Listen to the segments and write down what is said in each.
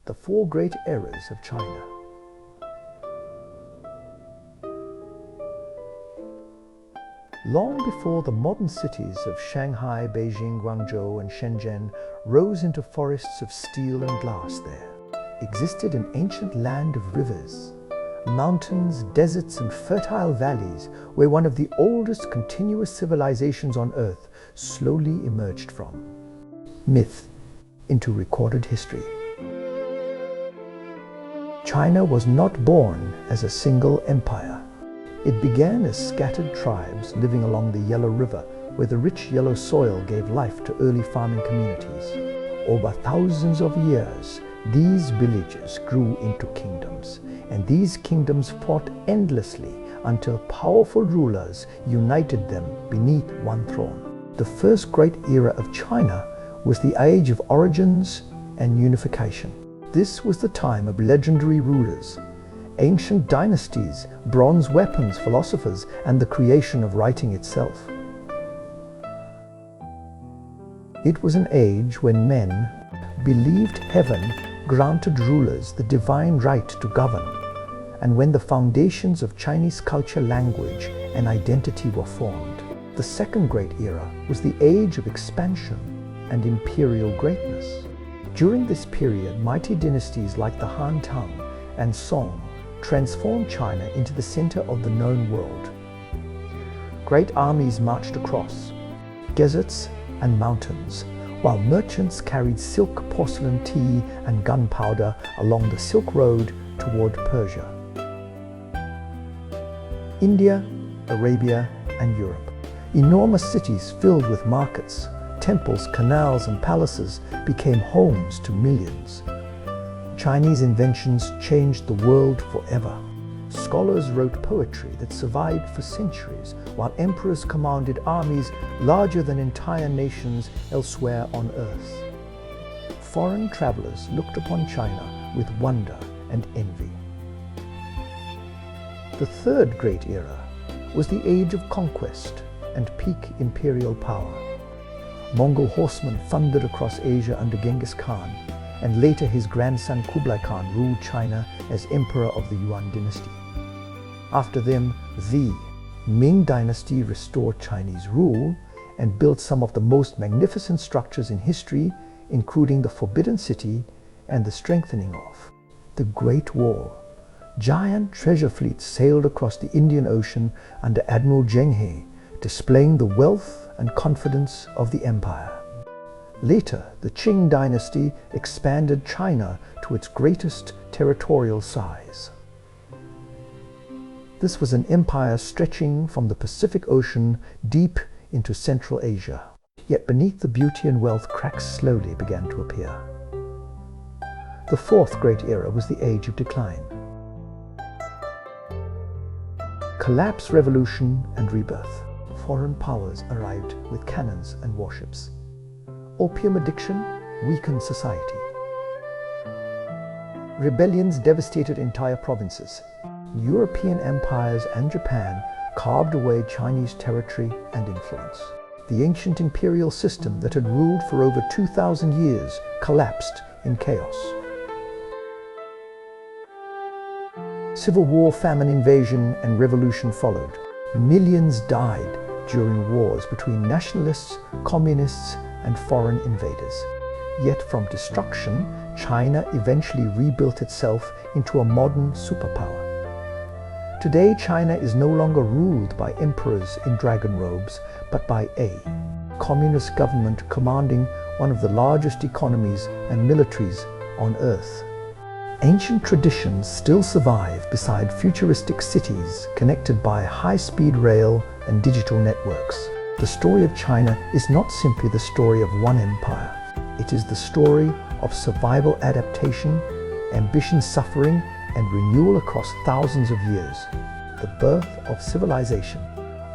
the four great eras of China. Long before the modern cities of Shanghai, Beijing, Guangzhou, and Shenzhen rose into forests of steel and glass, there existed an ancient land of rivers, mountains, deserts, and fertile valleys where one of the oldest continuous civilizations on Earth slowly emerged from myth into recorded history. China was not born as a single empire. It began as scattered tribes living along the Yellow River, where the rich yellow soil gave life to early farming communities. Over thousands of years, these villages grew into kingdoms, and these kingdoms fought endlessly until powerful rulers united them beneath one throne. The first great era of China was the Age of Origins and Unification. This was the time of legendary rulers, ancient dynasties, bronze weapons, philosophers, and the creation of writing itself. It was an age when men believed heaven granted rulers the divine right to govern, and when the foundations of Chinese culture, language, and identity were formed. The second great era was the age of expansion and imperial greatness. During this period, mighty dynasties like the Han Tang and Song transformed China into the center of the known world. Great armies marched across deserts and mountains, while merchants carried silk, porcelain, tea, and gunpowder along the Silk Road toward Persia. India, Arabia, and Europe. Enormous cities filled with markets, temples, canals, and palaces became homes to millions. Chinese inventions changed the world forever. Scholars wrote poetry that survived for centuries, while emperors commanded armies larger than entire nations elsewhere on earth. Foreign travelers looked upon China with wonder and envy. The third great era was the age of conquest and peak imperial power. Mongol horsemen thundered across Asia under Genghis Khan, and later his grandson Kublai Khan ruled China as emperor of the Yuan dynasty. After them, the Ming Dynasty restored Chinese rule and built some of the most magnificent structures in history, including the Forbidden City and the strengthening of the Great Wall. Giant treasure fleets sailed across the Indian Ocean under Admiral Zheng He, displaying the wealth and confidence of the empire. Later, the Qing dynasty expanded China to its greatest territorial size. This was an empire stretching from the Pacific Ocean deep into Central Asia. Yet beneath the beauty and wealth, cracks slowly began to appear. The fourth great era was the Age of Decline. Collapse, revolution, and rebirth. Foreign powers arrived with cannons and warships. Opium addiction weakened society. Rebellions devastated entire provinces. European empires and Japan carved away Chinese territory and influence. The ancient imperial system that had ruled for over 2,000 years collapsed in chaos. Civil war, famine, invasion, and revolution followed. Millions died during wars between nationalists, communists, and foreign invaders. Yet from destruction, China eventually rebuilt itself into a modern superpower. Today, China is no longer ruled by emperors in dragon robes, but by a communist government commanding one of the largest economies and militaries on earth. Ancient traditions still survive beside futuristic cities connected by high-speed rail and digital networks. The story of China is not simply the story of one empire. It is the story of survival, adaptation, ambition, suffering, and renewal across thousands of years. The birth of civilization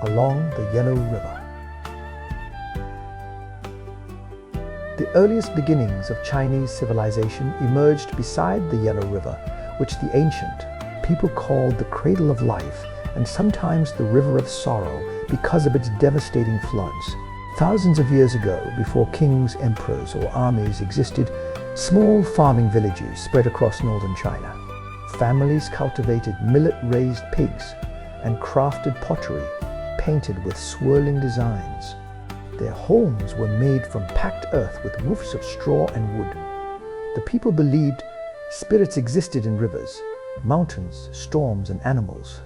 along the Yellow River. The earliest beginnings of Chinese civilization emerged beside the Yellow River, which the ancient people called the cradle of life and sometimes the river of sorrow because of its devastating floods. Thousands of years ago, before kings, emperors, or armies existed, Small farming villages spread across northern China. Families cultivated millet-raised pigs and crafted pottery painted with swirling designs. Their homes were made from packed earth with roofs of straw and wood. The people believed spirits existed in rivers, mountains, storms, and animals.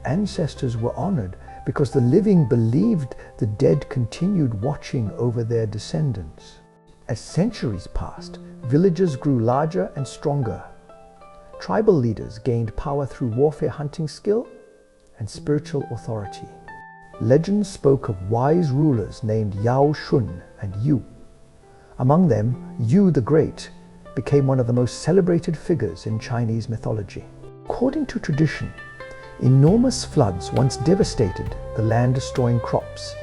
Ancestors were honored because the living believed the dead continued watching over their descendants. As centuries passed, villages grew larger and stronger. Tribal leaders gained power through warfare, hunting skill, and spiritual authority. Legends spoke of wise rulers named Yao Shun and Yu. Among them, Yu the Great became one of the most celebrated figures in Chinese mythology. According to tradition, enormous floods once devastated the land, destroying crops,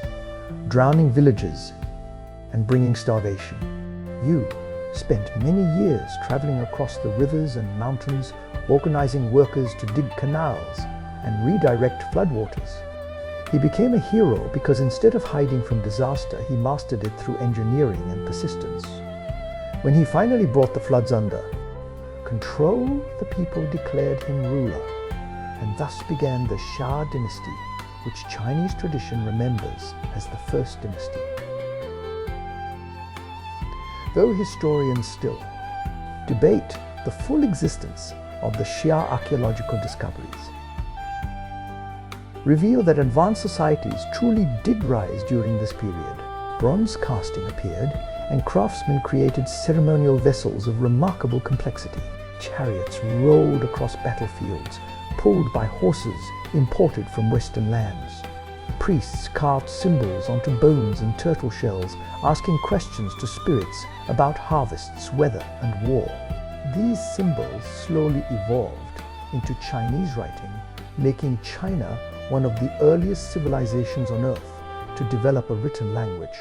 drowning villages, and bringing starvation. Yu spent many years traveling across the rivers and mountains, organizing workers to dig canals and redirect floodwaters. He became a hero because instead of hiding from disaster, he mastered it through engineering and persistence. When he finally brought the floods under control, the people declared him ruler, and thus began the Xia dynasty, which Chinese tradition remembers as the first dynasty. Though historians still debate the full existence of the Xia archaeological discoveries, reveal that advanced societies truly did rise during this period. Bronze casting appeared, and craftsmen created ceremonial vessels of remarkable complexity. Chariots rolled across battlefields, pulled by horses imported from Western lands. Priests carved symbols onto bones and turtle shells, asking questions to spirits about harvests, weather, and war. These symbols slowly evolved into Chinese writing, making China one of the earliest civilizations on earth to develop a written language.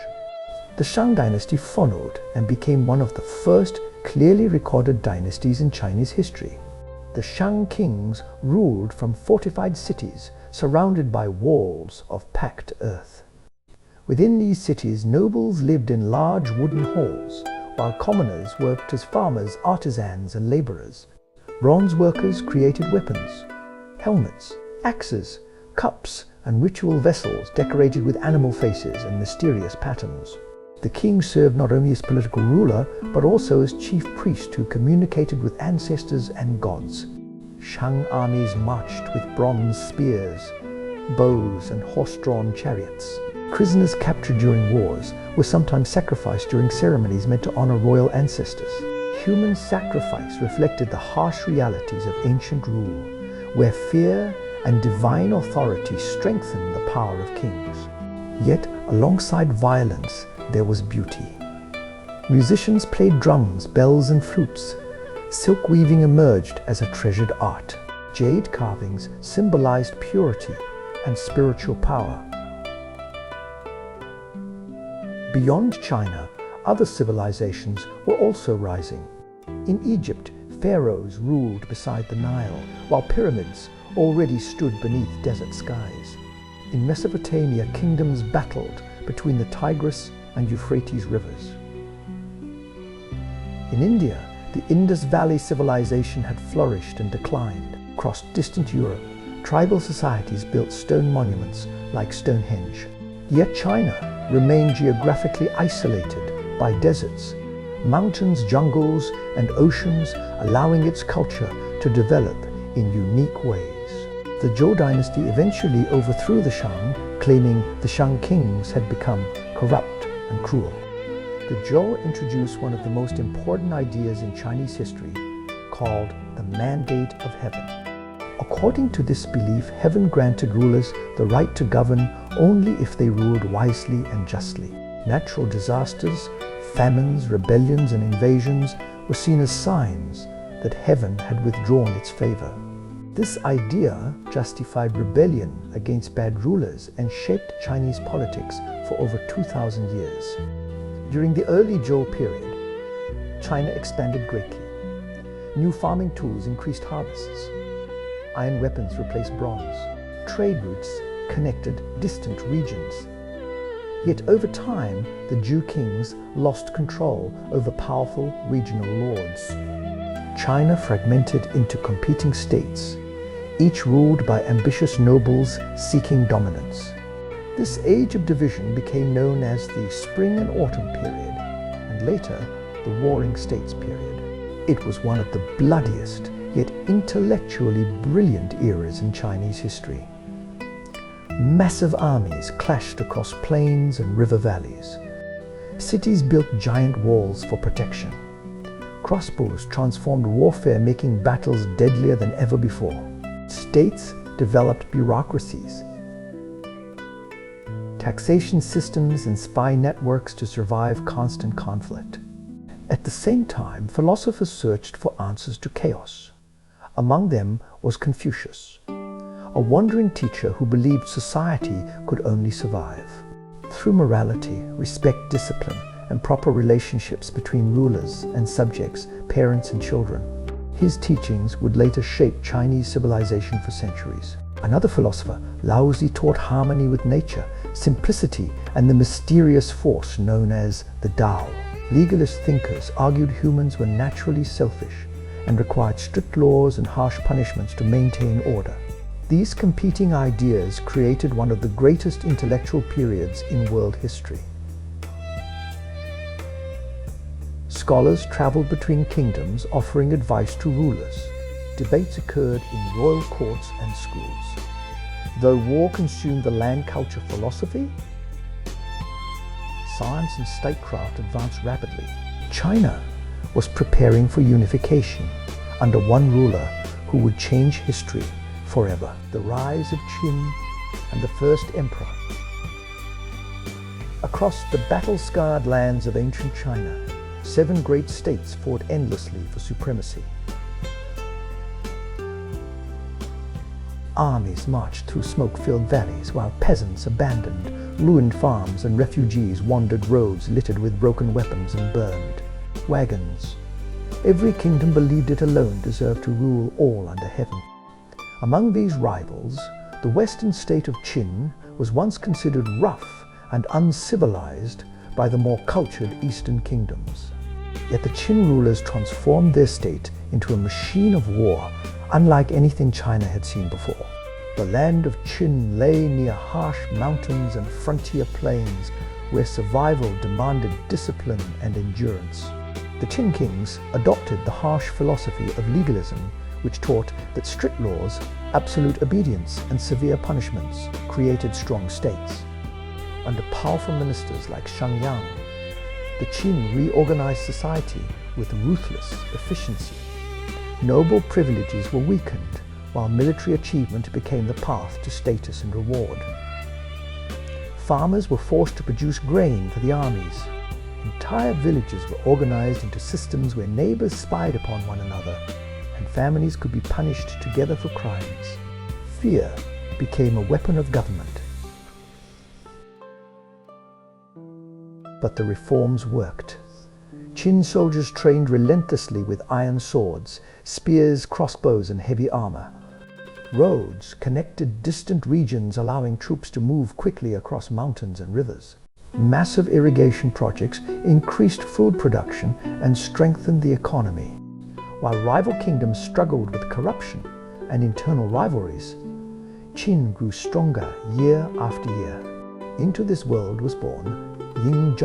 The Shang dynasty followed and became one of the first clearly recorded dynasties in Chinese history. The Shang kings ruled from fortified cities surrounded by walls of packed earth. Within these cities, nobles lived in large wooden halls, while commoners worked as farmers, artisans, and laborers. Bronze workers created weapons, helmets, axes, cups, and ritual vessels decorated with animal faces and mysterious patterns. The king served not only as political ruler, but also as chief priest who communicated with ancestors and gods. Shang armies marched with bronze spears, bows, and horse-drawn chariots. Prisoners captured during wars were sometimes sacrificed during ceremonies meant to honor royal ancestors. Human sacrifice reflected the harsh realities of ancient rule, where fear and divine authority strengthened the power of kings. Yet, alongside violence, there was beauty. Musicians played drums, bells, and flutes. Silk weaving emerged as a treasured art. Jade carvings symbolized purity and spiritual power. Beyond China, other civilizations were also rising. In Egypt, pharaohs ruled beside the Nile, while pyramids already stood beneath desert skies. In Mesopotamia, kingdoms battled between the Tigris and Euphrates rivers. In India, the Indus Valley civilization had flourished and declined. Across distant Europe, tribal societies built stone monuments like Stonehenge. Yet China remained geographically isolated by deserts, mountains, jungles, and oceans, allowing its culture to develop in unique ways. The Zhou dynasty eventually overthrew the Shang, claiming the Shang kings had become corrupt and cruel. The Zhou introduced one of the most important ideas in Chinese history, called the Mandate of Heaven. According to this belief, heaven granted rulers the right to govern only if they ruled wisely and justly. Natural disasters, famines, rebellions, and invasions were seen as signs that heaven had withdrawn its favor. This idea justified rebellion against bad rulers and shaped Chinese politics for over 2,000 years. During the early Zhou period, China expanded greatly. New farming tools increased harvests. Iron weapons replaced bronze. Trade routes connected distant regions. Yet over time, the Zhou kings lost control over powerful regional lords. China fragmented into competing states, each ruled by ambitious nobles seeking dominance. This age of division became known as the Spring and Autumn period, and later the Warring States period. It was one of the bloodiest, yet intellectually brilliant eras in Chinese history. Massive armies clashed across plains and river valleys. Cities built giant walls for protection. Crossbows transformed warfare, making battles deadlier than ever before. States developed bureaucracies, taxation systems, and spy networks to survive constant conflict. At the same time, philosophers searched for answers to chaos. Among them was Confucius, a wandering teacher who believed society could only survive through morality, respect, discipline, and proper relationships between rulers and subjects, parents and children. His teachings would later shape Chinese civilization for centuries. Another philosopher, Laozi, taught harmony with nature, simplicity, and the mysterious force known as the Tao. Legalist thinkers argued humans were naturally selfish and required strict laws and harsh punishments to maintain order. These competing ideas created one of the greatest intellectual periods in world history. Scholars traveled between kingdoms offering advice to rulers. Debates occurred in royal courts and schools. Though war consumed the land culture philosophy, science and statecraft advanced rapidly. China was preparing for unification under one ruler who would change history forever. The rise of Qin and the first emperor. Across the battle-scarred lands of ancient China, 7 great states fought endlessly for supremacy. Armies marched through smoke-filled valleys while peasants abandoned ruined farms and refugees wandered roads littered with broken weapons and burned wagons. Every kingdom believed it alone deserved to rule all under heaven. Among these rivals, the western state of Qin was once considered rough and uncivilized by the more cultured eastern kingdoms. Yet the Qin rulers transformed their state into a machine of war unlike anything China had seen before. The land of Qin lay near harsh mountains and frontier plains where survival demanded discipline and endurance. The Qin kings adopted the harsh philosophy of legalism, which taught that strict laws, absolute obedience, and severe punishments created strong states. Under powerful ministers like Shangyang, the Qin reorganized society with ruthless efficiency. Noble privileges were weakened, while military achievement became the path to status and reward. Farmers were forced to produce grain for the armies. Entire villages were organized into systems where neighbors spied upon one another, and families could be punished together for crimes. Fear became a weapon of government. But the reforms worked. Qin soldiers trained relentlessly with iron swords, spears, crossbows, and heavy armor. Roads connected distant regions, allowing troops to move quickly across mountains and rivers. Massive irrigation projects increased food production and strengthened the economy. While rival kingdoms struggled with corruption and internal rivalries, Qin grew stronger year after year. Into this world was born Ying,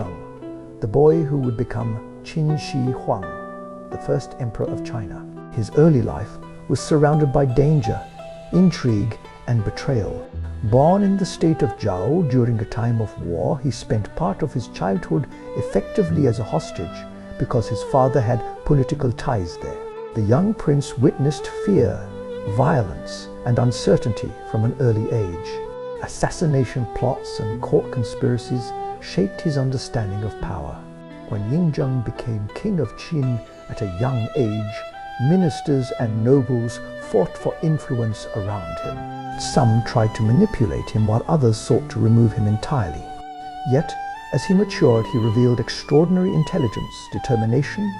the boy who would become QinShihuang, the first emperor of China. His early life was surrounded by danger, intrigue, and betrayal. Born in the state of Zhao during a time of war, he spent part of his childhood effectively as a hostage because his father had political ties there. The young prince witnessed fear, violence, and uncertainty from an early age. Assassination plots and court conspiracies shaped his understanding of power. When Ying became king of Qin at a young age, ministers and nobles fought for influence around him. Some tried to manipulate him while others sought to remove him entirely. Yet, as he matured, he revealed extraordinary intelligence, determination,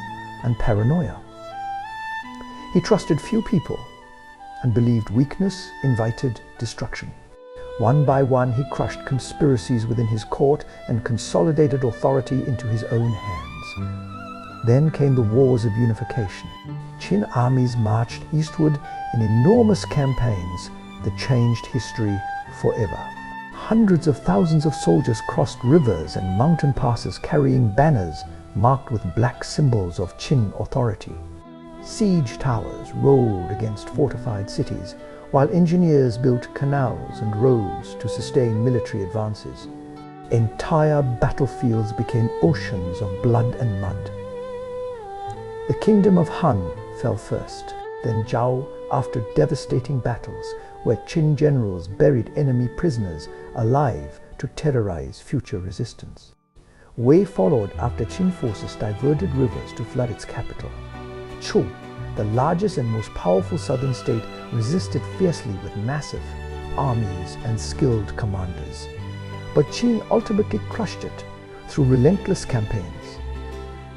and paranoia. He trusted few people and believed weakness invited destruction. One by one, he crushed conspiracies within his court and consolidated authority into his own hands. Then came the wars of unification. Qin armies marched eastward in enormous campaigns that changed history forever. Hundreds of thousands of soldiers crossed rivers and mountain passes carrying banners marked with black symbols of Qin authority. Siege towers rolled against fortified cities, while engineers built canals and roads to sustain military advances. Entire battlefields became oceans of blood and mud. The kingdom of Han fell first, then Zhao, after devastating battles where Qin generals buried enemy prisoners alive to terrorize future resistance. Wei followed after Qin forces diverted rivers to flood its capital. Chu, the largest and most powerful southern state, resisted fiercely with massive armies and skilled commanders. But Qing ultimately crushed it through relentless campaigns.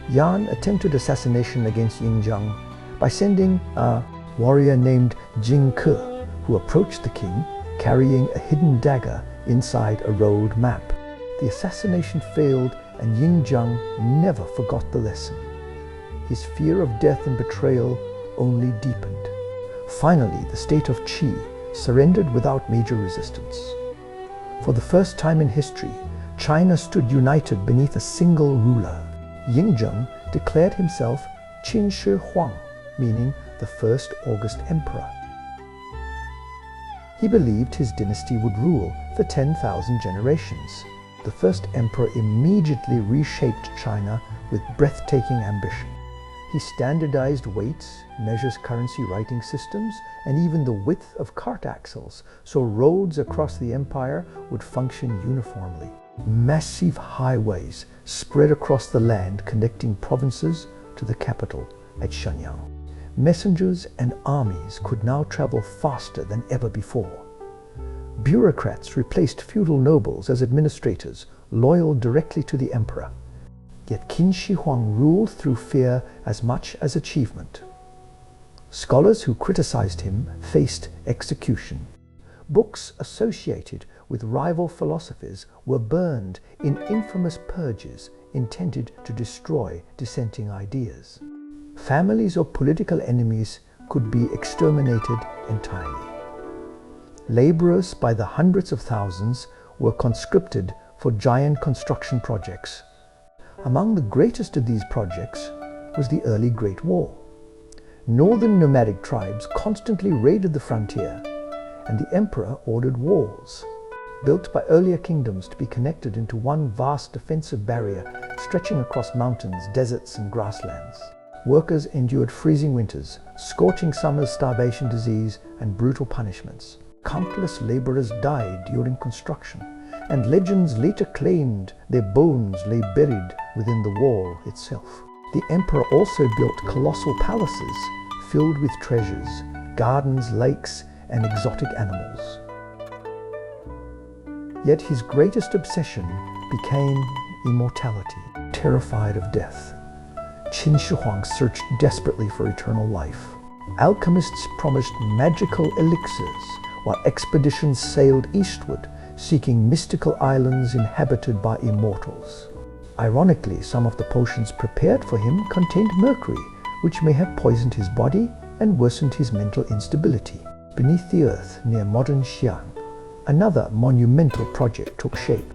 Yan attempted assassination against Yingjiang by sending a warrior named Jing Ke, who approached the king carrying a hidden dagger inside a road map. The assassination failed, and Yingjiang never forgot the lesson. His fear of death and betrayal only deepened. Finally, the state of Qi surrendered without major resistance. For the first time in history, China stood united beneath a single ruler. Yingjiang declared himself QinShihuang, meaning the first August emperor. He believed his dynasty would rule for 10,000 generations. The first emperor immediately reshaped China with breathtaking ambition. He standardized weights, measures currency writing systems, and even the width of cart axles, so roads across the empire would function uniformly. Massive highways spread across the land connecting provinces to the capital at Shenyang. Messengers and armies could now travel faster than ever before. Bureaucrats replaced feudal nobles as administrators, loyal directly to the emperor. Yet QinShihuang ruled through fear as much as achievement. Scholars who criticized him faced execution. Books associated with rival philosophies were burned in infamous purges intended to destroy dissenting ideas. Families of political enemies could be exterminated entirely. Laborers by the hundreds of thousands were conscripted for giant construction projects. Among the greatest of these projects was the early Great War. Northern nomadic tribes constantly raided the frontier, and the emperor ordered walls, built by earlier kingdoms to be connected into one vast defensive barrier stretching across mountains, deserts, and grasslands. Workers endured freezing winters, scorching summers, starvation, disease, and brutal punishments. Countless laborers died during construction, and legends later claimed their bones lay buried within the wall itself. The emperor also built colossal palaces filled with treasures, gardens, lakes, and exotic animals. Yet his greatest obsession became immortality. Terrified of death, QinShihuang searched desperately for eternal life. Alchemists promised magical elixirs, while expeditions sailed eastward, seeking mystical islands inhabited by immortals. Ironically, some of the potions prepared for him contained mercury, which may have poisoned his body and worsened his mental instability. Beneath the earth, near modern Xi'an, another monumental project took shape.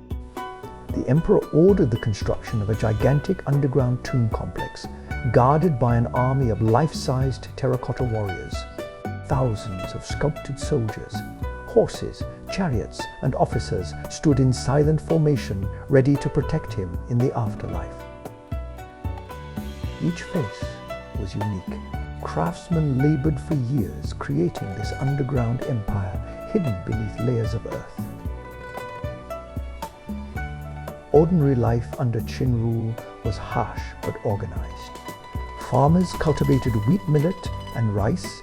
The emperor ordered the construction of a gigantic underground tomb complex, guarded by an army of life-sized terracotta warriors. Thousands of sculpted soldiers, horses, chariots, and officers stood in silent formation, ready to protect him in the afterlife. Each face was unique. Craftsmen labored for years, creating this underground empire hidden beneath layers of earth. Ordinary life under Qin rule was harsh but organized. Farmers cultivated wheat millet and rice,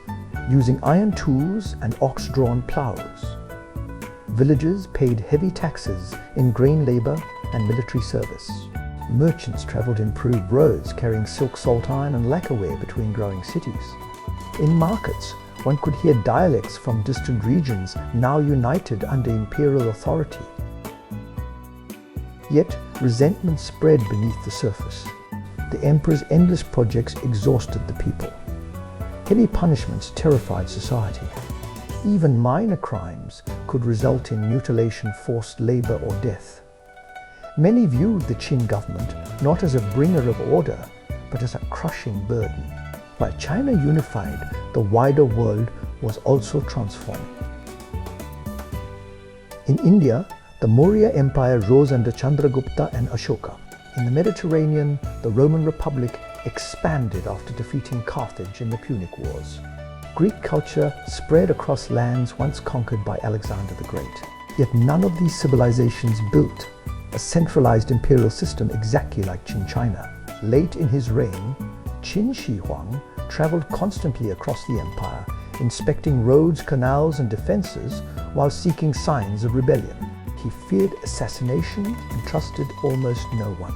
using iron tools and ox-drawn plows. Villagers paid heavy taxes in grain labor and military service. Merchants traveled improved roads, carrying silk, salt iron, and lacquerware between growing cities. In markets, one could hear dialects from distant regions now united under imperial authority. Yet resentment spread beneath the surface. The emperor's endless projects exhausted the people. Heavy punishments terrified society. Even minor crimes could result in mutilation, forced labor, or death. Many viewed the Qin government not as a bringer of order, but as a crushing burden. While China unified, the wider world was also transforming. In India, the Maurya Empire rose under Chandragupta and Ashoka. In the Mediterranean, the Roman Republic expanded after defeating Carthage in the Punic Wars. Greek culture spread across lands once conquered by Alexander the Great. Yet none of these civilizations built a centralized imperial system exactly like Qin China. Late in his reign, QinShihuang traveled constantly across the empire, inspecting roads, canals, and defenses while seeking signs of rebellion. He feared assassination and trusted almost no one.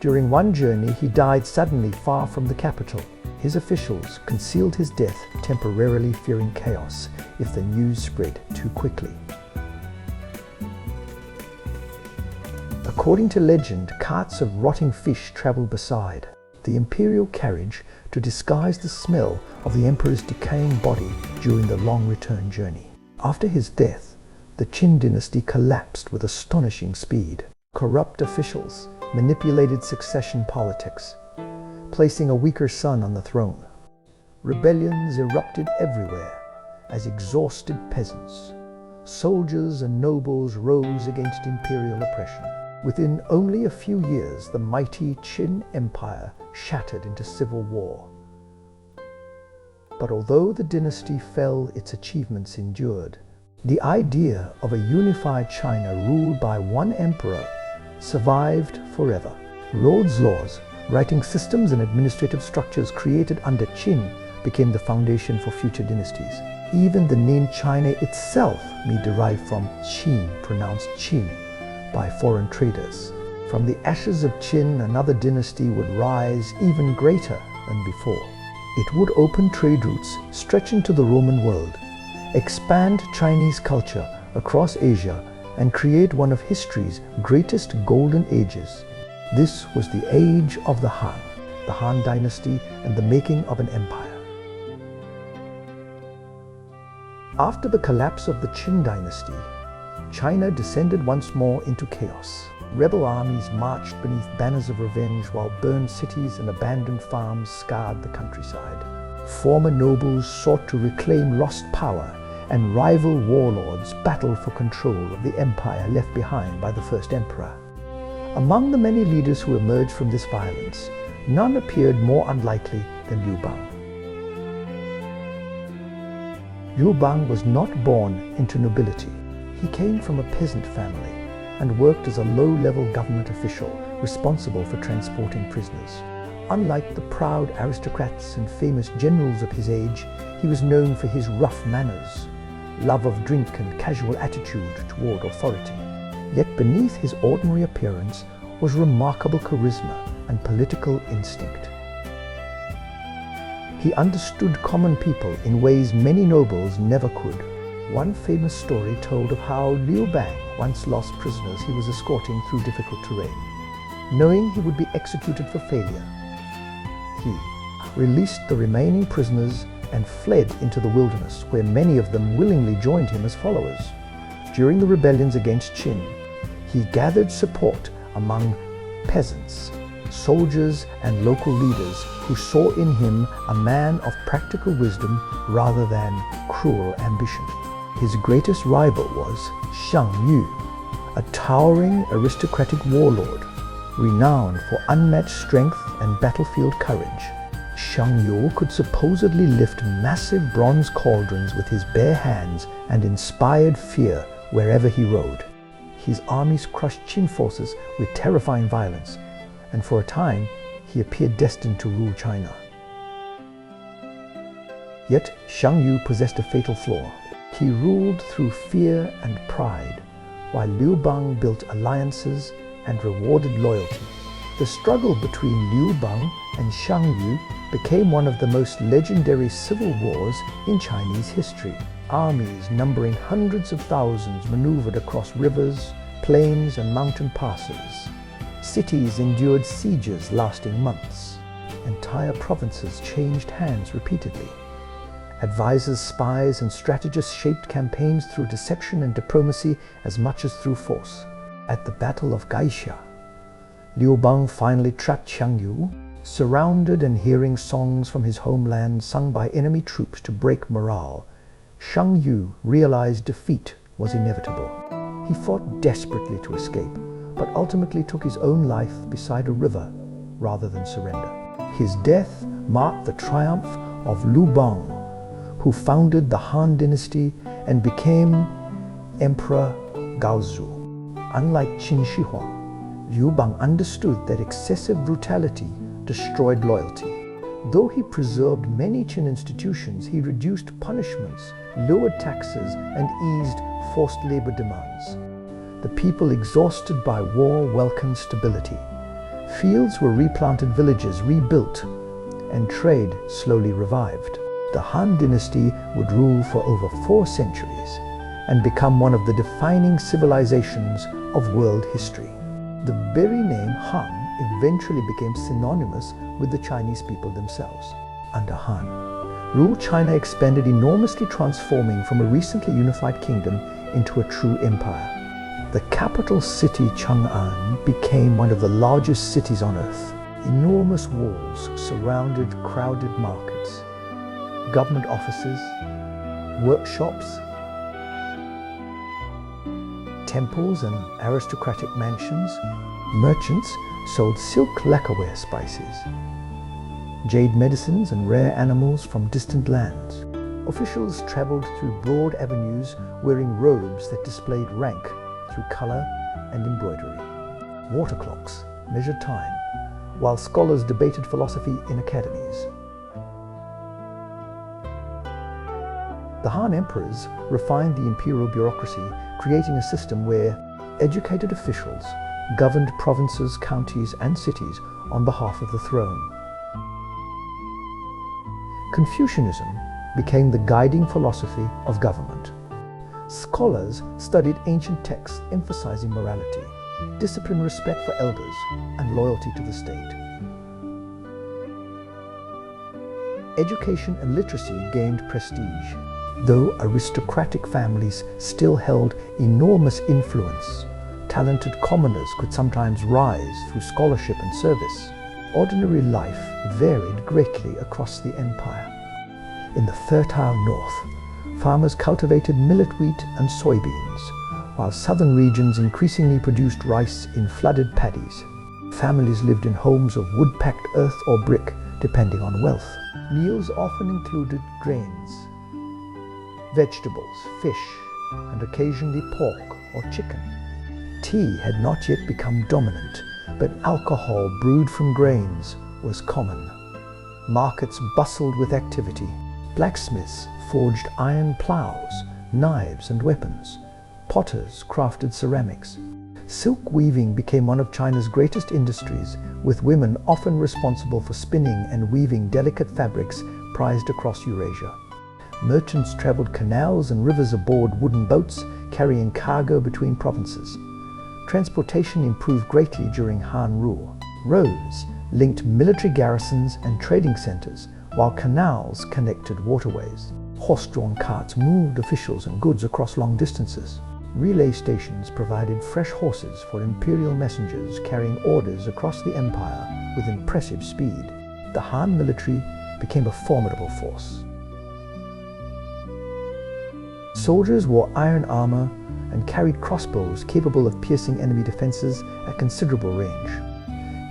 During one journey, he died suddenly far from the capital. His officials concealed his death, temporarily fearing chaos if the news spread too quickly. According to legend, carts of rotting fish traveled beside the imperial carriage to disguise the smell of the emperor's decaying body during the long return journey. After his death, the Qin dynasty collapsed with astonishing speed. Corrupt officials manipulated succession politics, placing a weaker son on the throne. Rebellions erupted everywhere as exhausted peasants, soldiers and nobles rose against imperial oppression. Within only a few years, the mighty Qin Empire shattered into civil war. But although the dynasty fell, its achievements endured. The idea of a unified China ruled by one emperor survived forever. Lord's laws, writing systems and administrative structures created under Qin, became the foundation for future dynasties. Even the name China itself may derive from Qin, pronounced Qin, by foreign traders. From the ashes of Qin, another dynasty would rise even greater than before. It would open trade routes stretching to the Roman world, expand Chinese culture across Asia, and create one of history's greatest golden ages. This was the age of the Han Dynasty, and the making of an empire. After the collapse of the Qin Dynasty, China descended once more into chaos. Rebel armies marched beneath banners of revenge while burned cities and abandoned farms scarred the countryside. Former nobles sought to reclaim lost power, and rival warlords battled for control of the empire left behind by the first emperor. Among the many leaders who emerged from this violence, none appeared more unlikely than Liu Bang. Liu Bang was not born into nobility. He came from a peasant family and worked as a low-level government official responsible for transporting prisoners. Unlike the proud aristocrats and famous generals of his age, he was known for his rough manners, love of drink, and casual attitude toward authority. Yet beneath his ordinary appearance was remarkable charisma and political instinct. He understood common people in ways many nobles never could. One famous story told of how Liu Bang once lost prisoners he was escorting through difficult terrain. Knowing he would be executed for failure, he released the remaining prisoners and fled into the wilderness, where many of them willingly joined him as followers. During the rebellions against Qin, he gathered support among peasants, soldiers, and local leaders who saw in him a man of practical wisdom rather than cruel ambition. His greatest rival was Xiang Yu, a towering aristocratic warlord, renowned for unmatched strength and battlefield courage. Xiang Yu could supposedly lift massive bronze cauldrons with his bare hands and inspired fear wherever he rode. His armies crushed Qin forces with terrifying violence, and for a time he appeared destined to rule China. Yet Xiang Yu possessed a fatal flaw. He ruled through fear and pride, while Liu Bang built alliances and rewarded loyalty. The struggle between Liu Bang and Shang Yu became one of the most legendary civil wars in Chinese history. Armies numbering hundreds of thousands maneuvered across rivers, plains, and mountain passes. Cities endured sieges lasting months. Entire provinces changed hands repeatedly. Advisors, spies, and strategists shaped campaigns through deception and diplomacy as much as through force. At the Battle of Gaixia, Liu Bang finally trapped Shang Yu. Surrounded and hearing songs from his homeland sung by enemy troops to break morale, Shang Yu realized defeat was inevitable. He fought desperately to escape, but ultimately took his own life beside a river rather than surrender. His death marked the triumph of Liu Bang, who founded the Han Dynasty and became Emperor Gaozu. Unlike QinShihuang, Liu Bang understood that excessive brutality destroyed loyalty. Though he preserved many Qin institutions, he reduced punishments, lowered taxes, and eased forced labor demands. The people, exhausted by war, welcomed stability. Fields were replanted, villages rebuilt, and trade slowly revived. The Han Dynasty would rule for over 4 centuries and become one of the defining civilizations of world history. The very name Han eventually became synonymous with the Chinese people themselves. Under Han rule, China expanded enormously, transforming from a recently unified kingdom into a true empire. The capital city, Chang'an, became one of the largest cities on earth. Enormous walls surrounded crowded markets, government offices, workshops, temples, and aristocratic mansions. Merchants sold silk lacquerware, spices, jade medicines, and rare animals from distant lands. Officials traveled through broad avenues wearing robes that displayed rank through color and embroidery. Water clocks measured time, while scholars debated philosophy in academies. The Han emperors refined the imperial bureaucracy, creating a system where educated officials governed provinces, counties, and cities on behalf of the throne. Confucianism became the guiding philosophy of government. Scholars studied ancient texts emphasizing morality, discipline, respect for elders, and loyalty to the state. Education and literacy gained prestige, though aristocratic families still held enormous influence. Talented commoners could sometimes rise through scholarship and service. Ordinary life varied greatly across the empire. In the fertile north, farmers cultivated millet, wheat, and soybeans, while southern regions increasingly produced rice in flooded paddies. Families lived in homes of wood-packed earth or brick, depending on wealth. Meals often included grains, vegetables, fish, and occasionally pork or chicken. Tea had not yet become dominant, but alcohol brewed from grains was common. Markets bustled with activity. Blacksmiths forged iron plows, knives, and weapons. Potters crafted ceramics. Silk weaving became one of China's greatest industries, with women often responsible for spinning and weaving delicate fabrics prized across Eurasia. Merchants traveled canals and rivers aboard wooden boats, carrying cargo between provinces. Transportation improved greatly during Han rule. Roads linked military garrisons and trading centers, while canals connected waterways. Horse-drawn carts moved officials and goods across long distances. Relay stations provided fresh horses for imperial messengers carrying orders across the empire with impressive speed. The Han military became a formidable force. Soldiers wore iron armor and carried crossbows capable of piercing enemy defenses at considerable range.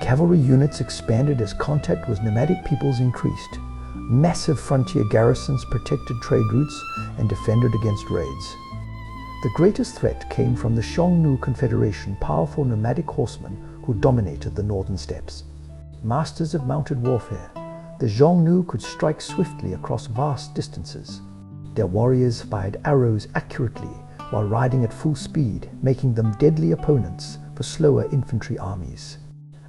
Cavalry units expanded as contact with nomadic peoples increased. Massive frontier garrisons protected trade routes and defended against raids. The greatest threat came from the Xiongnu Confederation, powerful nomadic horsemen who dominated the northern steppes. Masters of mounted warfare, the Xiongnu could strike swiftly across vast distances. Their warriors fired arrows accurately while riding at full speed, making them deadly opponents for slower infantry armies.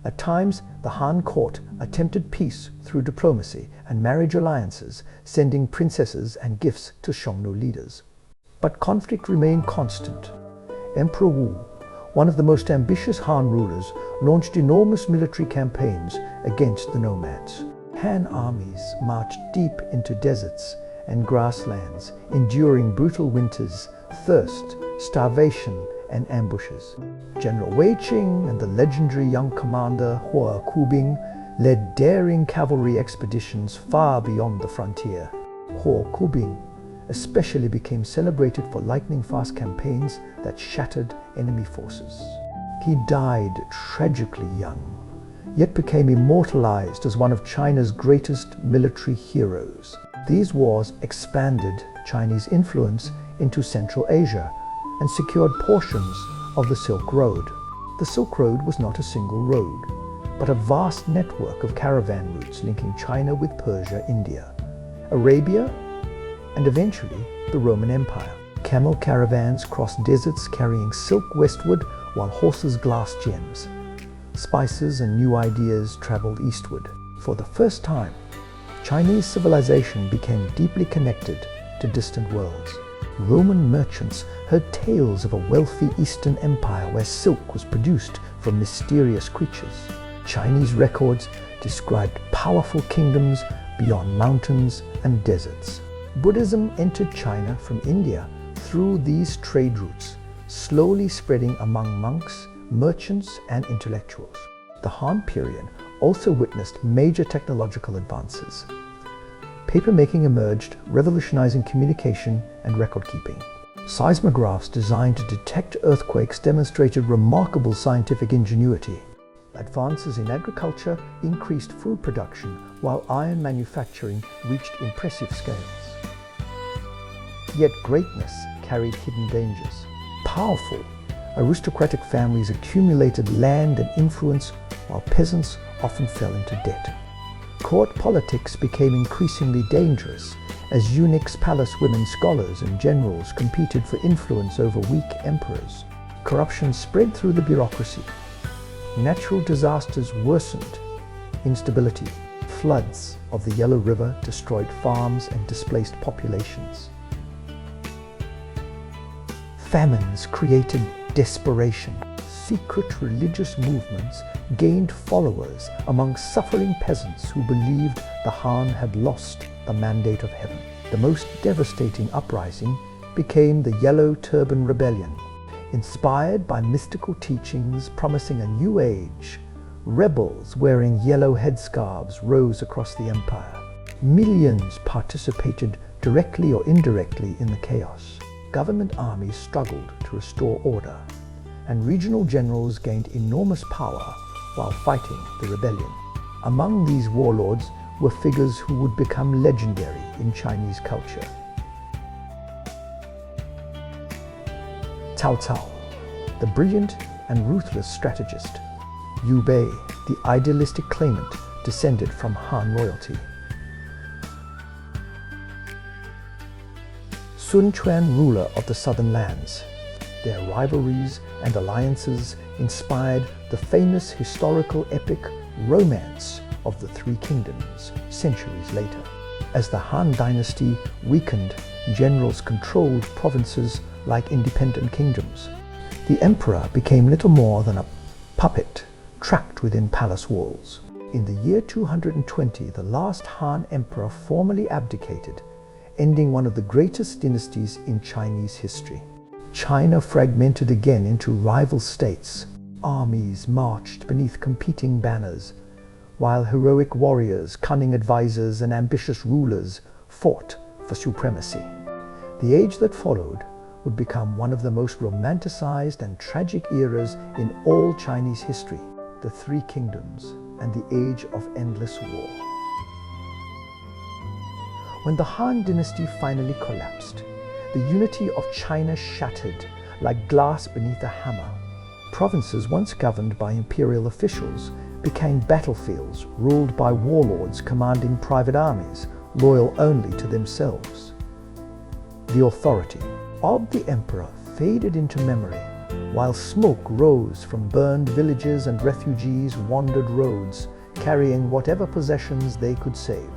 At times, the Han court attempted peace through diplomacy and marriage alliances, sending princesses and gifts to Xiongnu leaders. But conflict remained constant. Emperor Wu, one of the most ambitious Han rulers, launched enormous military campaigns against the nomads. Han armies marched deep into deserts and grasslands, enduring brutal winters, thirst, starvation, and ambushes. General Wei Qing and the legendary young commander Hua Kubing led daring cavalry expeditions far beyond the frontier. Hua Kubing especially became celebrated for lightning-fast campaigns that shattered enemy forces. He died tragically young, yet became immortalized as one of China's greatest military heroes. These wars expanded Chinese influence into Central Asia and secured portions of the Silk Road. The Silk Road was not a single road, but a vast network of caravan routes linking China with Persia, India, Arabia, and eventually the Roman Empire. Camel caravans crossed deserts carrying silk westward, while horses glassed gems. Spices and new ideas traveled eastward. For the first time, Chinese civilization became deeply connected to distant worlds. Roman merchants heard tales of a wealthy Eastern empire where silk was produced from mysterious creatures. Chinese records described powerful kingdoms beyond mountains and deserts. Buddhism entered China from India through these trade routes, slowly spreading among monks, merchants, and intellectuals. The Han period also witnessed major technological advances. Papermaking emerged, revolutionizing communication and record-keeping. Seismographs designed to detect earthquakes demonstrated remarkable scientific ingenuity. Advances in agriculture increased food production, while iron manufacturing reached impressive scales. Yet greatness carried hidden dangers. Powerful, aristocratic families accumulated land and influence, while peasants often fell into debt. Court politics became increasingly dangerous as eunuchs, palace women, scholars, and generals competed for influence over weak emperors. Corruption spread through the bureaucracy. Natural disasters worsened instability. Floods of the Yellow River destroyed farms and displaced populations. Famines created desperation. Secret religious movements gained followers among suffering peasants who believed the Han had lost the mandate of heaven. The most devastating uprising became the Yellow Turban Rebellion. Inspired by mystical teachings promising a new age, rebels wearing yellow headscarves rose across the empire. Millions participated directly or indirectly in the chaos. Government armies struggled to restore order, and regional generals gained enormous power while fighting the rebellion. Among these warlords were figures who would become legendary in Chinese culture. Cao Cao, the brilliant and ruthless strategist. Liu Bei, the idealistic claimant descended from Han royalty. Sun Quan, ruler of the southern lands. Their rivalries and alliances inspired the famous historical epic Romance of the Three Kingdoms centuries later. As the Han Dynasty weakened, generals controlled provinces like independent kingdoms. The emperor became little more than a puppet trapped within palace walls. In the year 220, the last Han emperor formally abdicated, ending one of the greatest dynasties in Chinese history. China fragmented again into rival states. Armies marched beneath competing banners, while heroic warriors, cunning advisors, and ambitious rulers fought for supremacy. The age that followed would become one of the most romanticized and tragic eras in all Chinese history, the Three Kingdoms and the Age of Endless War. When the Han dynasty finally collapsed, the unity of China shattered like glass beneath a hammer. Provinces once governed by imperial officials became battlefields ruled by warlords commanding private armies, loyal only to themselves. The authority of the emperor faded into memory, while smoke rose from burned villages and refugees wandered roads, carrying whatever possessions they could save.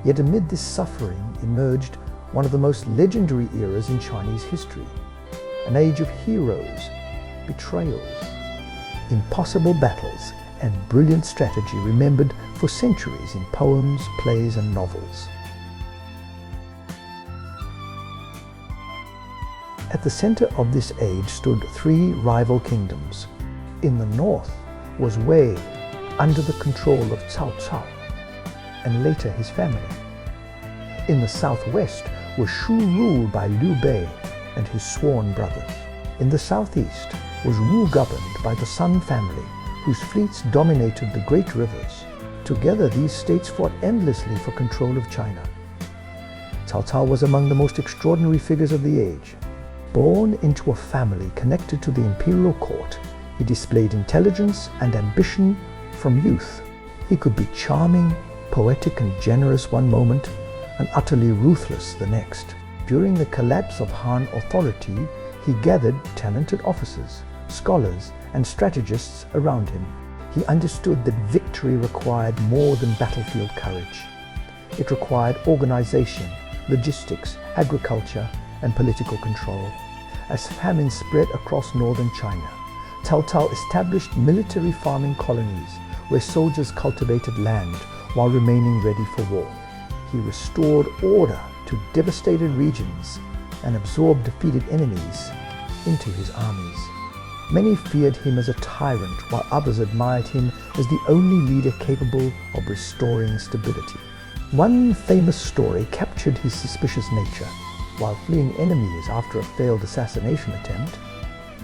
Yet amid this suffering emerged one of the most legendary eras in Chinese history, an age of heroes, betrayals, impossible battles, and brilliant strategy remembered for centuries in poems, plays, and novels. At the center of this age stood three rival kingdoms. In the north was Wei, under the control of Cao Cao, and later his family. In the southwest was Shu, ruled by Liu Bei and his sworn brothers. In the southeast was Wu, governed by the Sun family, whose fleets dominated the great rivers. Together these states fought endlessly for control of China. Cao Cao was among the most extraordinary figures of the age. Born into a family connected to the imperial court, he displayed intelligence and ambition from youth. He could be charming, poetic, and generous one moment, and utterly ruthless the next. During the collapse of Han authority, he gathered talented officers, scholars, and strategists around him. He understood that victory required more than battlefield courage. It required organization, logistics, agriculture, and political control. As famine spread across northern China, Cao Cao established military farming colonies where soldiers cultivated land while remaining ready for war. He restored order to devastated regions and absorbed defeated enemies into his armies. Many feared him as a tyrant, while others admired him as the only leader capable of restoring stability. One famous story captured his suspicious nature. While fleeing enemies after a failed assassination attempt,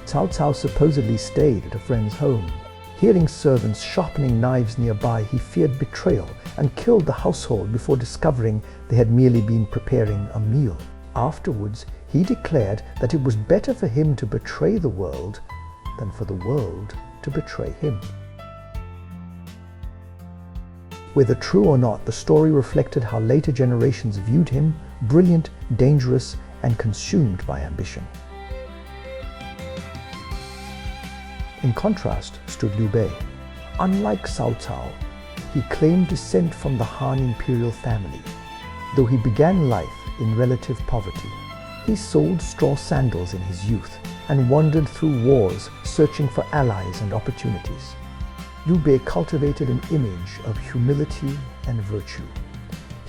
Cao Cao supposedly stayed at a friend's home. Hearing servants sharpening knives nearby, he feared betrayal and killed the household before discovering they had merely been preparing a meal. Afterwards, he declared that it was better for him to betray the world than for the world to betray him. Whether true or not, the story reflected how later generations viewed him: brilliant, dangerous, and consumed by ambition. In contrast stood Liu Bei. Unlike Cao Cao, he claimed descent from the Han imperial family, though he began life in relative poverty. He sold straw sandals in his youth and wandered through wars searching for allies and opportunities. Liu Bei cultivated an image of humility and virtue.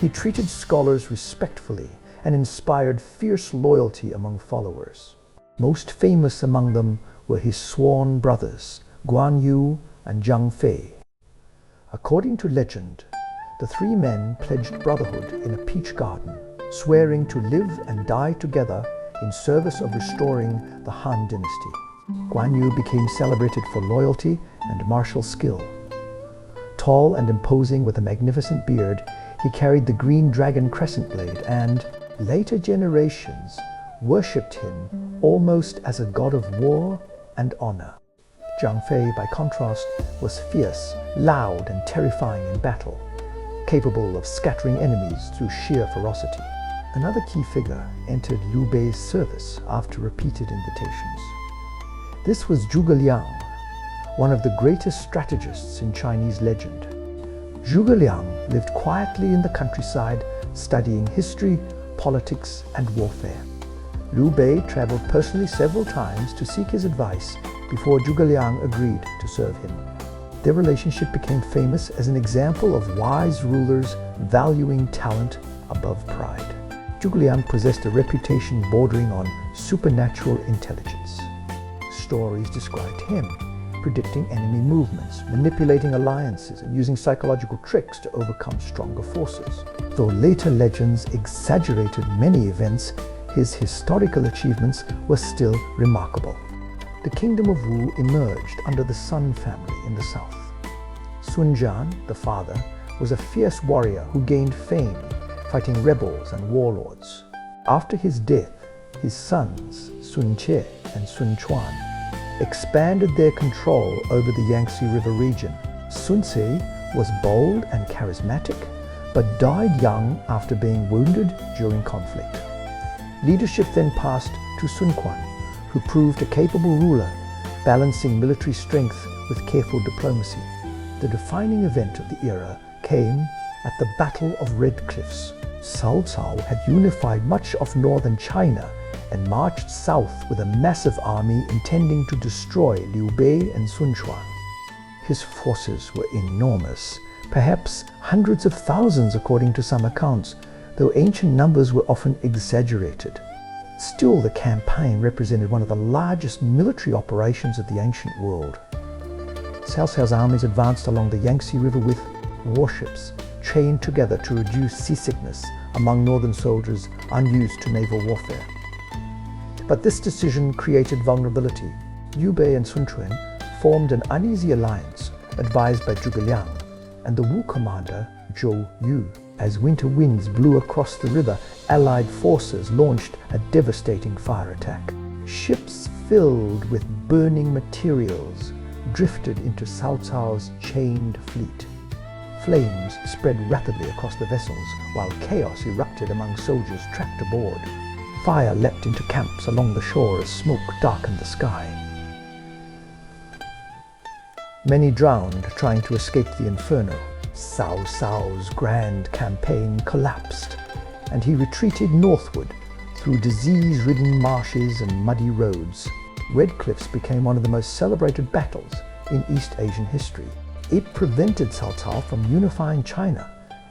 He treated scholars respectfully and inspired fierce loyalty among followers. Most famous among them were his sworn brothers, Guan Yu and Zhang Fei. According to legend, the three men pledged brotherhood in a peach garden, swearing to live and die together in service of restoring the Han dynasty. Guan Yu became celebrated for loyalty and martial skill. Tall and imposing with a magnificent beard, he carried the green dragon crescent blade, and later generations worshipped him almost as a god of war and honor. Zhang Fei, by contrast, was fierce, loud, and terrifying in battle, capable of scattering enemies through sheer ferocity. Another key figure entered Liu Bei's service after repeated invitations. This was Zhuge Liang, one of the greatest strategists in Chinese legend. Zhuge Liang lived quietly in the countryside, studying history, politics, and warfare. Liu Bei traveled personally several times to seek his advice before Zhuge Liang agreed to serve him. Their relationship became famous as an example of wise rulers valuing talent above pride. Zhuge Liang possessed a reputation bordering on supernatural intelligence. Stories described him predicting enemy movements, manipulating alliances, and using psychological tricks to overcome stronger forces. Though later legends exaggerated many events, his historical achievements were still remarkable. The kingdom of Wu emerged under the Sun family in the south. Sun Jian, the father, was a fierce warrior who gained fame fighting rebels and warlords. After his death, his sons, Sun Ce and Sun Quan, expanded their control over the Yangtze River region. Sun Ce was bold and charismatic, but died young after being wounded during conflict. Leadership then passed to Sun Quan, who proved a capable ruler, balancing military strength with careful diplomacy. The defining event of the era came at the Battle of Red Cliffs. Cao Cao had unified much of northern China and marched south with a massive army intending to destroy Liu Bei and Sun Quan. His forces were enormous, perhaps hundreds of thousands according to some accounts, though ancient numbers were often exaggerated. Still, the campaign represented one of the largest military operations of the ancient world. Cao Cao's armies advanced along the Yangtze River with warships chained together to reduce seasickness among northern soldiers unused to naval warfare. But this decision created vulnerability. Liu Bei and Sun Quan formed an uneasy alliance advised by Zhuge Liang and the Wu commander Zhou Yu. As winter winds blew across the river, allied forces launched a devastating fire attack. Ships filled with burning materials drifted into Cao Cao's chained fleet. Flames spread rapidly across the vessels, while chaos erupted among soldiers trapped aboard. Fire leapt into camps along the shore as smoke darkened the sky. Many drowned trying to escape the inferno. Cao Cao's grand campaign collapsed, and he retreated northward through disease-ridden marshes and muddy roads. Red Cliffs became one of the most celebrated battles in East Asian history. It prevented Cao Cao from unifying China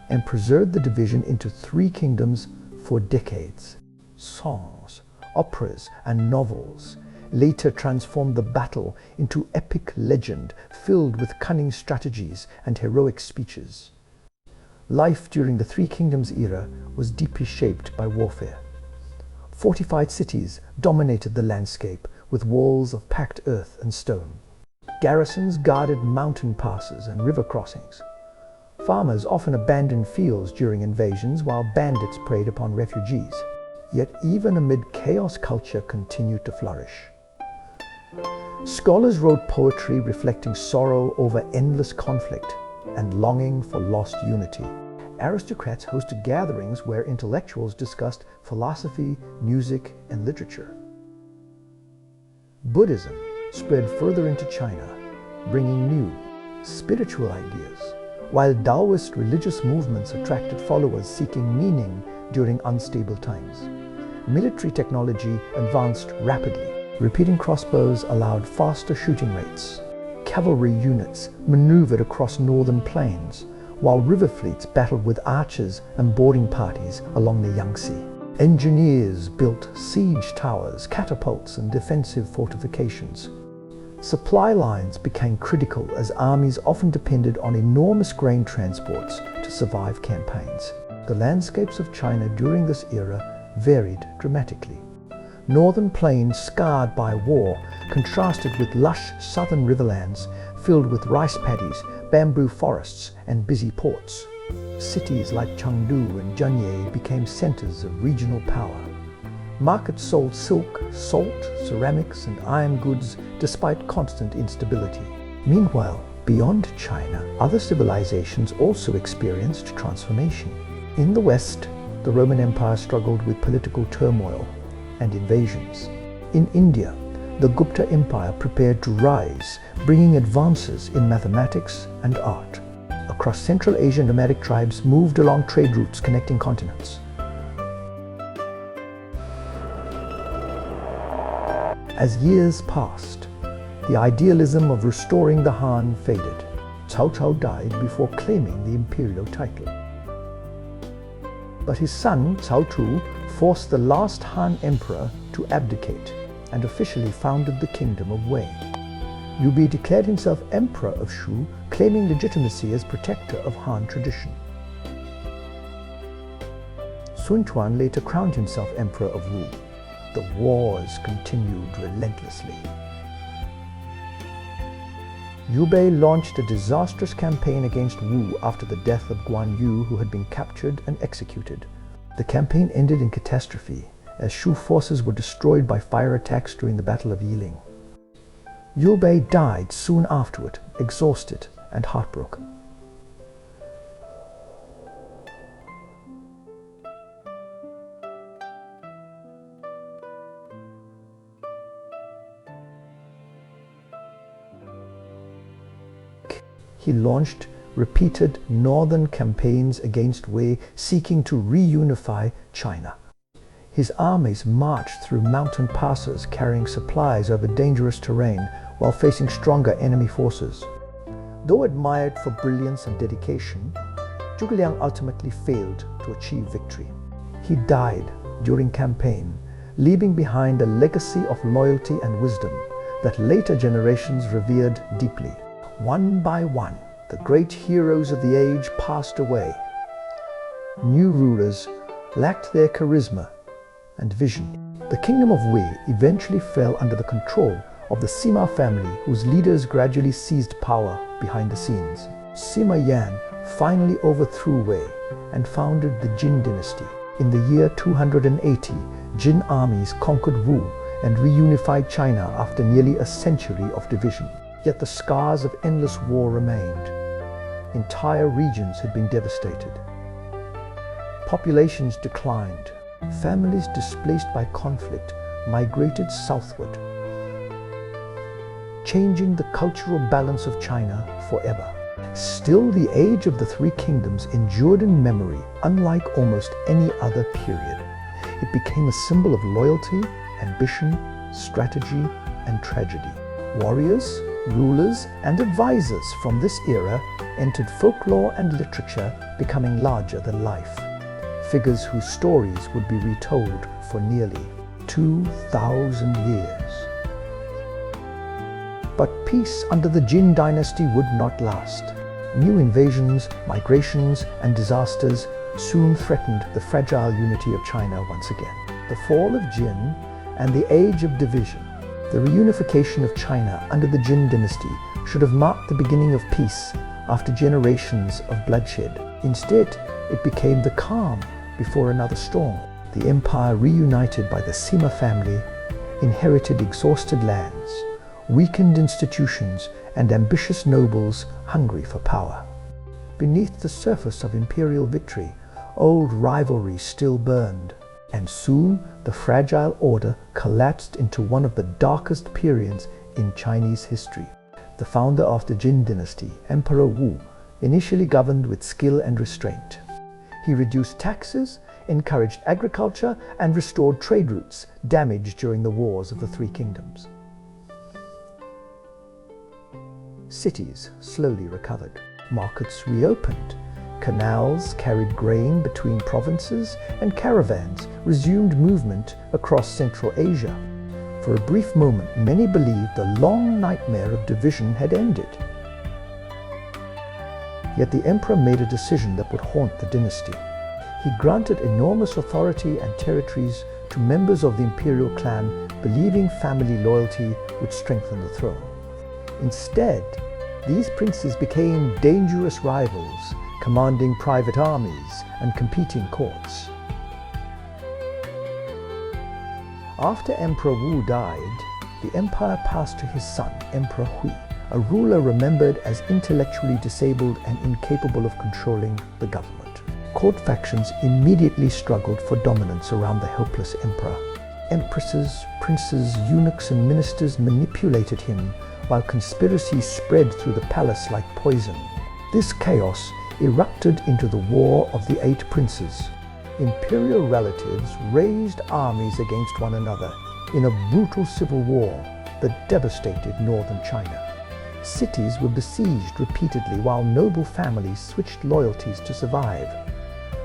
and preserved the division into three kingdoms for decades. Songs, operas, and novels later transformed the battle into epic legend filled with cunning strategies and heroic speeches. Life during the Three Kingdoms era was deeply shaped by warfare. Fortified cities dominated the landscape with walls of packed earth and stone. Garrisons guarded mountain passes and river crossings. Farmers often abandoned fields during invasions while bandits preyed upon refugees. Yet even amid chaos, culture continued to flourish. Scholars wrote poetry reflecting sorrow over endless conflict and longing for lost unity. Aristocrats hosted gatherings where intellectuals discussed philosophy, music, and literature. Buddhism spread further into China, bringing new, spiritual ideas, while Taoist religious movements attracted followers seeking meaning during unstable times. Military technology advanced rapidly. Repeating crossbows allowed faster shooting rates. Cavalry units maneuvered across northern plains, while river fleets battled with archers and boarding parties along the Yangtze. Engineers built siege towers, catapults, and defensive fortifications. Supply lines became critical as armies often depended on enormous grain transports to survive campaigns. The landscapes of China during this era varied dramatically. Northern plains scarred by war contrasted with lush southern riverlands filled with rice paddies, bamboo forests, and busy ports. Cities like Chengdu and Zhengye became centers of regional power. Markets sold silk, salt, ceramics, and iron goods despite constant instability. Meanwhile, beyond China, other civilizations also experienced transformation. In the West, the Roman Empire struggled with political turmoil and invasions. In India, the Gupta Empire prepared to rise, bringing advances in mathematics and art. Across Central Asia, nomadic tribes moved along trade routes connecting continents. As years passed, the idealism of restoring the Han faded. Cao Cao died before claiming the imperial title. But his son, Cao Tu, forced the last Han emperor to abdicate and officially founded the kingdom of Wei. Liu Bei declared himself emperor of Shu, claiming legitimacy as protector of Han tradition. Sun Quan later crowned himself emperor of Wu. The wars continued relentlessly. Liu Bei launched a disastrous campaign against Wu after the death of Guan Yu, who had been captured and executed. The campaign ended in catastrophe, as Shu forces were destroyed by fire attacks during the Battle of Yiling. Liu Bei died soon afterward, exhausted and heartbroken. He launched repeated northern campaigns against Wei, seeking to reunify China. His armies marched through mountain passes, carrying supplies over dangerous terrain while facing stronger enemy forces. Though admired for brilliance and dedication, Zhuge Liang ultimately failed to achieve victory. He died during campaign, leaving behind a legacy of loyalty and wisdom that later generations revered deeply. One by one, the great heroes of the age passed away. New rulers lacked their charisma and vision. The kingdom of Wei eventually fell under the control of the Sima family, whose leaders gradually seized power behind the scenes. Sima Yan finally overthrew Wei and founded the Jin dynasty. In the year 280, Jin armies conquered Wu and reunified China after nearly a century of division. Yet the scars of endless war remained. Entire regions had been devastated. Populations declined. Families displaced by conflict migrated southward, changing the cultural balance of China forever. Still, the age of the Three Kingdoms endured in memory, unlike almost any other period. It became a symbol of loyalty, ambition, strategy, and tragedy. Warriors, rulers, and advisors from this era entered folklore and literature, becoming larger than life. Figures whose stories would be retold for nearly 2,000 years. But peace under the Jin dynasty would not last. New invasions, migrations, and disasters soon threatened the fragile unity of China once again. The fall of Jin and the age of division. The reunification of China under the Jin dynasty should have marked the beginning of peace after generations of bloodshed. Instead, it became the calm before another storm. The empire, reunited by the Sima family, inherited exhausted lands, weakened institutions, and ambitious nobles hungry for power. Beneath the surface of imperial victory, old rivalries still burned, and soon the fragile order collapsed into one of the darkest periods in Chinese history. The founder of the Jin dynasty, Emperor Wu, initially governed with skill and restraint. He reduced taxes, encouraged agriculture, and restored trade routes damaged during the wars of the Three Kingdoms. Cities slowly recovered. Markets reopened. Canals carried grain between provinces, and caravans resumed movement across Central Asia. For a brief moment, many believed the long nightmare of division had ended. Yet the emperor made a decision that would haunt the dynasty. He granted enormous authority and territories to members of the imperial clan, believing family loyalty would strengthen the throne. Instead, these princes became dangerous rivals, commanding private armies and competing courts. After Emperor Wu died, the empire passed to his son, Emperor Hui, a ruler remembered as intellectually disabled and incapable of controlling the government. Court factions immediately struggled for dominance around the helpless emperor. Empresses, princes, eunuchs, and ministers manipulated him, while conspiracies spread through the palace like poison. This chaos erupted into the War of the Eight Princes. Imperial relatives raised armies against one another in a brutal civil war that devastated northern China. Cities were besieged repeatedly while noble families switched loyalties to survive.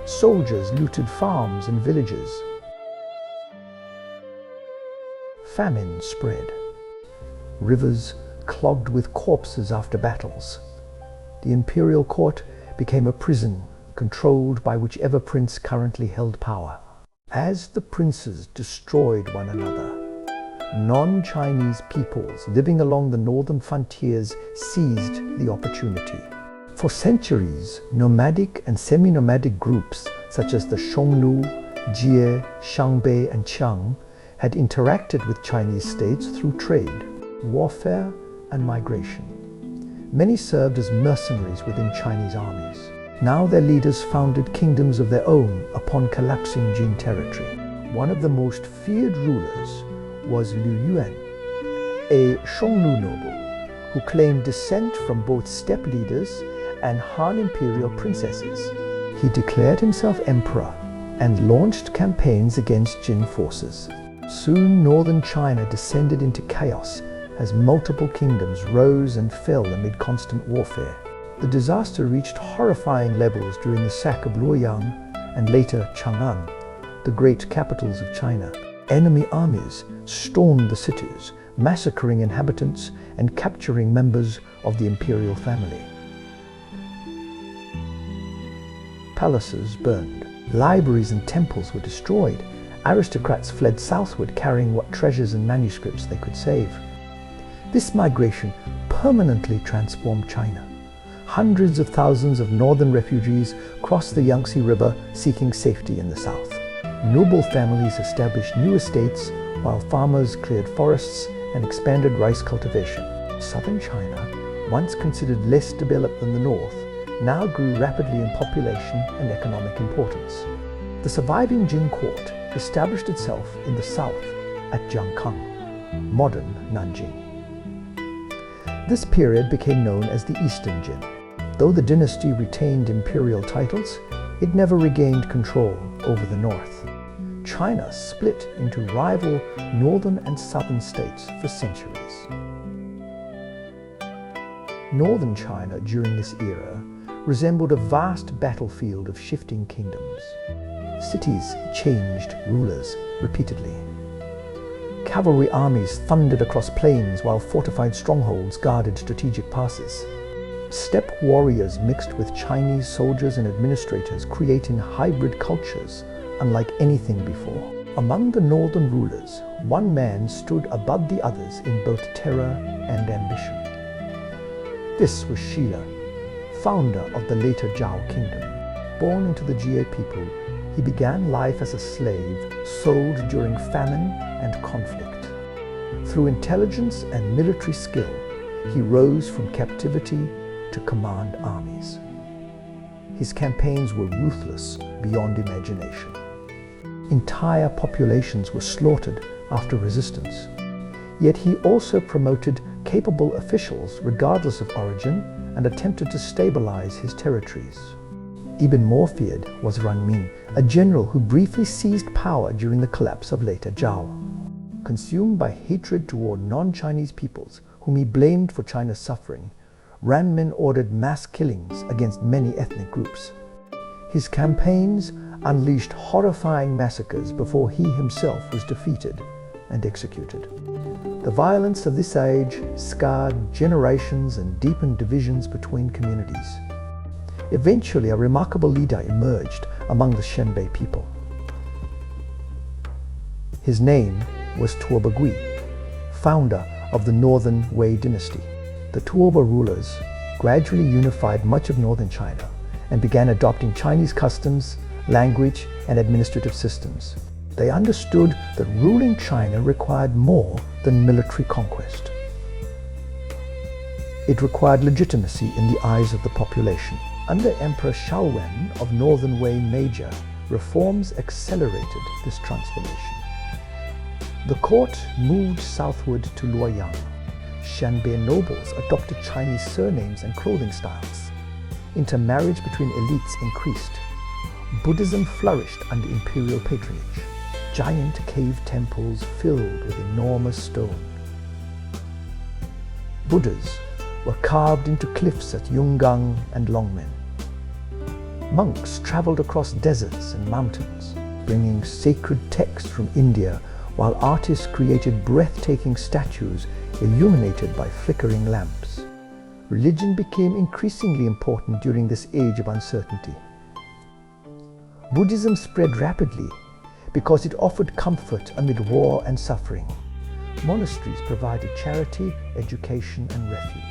Soldiers looted farms and villages. Famine spread. Rivers clogged with corpses after battles. The imperial court became a prison controlled by whichever prince currently held power. As the princes destroyed one another, non-Chinese peoples living along the northern frontiers seized the opportunity. For centuries, nomadic and semi-nomadic groups such as the Xiongnu, Jie, Xiangbei, and Qiang had interacted with Chinese states through trade, warfare, and migration. Many served as mercenaries within Chinese armies. Now their leaders founded kingdoms of their own upon collapsing Jin territory. One of the most feared rulers was Liu Yuan, a Xiongnu noble who claimed descent from both steppe leaders and Han Imperial princesses. He declared himself emperor and launched campaigns against Jin forces. Soon northern China descended into chaos as multiple kingdoms rose and fell amid constant warfare. The disaster reached horrifying levels during the sack of Luoyang and later Chang'an, the great capitals of China. Enemy armies stormed the cities, massacring inhabitants and capturing members of the imperial family. Palaces burned, libraries and temples were destroyed. Aristocrats fled southward carrying what treasures and manuscripts they could save. This migration permanently transformed China. Hundreds of thousands of northern refugees crossed the Yangtze River seeking safety in the south. Noble families established new estates while farmers cleared forests and expanded rice cultivation. Southern China, once considered less developed than the north, now grew rapidly in population and economic importance. The surviving Jin court established itself in the south at Jiangkang, modern Nanjing. This period became known as the Eastern Jin. Though the dynasty retained imperial titles, it never regained control over the north. China split into rival northern and southern states for centuries. Northern China during this era resembled a vast battlefield of shifting kingdoms. Cities changed rulers repeatedly. Cavalry armies thundered across plains while fortified strongholds guarded strategic passes. Steppe warriors mixed with Chinese soldiers and administrators, creating hybrid cultures unlike anything before. Among the northern rulers, one man stood above the others in both terror and ambition. This was Shila, founder of the later Zhao kingdom. Born into the Jie people, he began life as a slave, sold during famine and conflict. Through intelligence and military skill, he rose from captivity to command armies. His campaigns were ruthless beyond imagination. Entire populations were slaughtered after resistance. Yet he also promoted capable officials regardless of origin and attempted to stabilize his territories. Even more feared was Ming, a general who briefly seized power during the collapse of later Zhao. Consumed by hatred toward non-Chinese peoples, whom he blamed for China's suffering, Min ordered mass killings against many ethnic groups. His campaigns unleashed horrifying massacres before he himself was defeated and executed. The violence of this age scarred generations and deepened divisions between communities. Eventually, a remarkable leader emerged among the Shenbei people. His name was Tuoba Gui, founder of the Northern Wei dynasty. The Tuoba rulers gradually unified much of northern China and began adopting Chinese customs, language, and administrative systems. They understood that ruling China required more than military conquest. It required legitimacy in the eyes of the population. Under Emperor Shaowen of Northern Wei Major, reforms accelerated this transformation. The court moved southward to Luoyang. Shanbei nobles adopted Chinese surnames and clothing styles. Intermarriage between elites increased. Buddhism flourished under imperial patronage. Giant cave temples filled with enormous stone. Buddhas were carved into cliffs at Yungang and Longmen. Monks traveled across deserts and mountains, bringing sacred texts from India, while artists created breathtaking statues illuminated by flickering lamps. Religion became increasingly important during this age of uncertainty. Buddhism spread rapidly because it offered comfort amid war and suffering. Monasteries provided charity, education, and refuge.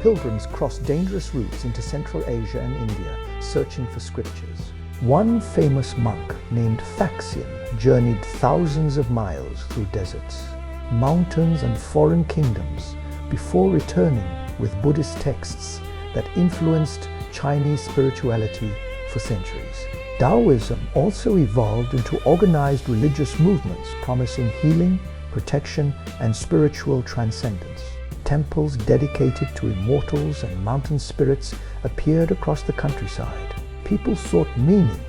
Pilgrims crossed dangerous routes into Central Asia and India, searching for scriptures. One famous monk named Faxian journeyed thousands of miles through deserts, mountains, and foreign kingdoms before returning with Buddhist texts that influenced Chinese spirituality for centuries. Taoism also evolved into organized religious movements promising healing, protection, and spiritual transcendence. Temples dedicated to immortals and mountain spirits appeared across the countryside. People sought meaning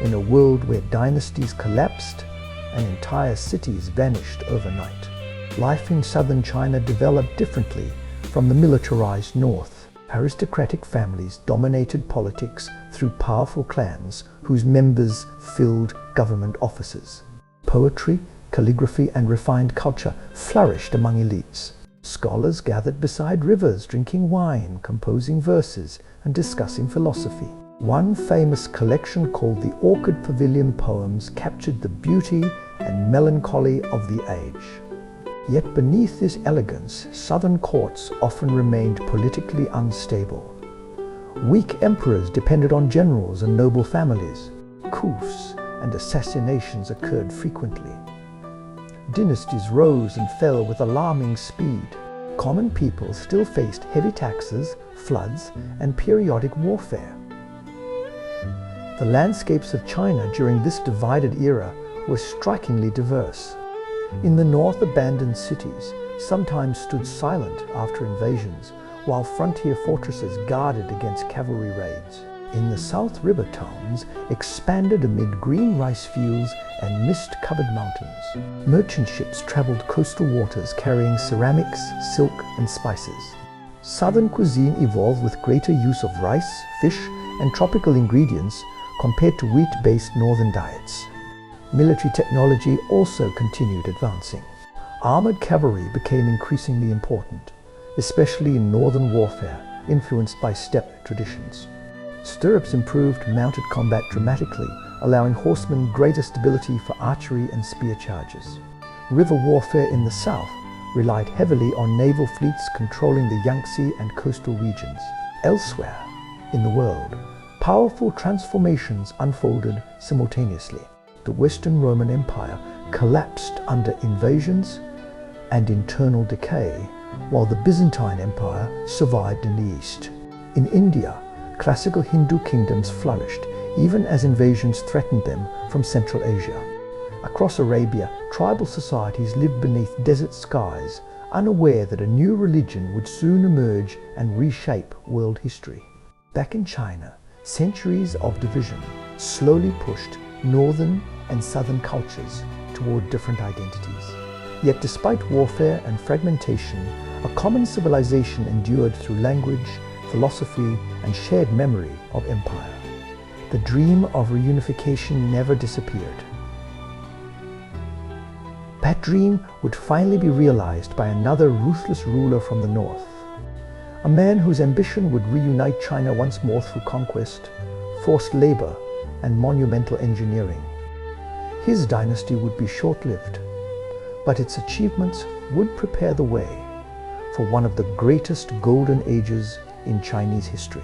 in a world where dynasties collapsed and entire cities vanished overnight. Life in southern China developed differently from the militarized north. Aristocratic families dominated politics through powerful clans whose members filled government offices. Poetry, calligraphy, and refined culture flourished among elites. Scholars gathered beside rivers, drinking wine, composing verses, and discussing philosophy. One famous collection called the Orchid Pavilion Poems captured the beauty and melancholy of the age. Yet beneath this elegance, southern courts often remained politically unstable. Weak emperors depended on generals and noble families. Coups and assassinations occurred frequently. Dynasties rose and fell with alarming speed. Common people still faced heavy taxes, floods, and periodic warfare. The landscapes of China during this divided era were strikingly diverse. In the north, abandoned cities sometimes stood silent after invasions, while frontier fortresses guarded against cavalry raids. In the south, river towns expanded amid green rice fields and mist-covered mountains. Merchant ships traveled coastal waters carrying ceramics, silk, and spices. Southern cuisine evolved with greater use of rice, fish, and tropical ingredients compared to wheat-based northern diets. Military technology also continued advancing. Armored cavalry became increasingly important, especially in northern warfare, influenced by steppe traditions. Stirrups improved mounted combat dramatically, allowing horsemen greater stability for archery and spear charges. River warfare in the south relied heavily on naval fleets controlling the Yangtze and coastal regions. Elsewhere in the world, powerful transformations unfolded simultaneously. The Western Roman Empire collapsed under invasions and internal decay, while the Byzantine Empire survived in the east. In India, classical Hindu kingdoms flourished, even as invasions threatened them from Central Asia. Across Arabia, tribal societies lived beneath desert skies, unaware that a new religion would soon emerge and reshape world history. Back in China, centuries of division slowly pushed northern and southern cultures toward different identities. Yet despite warfare and fragmentation, a common civilization endured through language, philosophy, and shared memory of empire. The dream of reunification never disappeared. That dream would finally be realized by another ruthless ruler from the north, a man whose ambition would reunite China once more through conquest, forced labor, and monumental engineering. His dynasty would be short-lived, but its achievements would prepare the way for one of the greatest golden ages in Chinese history,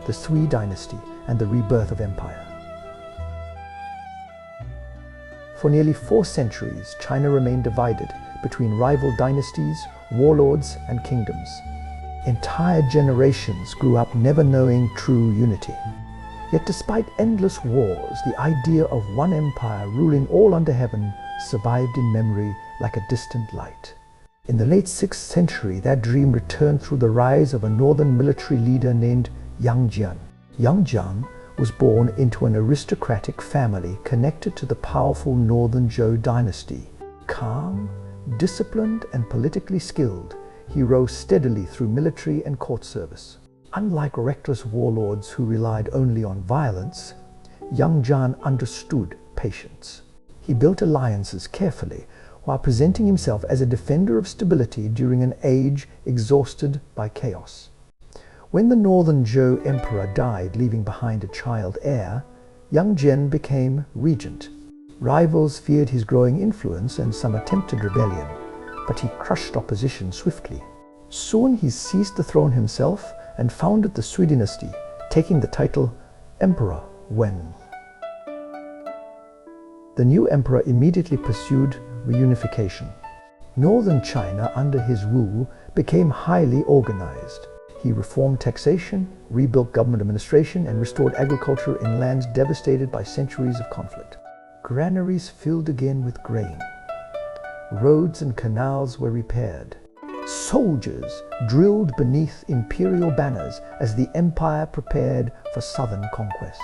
the Sui dynasty and the rebirth of empire. For nearly 4 centuries, China remained divided between rival dynasties, warlords, and kingdoms. Entire generations grew up never knowing true unity. Yet despite endless wars, the idea of one empire ruling all under heaven survived in memory like a distant light. In the late 6th century, that dream returned through the rise of a northern military leader named Yang Jian. Yang Jian was born into an aristocratic family connected to the powerful northern Zhou dynasty. Calm, disciplined, and politically skilled, he rose steadily through military and court service. Unlike reckless warlords who relied only on violence, Yang Jian understood patience. He built alliances carefully while presenting himself as a defender of stability during an age exhausted by chaos. When the northern Zhou emperor died, leaving behind a child heir, Yang Jian became regent. Rivals feared his growing influence and some attempted rebellion, but he crushed opposition swiftly. Soon he seized the throne himself and founded the Sui dynasty, taking the title Emperor Wen. The new emperor immediately pursued reunification. Northern China under his rule became highly organized. He reformed taxation, rebuilt government administration, and restored agriculture in lands devastated by centuries of conflict. Granaries filled again with grain. Roads and canals were repaired. Soldiers drilled beneath imperial banners as the empire prepared for southern conquest.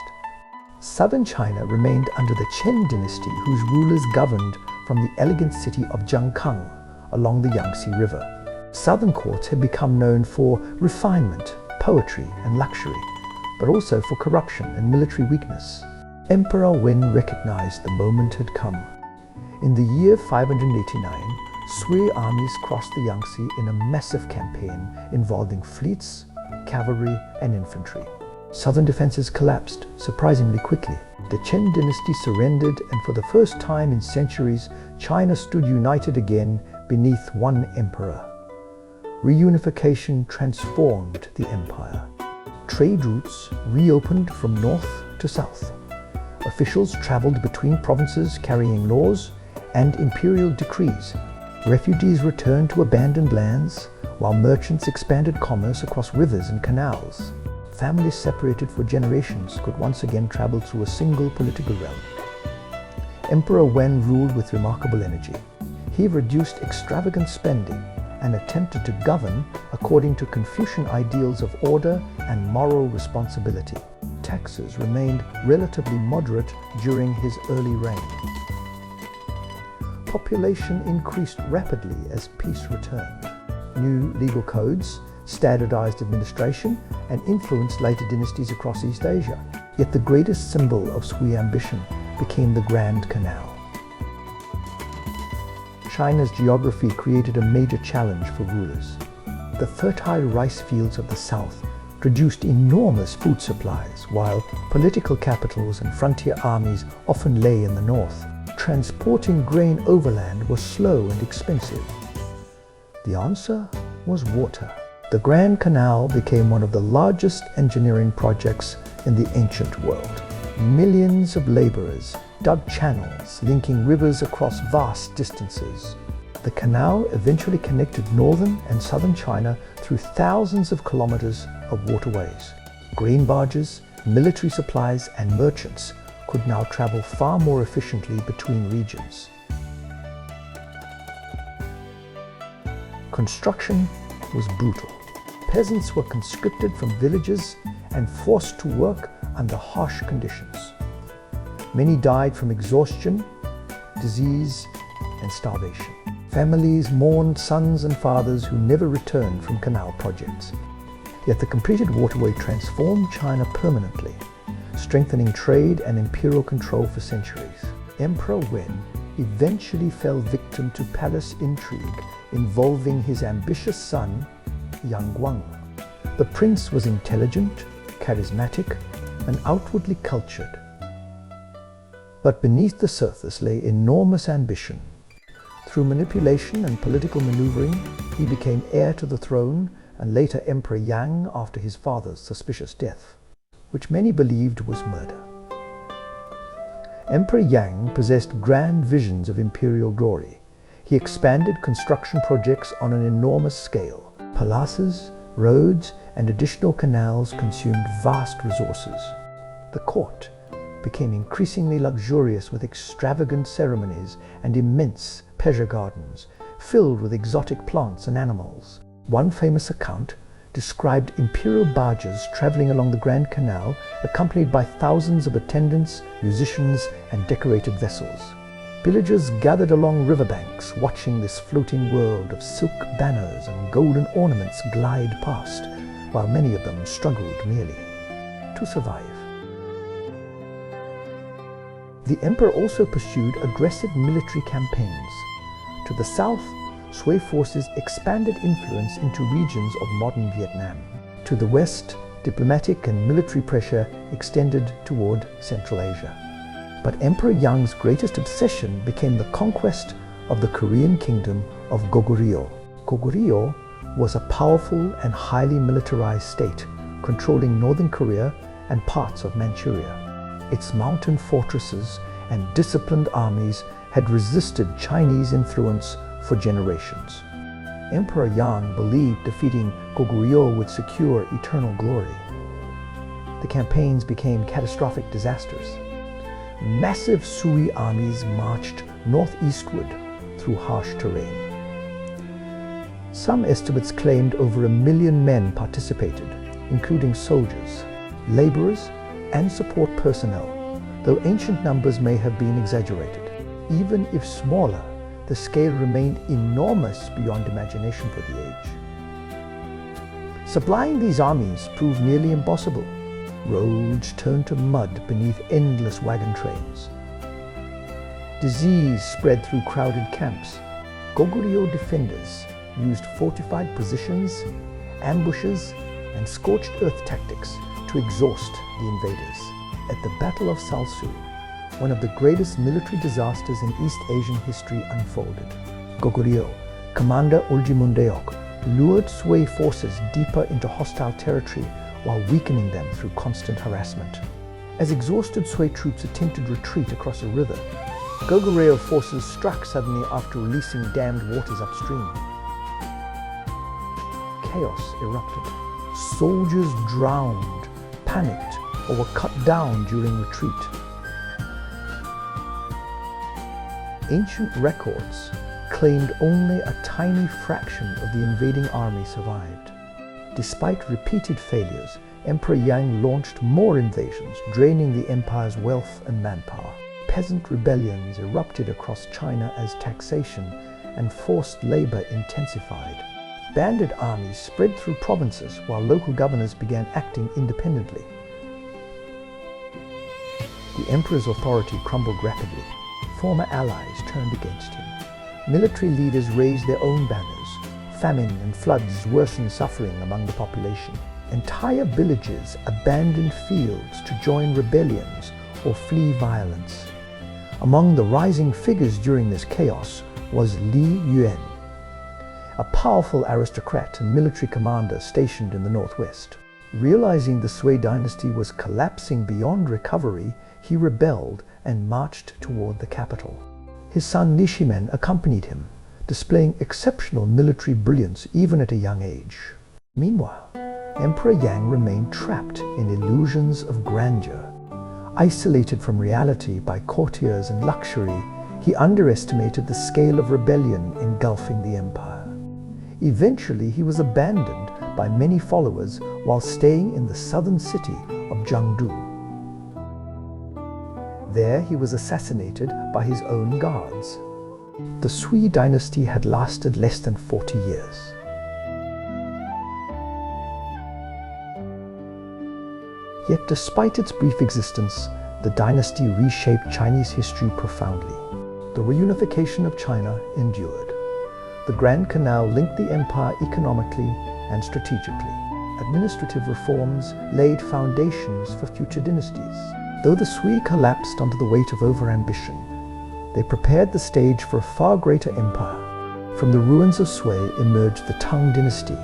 Southern China remained under the Qin dynasty, whose rulers governed from the elegant city of Jiangkang along the Yangtze River. Southern courts had become known for refinement, poetry, and luxury, but also for corruption and military weakness. Emperor Wen recognized the moment had come. In the year 589, Sui armies crossed the Yangtze in a massive campaign involving fleets, cavalry, and infantry. Southern defenses collapsed surprisingly quickly. The Qin dynasty surrendered, and for the first time in centuries, China stood united again beneath one emperor. Reunification transformed the empire. Trade routes reopened from north to south. Officials traveled between provinces carrying laws and imperial decrees. Refugees returned to abandoned lands, while merchants expanded commerce across rivers and canals. Families separated for generations could once again travel through a single political realm. Emperor Wen ruled with remarkable energy. He reduced extravagant spending and attempted to govern according to Confucian ideals of order and moral responsibility. Taxes remained relatively moderate during his early reign. Population increased rapidly as peace returned. New legal codes, standardized administration, and influenced later dynasties across East Asia. Yet the greatest symbol of Sui ambition became the Grand Canal. China's geography created a major challenge for rulers. The fertile rice fields of the south produced enormous food supplies, while political capitals and frontier armies often lay in the north. Transporting grain overland was slow and expensive. The answer was water. The Grand Canal became one of the largest engineering projects in the ancient world. Millions of laborers dug channels linking rivers across vast distances. The canal eventually connected northern and southern China through thousands of kilometers of waterways. Grain barges, military supplies, and merchants could now travel far more efficiently between regions. Construction was brutal. Peasants were conscripted from villages and forced to work under harsh conditions. Many died from exhaustion, disease, and starvation. Families mourned sons and fathers who never returned from canal projects. Yet the completed waterway transformed China permanently, strengthening trade and imperial control for centuries. Emperor Wen eventually fell victim to palace intrigue involving his ambitious son, Yang Guang. The prince was intelligent, charismatic, and outwardly cultured. But beneath the surface lay enormous ambition. Through manipulation and political maneuvering, he became heir to the throne and later Emperor Yang after his father's suspicious death, which many believed was murder. Emperor Yang possessed grand visions of imperial glory. He expanded construction projects on an enormous scale. Palaces, roads, and additional canals consumed vast resources. The court became increasingly luxurious with extravagant ceremonies and immense pleasure gardens filled with exotic plants and animals. One famous account described imperial barges traveling along the Grand Canal accompanied by thousands of attendants, musicians, and decorated vessels. Villagers gathered along riverbanks watching this floating world of silk banners and golden ornaments glide past, while many of them struggled merely to survive. The emperor also pursued aggressive military campaigns. To the south, Sui forces expanded influence into regions of modern Vietnam. To the west, diplomatic and military pressure extended toward Central Asia. But Emperor Yang's greatest obsession became the conquest of the Korean kingdom of Goguryeo. Goguryeo was a powerful and highly militarized state, controlling northern Korea and parts of Manchuria. Its mountain fortresses and disciplined armies had resisted Chinese influence for generations. Emperor Yang believed defeating Goguryeo would secure eternal glory. The campaigns became catastrophic disasters. Massive Sui armies marched northeastward through harsh terrain. Some estimates claimed over 1 million men participated, including soldiers, laborers, and support personnel, though ancient numbers may have been exaggerated. Even if smaller, the scale remained enormous beyond imagination for the age. Supplying these armies proved nearly impossible. Roads turned to mud beneath endless wagon trains. Disease spread through crowded camps. Goguryeo defenders used fortified positions, ambushes, and scorched earth tactics to exhaust the invaders. At the Battle of Salsu, one of the greatest military disasters in East Asian history unfolded. Goguryeo, Commander Uljimundeok, lured Sui forces deeper into hostile territory while weakening them through constant harassment. As exhausted Sui troops attempted retreat across a river, Goguryeo forces struck suddenly after releasing dammed waters upstream. Chaos erupted. Soldiers drowned, panicked, or were cut down during retreat. Ancient records claimed only a tiny fraction of the invading army survived. Despite repeated failures, Emperor Yang launched more invasions, draining the empire's wealth and manpower. Peasant rebellions erupted across China as taxation and forced labor intensified. Bandit armies spread through provinces while local governors began acting independently. The emperor's authority crumbled rapidly. Former allies turned against him. Military leaders raised their own banners. Famine and floods worsened suffering among the population. Entire villages abandoned fields to join rebellions or flee violence. Among the rising figures during this chaos was Li Yuan, a powerful aristocrat and military commander stationed in the northwest. Realizing the Sui dynasty was collapsing beyond recovery, he rebelled and marched toward the capital. His son Nishimen accompanied him, displaying exceptional military brilliance even at a young age. Meanwhile, Emperor Yang remained trapped in illusions of grandeur. Isolated from reality by courtiers and luxury, he underestimated the scale of rebellion engulfing the empire. Eventually, he was abandoned by many followers while staying in the southern city of Jiangdu. There, he was assassinated by his own guards. The Sui dynasty had lasted less than 40 years. Yet despite its brief existence, the dynasty reshaped Chinese history profoundly. The reunification of China endured. The Grand Canal linked the empire economically and strategically. Administrative reforms laid foundations for future dynasties. Though the Sui collapsed under the weight of overambition, they prepared the stage for a far greater empire. From the ruins of Sui emerged the Tang Dynasty,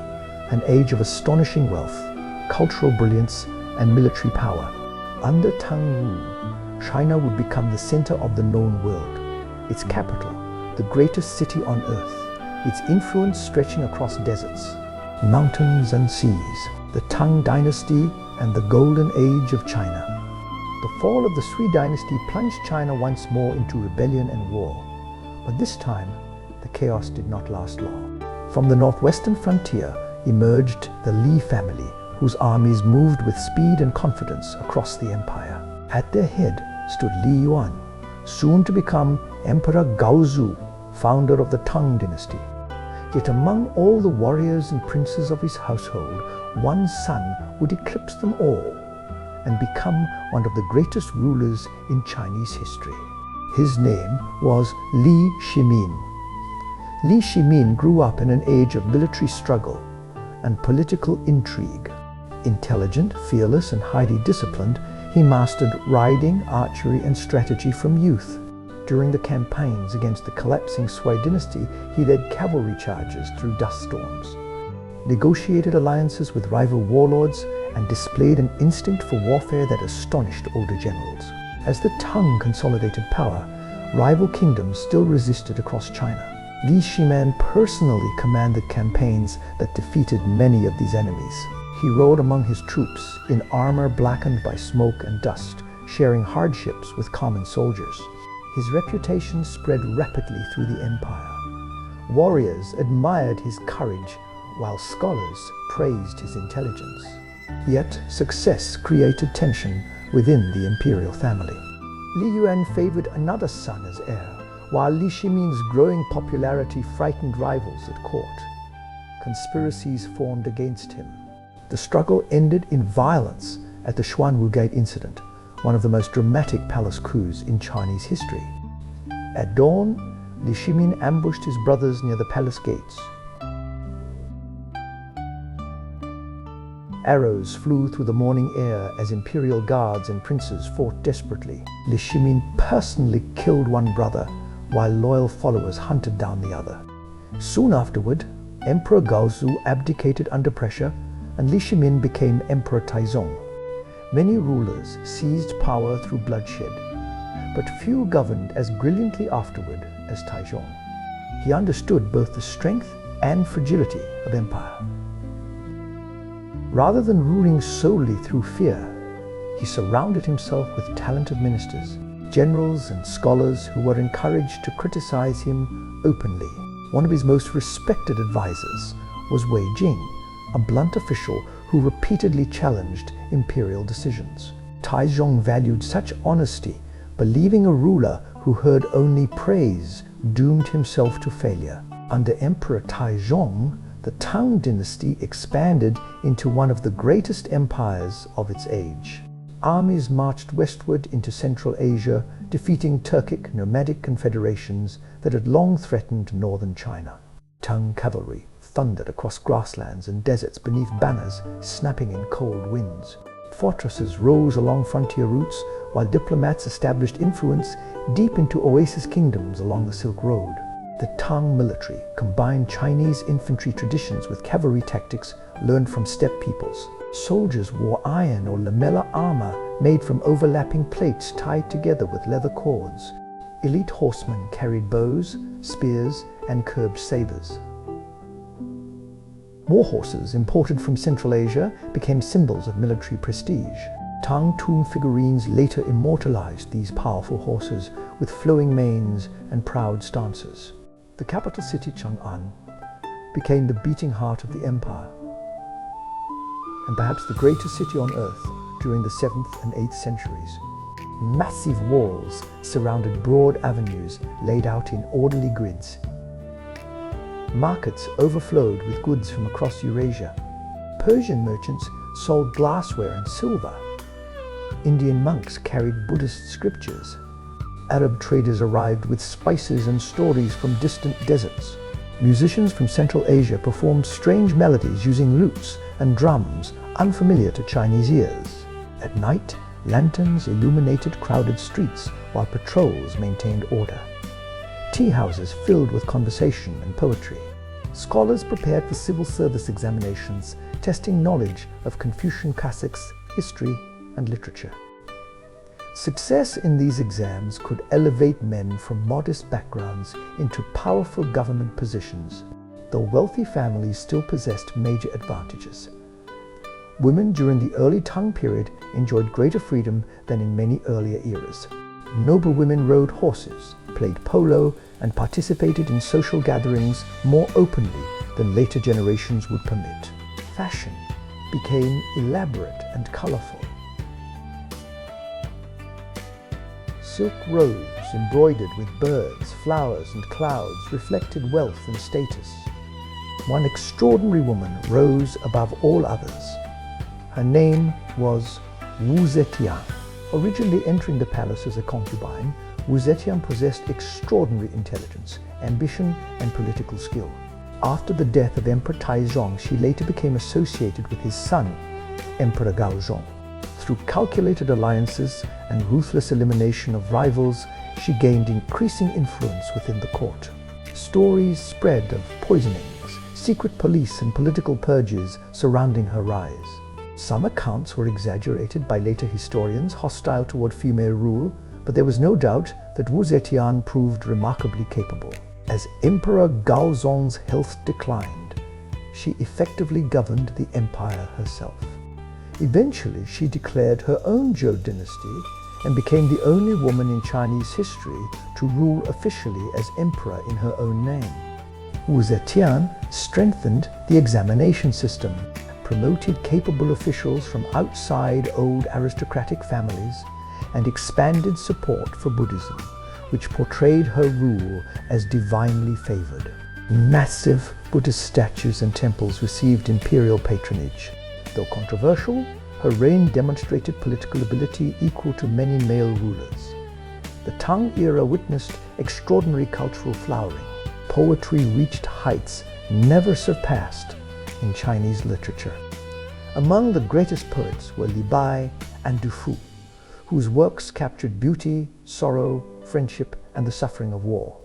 an age of astonishing wealth, cultural brilliance, and military power. Under Tang rule, China would become the center of the known world, its capital, the greatest city on earth, its influence stretching across deserts, mountains and seas. The Tang Dynasty and the Golden Age of China. The fall of the Sui dynasty plunged China once more into rebellion and war, but this time the chaos did not last long. From the northwestern frontier emerged the Li family, whose armies moved with speed and confidence across the empire. At their head stood Li Yuan, soon to become Emperor Gaozu, founder of the Tang dynasty. Yet among all the warriors and princes of his household, one son would eclipse them all and become one of the greatest rulers in Chinese history. His name was Li Shimin. Li Shimin grew up in an age of military struggle and political intrigue. Intelligent, fearless, and highly disciplined, he mastered riding, archery, and strategy from youth. During the campaigns against the collapsing Sui dynasty, he led cavalry charges through dust storms, negotiated alliances with rival warlords, and displayed an instinct for warfare that astonished older generals. As the Tang consolidated power, rival kingdoms still resisted across China. Li Shiman personally commanded campaigns that defeated many of these enemies. He rode among his troops in armor blackened by smoke and dust, sharing hardships with common soldiers. His reputation spread rapidly through the empire. Warriors admired his courage, while scholars praised his intelligence. Yet, success created tension within the imperial family. Li Yuan favored another son as heir, while Li Shimin's growing popularity frightened rivals at court. Conspiracies formed against him. The struggle ended in violence at the Xuanwu Gate incident, one of the most dramatic palace coups in Chinese history. At dawn, Li Shimin ambushed his brothers near the palace gates. Arrows flew through the morning air as imperial guards and princes fought desperately. Li Shimin personally killed one brother, while loyal followers hunted down the other. Soon afterward, Emperor Gaozu abdicated under pressure, and Li Shimin became Emperor Taizong. Many rulers seized power through bloodshed, but few governed as brilliantly afterward as Taizong. He understood both the strength and fragility of empire. Rather than ruling solely through fear, he surrounded himself with talented ministers, generals and scholars who were encouraged to criticize him openly. One of his most respected advisors was Wei Jing, a blunt official who repeatedly challenged imperial decisions. Taizong valued such honesty, believing a ruler who heard only praise doomed himself to failure. Under Emperor Taizong, the Tang Dynasty expanded into one of the greatest empires of its age. Armies marched westward into Central Asia, defeating Turkic nomadic confederations that had long threatened northern China. Tang cavalry thundered across grasslands and deserts beneath banners snapping in cold winds. Fortresses rose along frontier routes, while diplomats established influence deep into oasis kingdoms along the Silk Road. The Tang military combined Chinese infantry traditions with cavalry tactics learned from steppe peoples. Soldiers wore iron or lamella armor made from overlapping plates tied together with leather cords. Elite horsemen carried bows, spears, and curved sabers. War horses imported from Central Asia became symbols of military prestige. Tang tomb figurines later immortalized these powerful horses with flowing manes and proud stances. The capital city, Chang'an, became the beating heart of the empire, and perhaps the greatest city on earth during the 7th and 8th centuries. Massive walls surrounded broad avenues laid out in orderly grids. Markets overflowed with goods from across Eurasia. Persian merchants sold glassware and silver. Indian monks carried Buddhist scriptures. Arab traders arrived with spices and stories from distant deserts. Musicians from Central Asia performed strange melodies using lutes and drums unfamiliar to Chinese ears. At night, lanterns illuminated crowded streets while patrols maintained order. Tea houses filled with conversation and poetry. Scholars prepared for civil service examinations, testing knowledge of Confucian classics, history, and literature. Success in these exams could elevate men from modest backgrounds into powerful government positions, though wealthy families still possessed major advantages. Women during the early Tang period enjoyed greater freedom than in many earlier eras. Noble women rode horses, played polo, and participated in social gatherings more openly than later generations would permit. Fashion became elaborate and colorful. Silk robes embroidered with birds, flowers, and clouds reflected wealth and status. One extraordinary woman rose above all others. Her name was Wu Zetian. Originally entering the palace as a concubine, Wu Zetian possessed extraordinary intelligence, ambition, and political skill. After the death of Emperor Taizong, she later became associated with his son, Emperor Gaozong. Through calculated alliances and ruthless elimination of rivals, she gained increasing influence within the court. Stories spread of poisonings, secret police, and political purges surrounding her rise. Some accounts were exaggerated by later historians hostile toward female rule, but there was no doubt that Wu Zetian proved remarkably capable. As Emperor Gaozong's health declined, she effectively governed the empire herself. Eventually, she declared her own Zhou dynasty and became the only woman in Chinese history to rule officially as emperor in her own name. Wu Zetian strengthened the examination system, promoted capable officials from outside old aristocratic families, and expanded support for Buddhism, which portrayed her rule as divinely favored. Massive Buddhist statues and temples received imperial patronage. Though controversial, her reign demonstrated political ability equal to many male rulers. The Tang era witnessed extraordinary cultural flowering. Poetry reached heights never surpassed in Chinese literature. Among the greatest poets were Li Bai and Du Fu, whose works captured beauty, sorrow, friendship, and the suffering of war.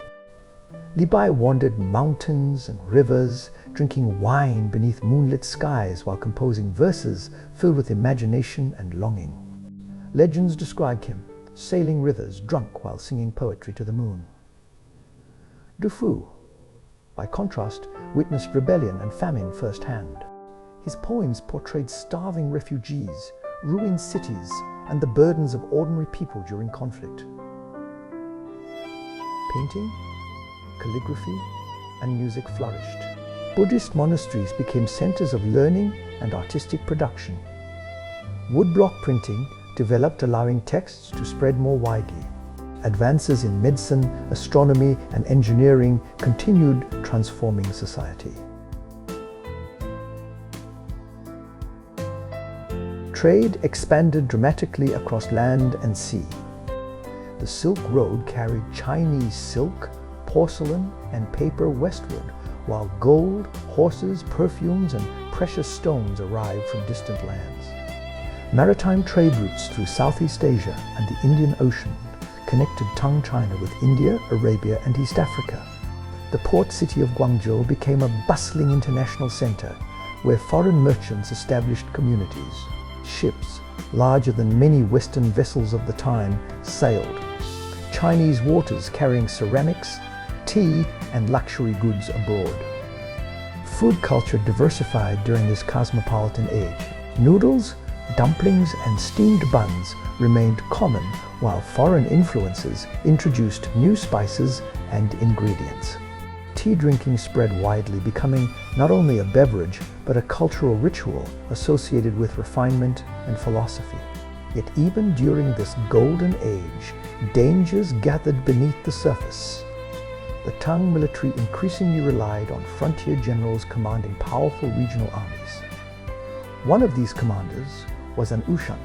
Li Bai wandered mountains and rivers, drinking wine beneath moonlit skies while composing verses filled with imagination and longing. Legends describe him sailing rivers drunk while singing poetry to the moon. Du Fu, by contrast, witnessed rebellion and famine firsthand. His poems portrayed starving refugees, ruined cities, and the burdens of ordinary people during conflict. Painting, calligraphy, and music flourished. Buddhist monasteries became centers of learning and artistic production. Woodblock printing developed, allowing texts to spread more widely. Advances in medicine, astronomy, and engineering continued transforming society. Trade expanded dramatically across land and sea. The Silk Road carried Chinese silk, porcelain, and paper westward, while gold, horses, perfumes, and precious stones arrived from distant lands. Maritime trade routes through Southeast Asia and the Indian Ocean connected Tang China with India, Arabia, and East Africa. The port city of Guangzhou became a bustling international center where foreign merchants established communities. Ships, larger than many Western vessels of the time, sailed. Chinese waters carrying ceramics, tea, and luxury goods abroad. Food culture diversified during this cosmopolitan age. Noodles, dumplings, and steamed buns remained common, while foreign influences introduced new spices and ingredients. Tea drinking spread widely, becoming not only a beverage, but a cultural ritual associated with refinement and philosophy. Yet even during this golden age, dangers gathered beneath the surface. The Tang military increasingly relied on frontier generals commanding powerful regional armies. One of these commanders was an Ushan,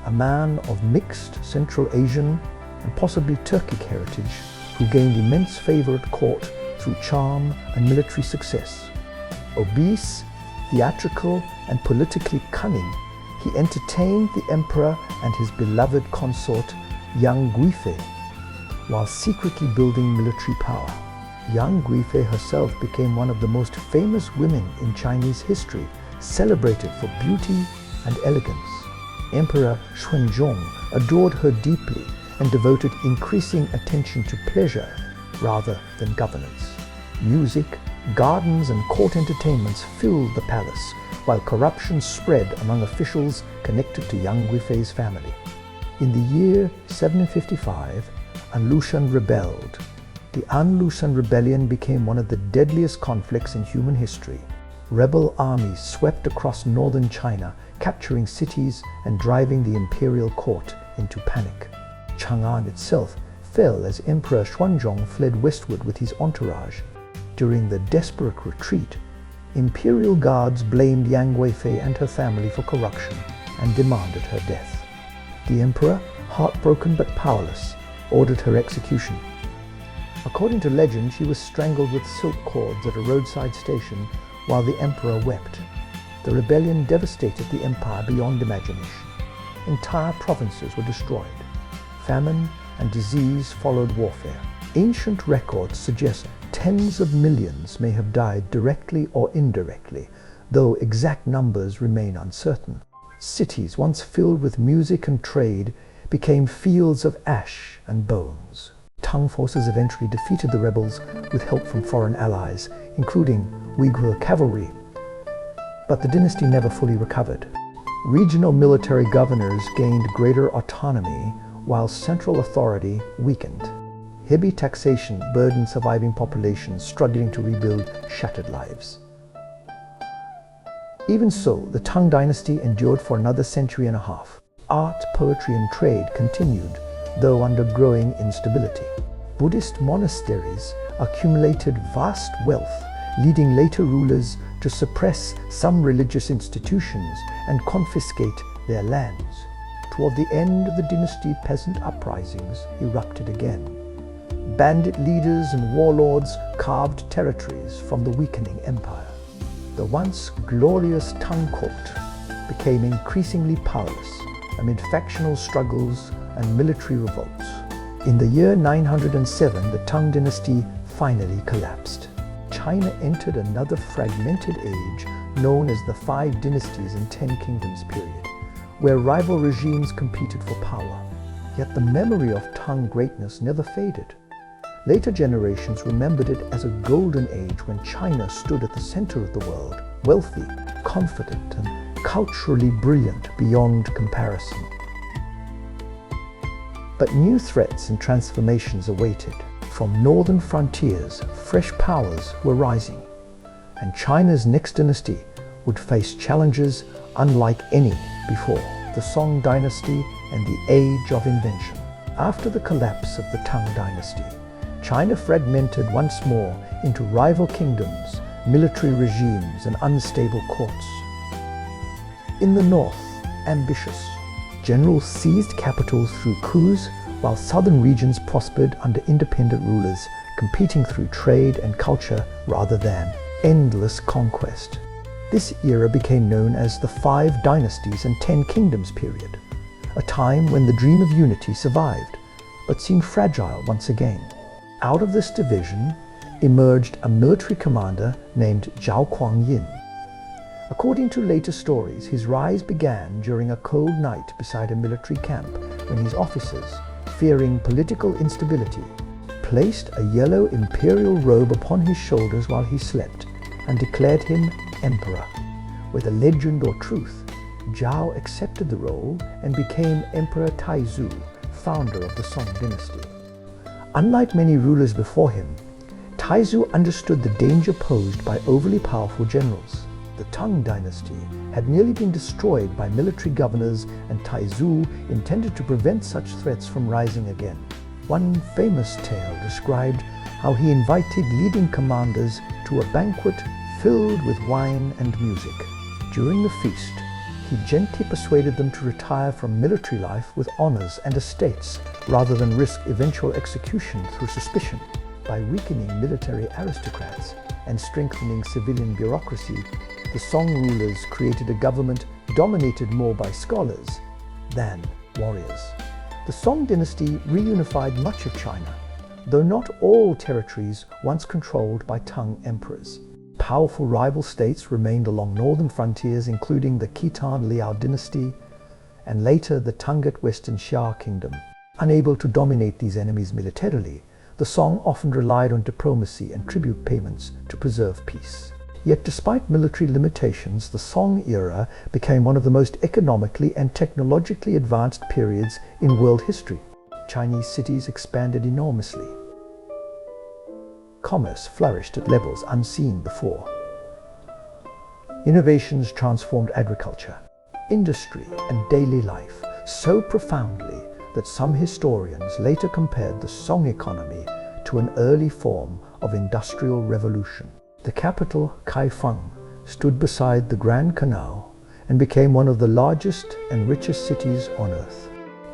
a man of mixed Central Asian and possibly Turkic heritage who gained immense favor at court through charm and military success. Obese, theatrical, and politically cunning, he entertained the emperor and his beloved consort, Yang Guifei, while secretly building military power. Yang Guifei herself became one of the most famous women in Chinese history, celebrated for beauty and elegance. Emperor Xuanzong adored her deeply and devoted increasing attention to pleasure rather than governance. Music, gardens, and court entertainments filled the palace, while corruption spread among officials connected to Yang Guifei's family. In the year 755, Anlushan rebelled. The Anlushan rebellion became one of the deadliest conflicts in human history. Rebel armies swept across northern China, capturing cities and driving the imperial court into panic. Chang'an itself fell as Emperor Xuanzong fled westward with his entourage. During the desperate retreat, imperial guards blamed Yang Guifei and her family for corruption and demanded her death. The emperor, heartbroken but powerless, ordered her execution. According to legend, she was strangled with silk cords at a roadside station while the emperor wept. The rebellion devastated the empire beyond imagination. Entire provinces were destroyed. Famine and disease followed warfare. Ancient records suggest tens of millions may have died directly or indirectly, though exact numbers remain uncertain. Cities once filled with music and trade became fields of ash and bones. Tang forces eventually defeated the rebels with help from foreign allies, including Uyghur cavalry. But the dynasty never fully recovered. Regional military governors gained greater autonomy, while central authority weakened. Heavy taxation burdened surviving populations struggling to rebuild shattered lives. Even so, the Tang dynasty endured for another century and a half. Art, poetry, and trade continued, though under growing instability. Buddhist monasteries accumulated vast wealth, leading later rulers to suppress some religious institutions and confiscate their lands. Toward the end of the dynasty, peasant uprisings erupted again. Bandit leaders and warlords carved territories from the weakening empire. The once glorious Tang court became increasingly powerless amid factional struggles and military revolts. In the year 907, the Tang dynasty finally collapsed. China entered another fragmented age known as the Five Dynasties and Ten Kingdoms period, where rival regimes competed for power. Yet the memory of Tang greatness never faded. Later generations remembered it as a golden age when China stood at the center of the world, wealthy, confident, and culturally brilliant beyond comparison. But new threats and transformations awaited. From northern frontiers, fresh powers were rising, and China's next dynasty would face challenges unlike any before: the Song dynasty and the Age of Invention. After the collapse of the Tang dynasty, China fragmented once more into rival kingdoms, military regimes, and unstable courts. In the north, ambitious generals seized capitals through coups, while southern regions prospered under independent rulers, competing through trade and culture rather than endless conquest. This era became known as the Five Dynasties and Ten Kingdoms period, a time when the dream of unity survived, but seemed fragile once again. Out of this division emerged a military commander named Zhao Kuang-yin. According to later stories, his rise began during a cold night beside a military camp when his officers, fearing political instability, placed a yellow imperial robe upon his shoulders while he slept and declared him emperor. Whether legend or truth, Zhao accepted the role and became Emperor Taizu, founder of the Song dynasty. Unlike many rulers before him, Taizu understood the danger posed by overly powerful generals. The Tang dynasty had nearly been destroyed by military governors, and Taizu intended to prevent such threats from rising again. One famous tale described how he invited leading commanders to a banquet filled with wine and music. During the feast, he gently persuaded them to retire from military life with honors and estates rather than risk eventual execution through suspicion. By weakening military aristocrats and strengthening civilian bureaucracy, the Song rulers created a government dominated more by scholars than warriors. The Song dynasty reunified much of China, though not all territories once controlled by Tang emperors. Powerful rival states remained along northern frontiers, including the Khitan Liao dynasty and later the Tangut Western Xia kingdom. Unable to dominate these enemies militarily, the Song often relied on diplomacy and tribute payments to preserve peace. Yet despite military limitations, the Song era became one of the most economically and technologically advanced periods in world history. Chinese cities expanded enormously. Commerce flourished at levels unseen before. Innovations transformed agriculture, industry, and daily life so profoundly that some historians later compared the Song economy to an early form of industrial revolution. The capital, Kaifeng, stood beside the Grand Canal and became one of the largest and richest cities on earth.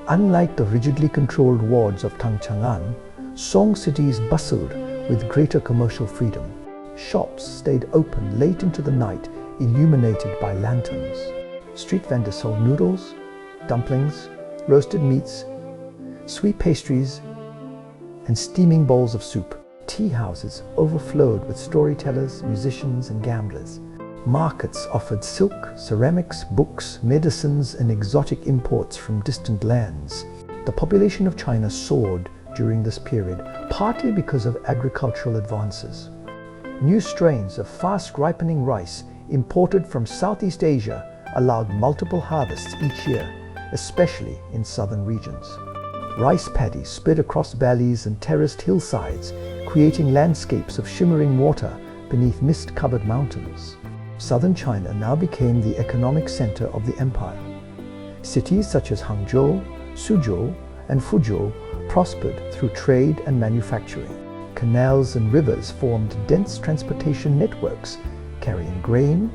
Unlike the rigidly controlled wards of Tangchang'an, Song cities bustled with greater commercial freedom. Shops stayed open late into the night, illuminated by lanterns. Street vendors sold noodles, dumplings, roasted meats, sweet pastries, and steaming bowls of soup. Tea houses overflowed with storytellers, musicians, and gamblers. Markets offered silk, ceramics, books, medicines, and exotic imports from distant lands. The population of China soared during this period, partly because of agricultural advances. New strains of fast-ripening rice imported from Southeast Asia allowed multiple harvests each year, especially in southern regions. Rice paddies spread across valleys and terraced hillsides, creating landscapes of shimmering water beneath mist-covered mountains. Southern China now became the economic center of the empire. Cities such as Hangzhou, Suzhou, and Fuzhou prospered through trade and manufacturing. Canals and rivers formed dense transportation networks, carrying grain,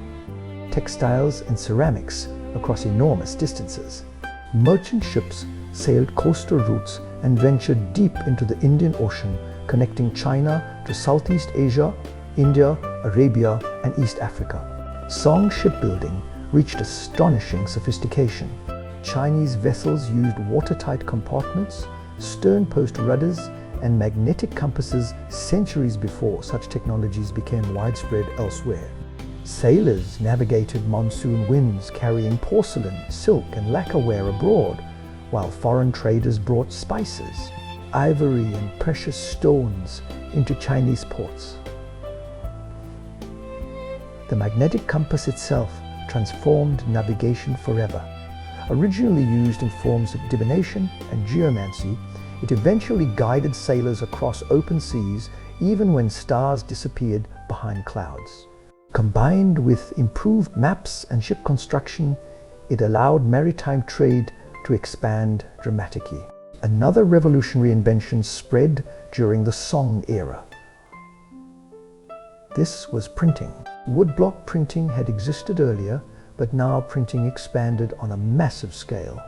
textiles, and ceramics across enormous distances. Merchant ships sailed coastal routes and ventured deep into the Indian Ocean, connecting China to Southeast Asia, India, Arabia, and East Africa. Song shipbuilding reached astonishing sophistication. Chinese vessels used watertight compartments, stern-post rudders, and magnetic compasses centuries before such technologies became widespread elsewhere. Sailors navigated monsoon winds carrying porcelain, silk, and lacquerware abroad, while foreign traders brought spices, ivory, and precious stones into Chinese ports. The magnetic compass itself transformed navigation forever. Originally used in forms of divination and geomancy, it eventually guided sailors across open seas even when stars disappeared behind clouds. Combined with improved maps and ship construction, it allowed maritime trade to expand dramatically. Another revolutionary invention spread during the Song era. This was printing. Woodblock printing had existed earlier, but now printing expanded on a massive scale.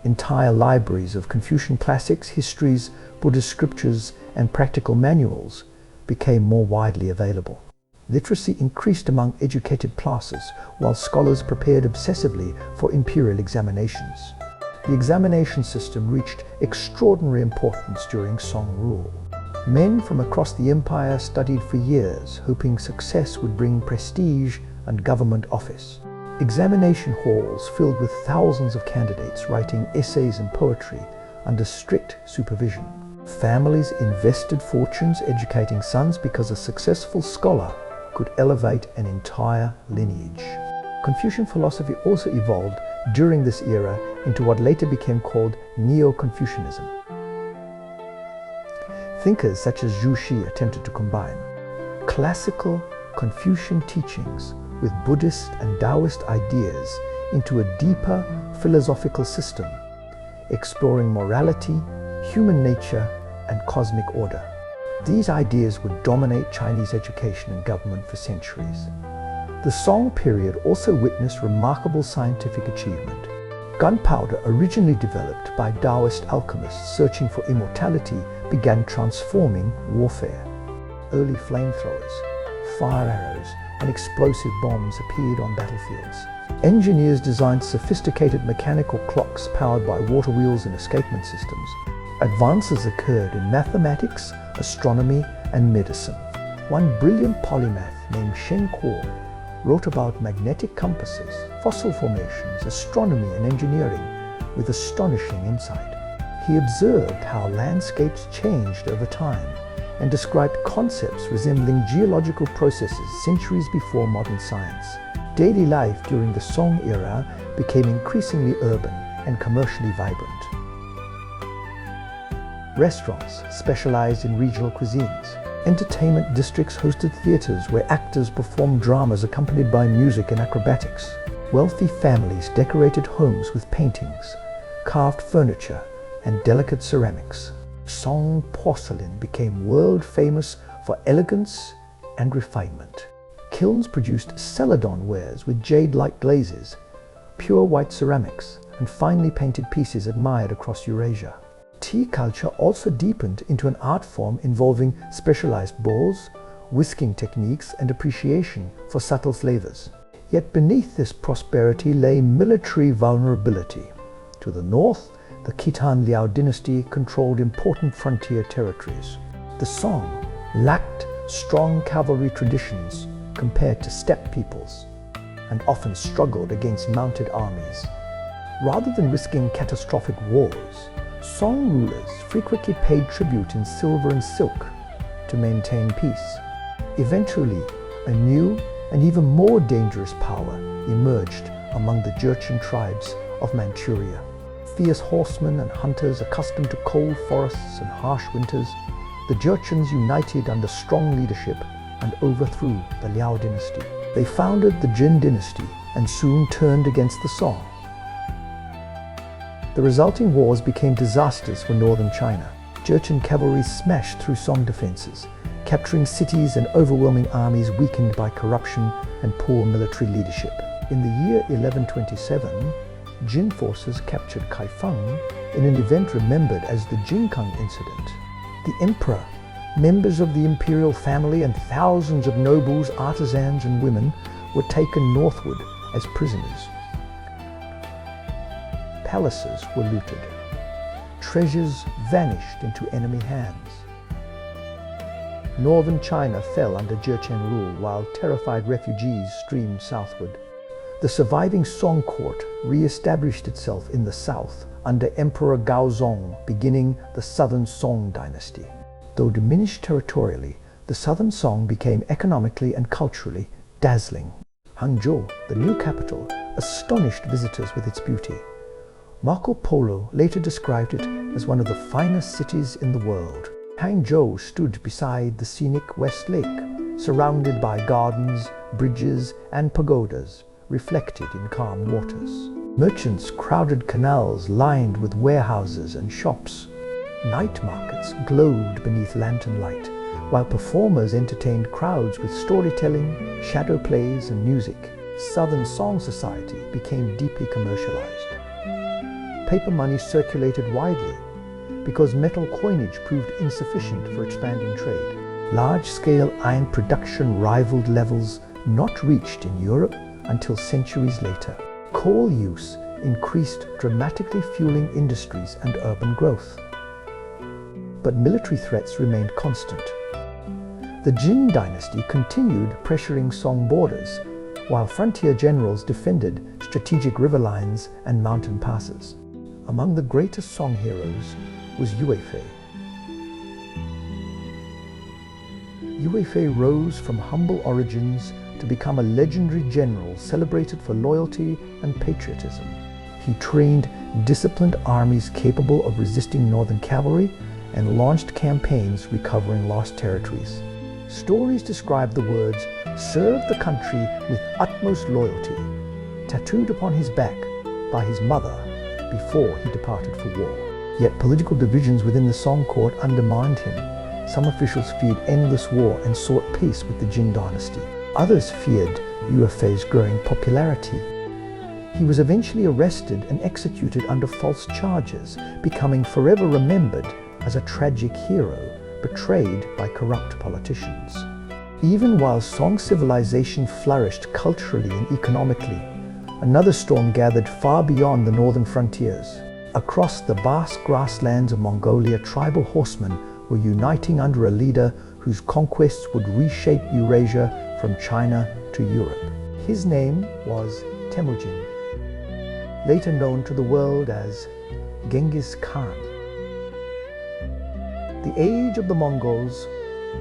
Entire libraries of Confucian classics, histories, Buddhist scriptures, and practical manuals became more widely available. Literacy increased among educated classes, while scholars prepared obsessively for imperial examinations. The examination system reached extraordinary importance during Song rule. Men from across the empire studied for years, hoping success would bring prestige and government office. Examination halls filled with thousands of candidates writing essays and poetry under strict supervision. Families invested fortunes educating sons because a successful scholar could elevate an entire lineage. Confucian philosophy also evolved during this era into what later became called Neo-Confucianism. Thinkers such as Zhu Xi attempted to combine classical Confucian teachings with Buddhist and Taoist ideas into a deeper philosophical system, exploring morality, human nature, and cosmic order. These ideas would dominate Chinese education and government for centuries. The Song period also witnessed remarkable scientific achievement. Gunpowder, originally developed by Taoist alchemists searching for immortality, began transforming warfare. Early flamethrowers, fire arrows, and explosive bombs appeared on battlefields. Engineers designed sophisticated mechanical clocks powered by water wheels and escapement systems. Advances occurred in mathematics, astronomy, and medicine. One brilliant polymath named Shen Kuo wrote about magnetic compasses, fossil formations, astronomy, and engineering with astonishing insight. He observed how landscapes changed over time and described concepts resembling geological processes centuries before modern science. Daily life during the Song era became increasingly urban and commercially vibrant. Restaurants specialized in regional cuisines. Entertainment districts hosted theaters where actors performed dramas accompanied by music and acrobatics. Wealthy families decorated homes with paintings, carved furniture, and delicate ceramics. Song porcelain became world famous for elegance and refinement. Kilns produced celadon wares with jade-like glazes, pure white ceramics, and finely painted pieces admired across Eurasia. Tea culture also deepened into an art form involving specialized bowls, whisking techniques, and appreciation for subtle flavors. Yet beneath this prosperity lay military vulnerability. To the north, the Khitan Liao dynasty controlled important frontier territories. The Song lacked strong cavalry traditions compared to steppe peoples, and often struggled against mounted armies. Rather than risking catastrophic wars, Song rulers frequently paid tribute in silver and silk to maintain peace. Eventually, a new and even more dangerous power emerged among the Jurchen tribes of Manchuria. Fierce horsemen and hunters accustomed to cold forests and harsh winters, the Jurchens united under strong leadership and overthrew the Liao dynasty. They founded the Jin dynasty and soon turned against the Song. The resulting wars became disasters for northern China. Jurchen cavalry smashed through Song defenses, capturing cities and overwhelming armies weakened by corruption and poor military leadership. In the year 1127, Jin forces captured Kaifeng in an event remembered as the Jinkang incident. The emperor, members of the imperial family, and thousands of nobles, artisans, and women were taken northward as prisoners. Palaces were looted. Treasures vanished into enemy hands. Northern China fell under Jurchen rule while terrified refugees streamed southward. The surviving Song court re-established itself in the south under Emperor Gaozong, beginning the Southern Song dynasty. Though diminished territorially, the Southern Song became economically and culturally dazzling. Hangzhou, the new capital, astonished visitors with its beauty. Marco Polo later described it as one of the finest cities in the world. Hangzhou stood beside the scenic West Lake, surrounded by gardens, bridges, and pagodas, reflected in calm waters. Merchants crowded canals lined with warehouses and shops. Night markets glowed beneath lantern light, while performers entertained crowds with storytelling, shadow plays, and music. Southern Song society became deeply commercialized. Paper money circulated widely because metal coinage proved insufficient for expanding trade. Large-scale iron production rivaled levels not reached in Europe until centuries later. Coal use increased, dramatically fueling industries and urban growth. But military threats remained constant. The Jin dynasty continued pressuring Song borders, while frontier generals defended strategic river lines and mountain passes. Among the greatest Song heroes was Yue Fei. Yue Fei rose from humble origins to become a legendary general celebrated for loyalty and patriotism. He trained disciplined armies capable of resisting northern cavalry and launched campaigns recovering lost territories. Stories describe the words, "serve the country with utmost loyalty," tattooed upon his back by his mother before he departed for war. Yet political divisions within the Song court undermined him. Some officials feared endless war and sought peace with the Jin dynasty. Others feared Yue Fei's growing popularity. He was eventually arrested and executed under false charges, becoming forever remembered as a tragic hero betrayed by corrupt politicians. Even while Song civilization flourished culturally and economically, another storm gathered far beyond the northern frontiers. Across the vast grasslands of Mongolia, tribal horsemen were uniting under a leader whose conquests would reshape Eurasia from China to Europe. His name was Temujin, later known to the world as Genghis Khan. The age of the Mongols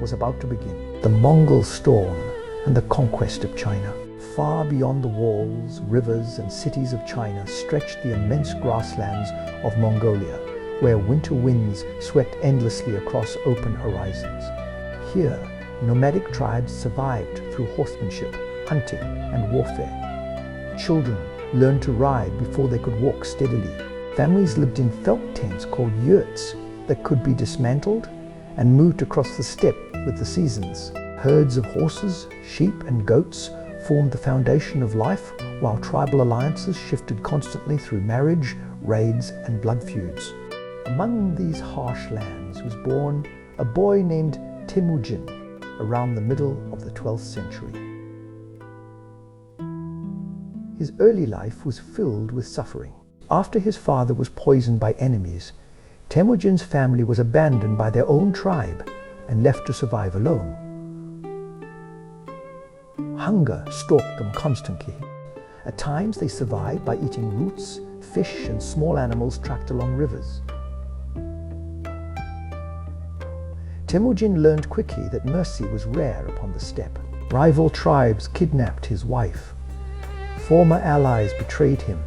was about to begin. The Mongol storm and the conquest of China. Far beyond the walls, rivers, and cities of China stretched the immense grasslands of Mongolia, where winter winds swept endlessly across open horizons. Here, nomadic tribes survived through horsemanship, hunting, and warfare. Children learned to ride before they could walk steadily. Families lived in felt tents called yurts that could be dismantled and moved across the steppe with the seasons. Herds of horses, sheep, and goats formed the foundation of life, while tribal alliances shifted constantly through marriage, raids, and blood feuds. Among these harsh lands was born a boy named Temujin around the middle of the 12th century. His early life was filled with suffering. After his father was poisoned by enemies, Temujin's family was abandoned by their own tribe and left to survive alone. Hunger stalked them constantly. At times they survived by eating roots, fish, and small animals tracked along rivers. Temujin learned quickly that mercy was rare upon the steppe. Rival tribes kidnapped his wife. Former allies betrayed him,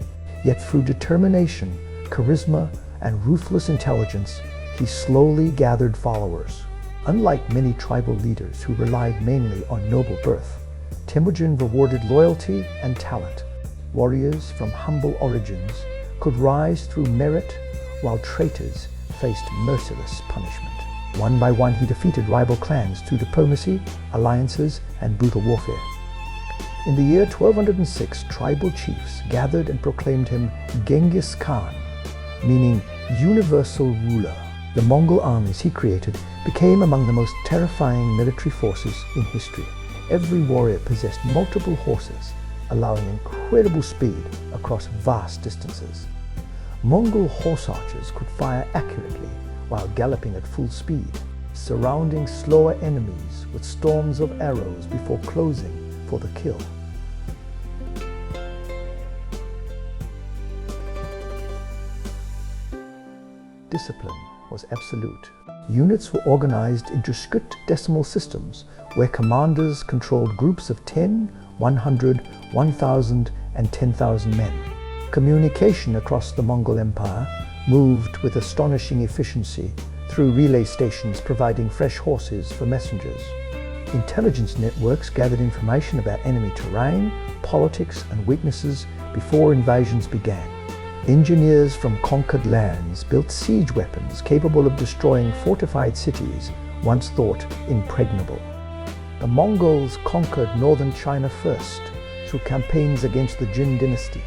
yet through determination, charisma, and ruthless intelligence, he slowly gathered followers. Unlike many tribal leaders who relied mainly on noble birth, Temujin rewarded loyalty and talent. Warriors from humble origins could rise through merit, while traitors faced merciless punishment. One by one, he defeated rival clans through diplomacy, alliances, and brutal warfare. In the year 1206, tribal chiefs gathered and proclaimed him Genghis Khan, meaning universal ruler. The Mongol armies he created became among the most terrifying military forces in history. Every warrior possessed multiple horses, allowing incredible speed across vast distances. Mongol horse archers could fire accurately while galloping at full speed, surrounding slower enemies with storms of arrows before closing for the kill. Discipline was absolute. Units were organized into strict decimal systems where commanders controlled groups of 10, 100, 1,000, and 10,000 men. Communication across the Mongol Empire moved with astonishing efficiency through relay stations providing fresh horses for messengers. Intelligence networks gathered information about enemy terrain, politics, and weaknesses before invasions began. Engineers from conquered lands built siege weapons capable of destroying fortified cities once thought impregnable. The Mongols conquered northern China first through campaigns against the Jin Dynasty.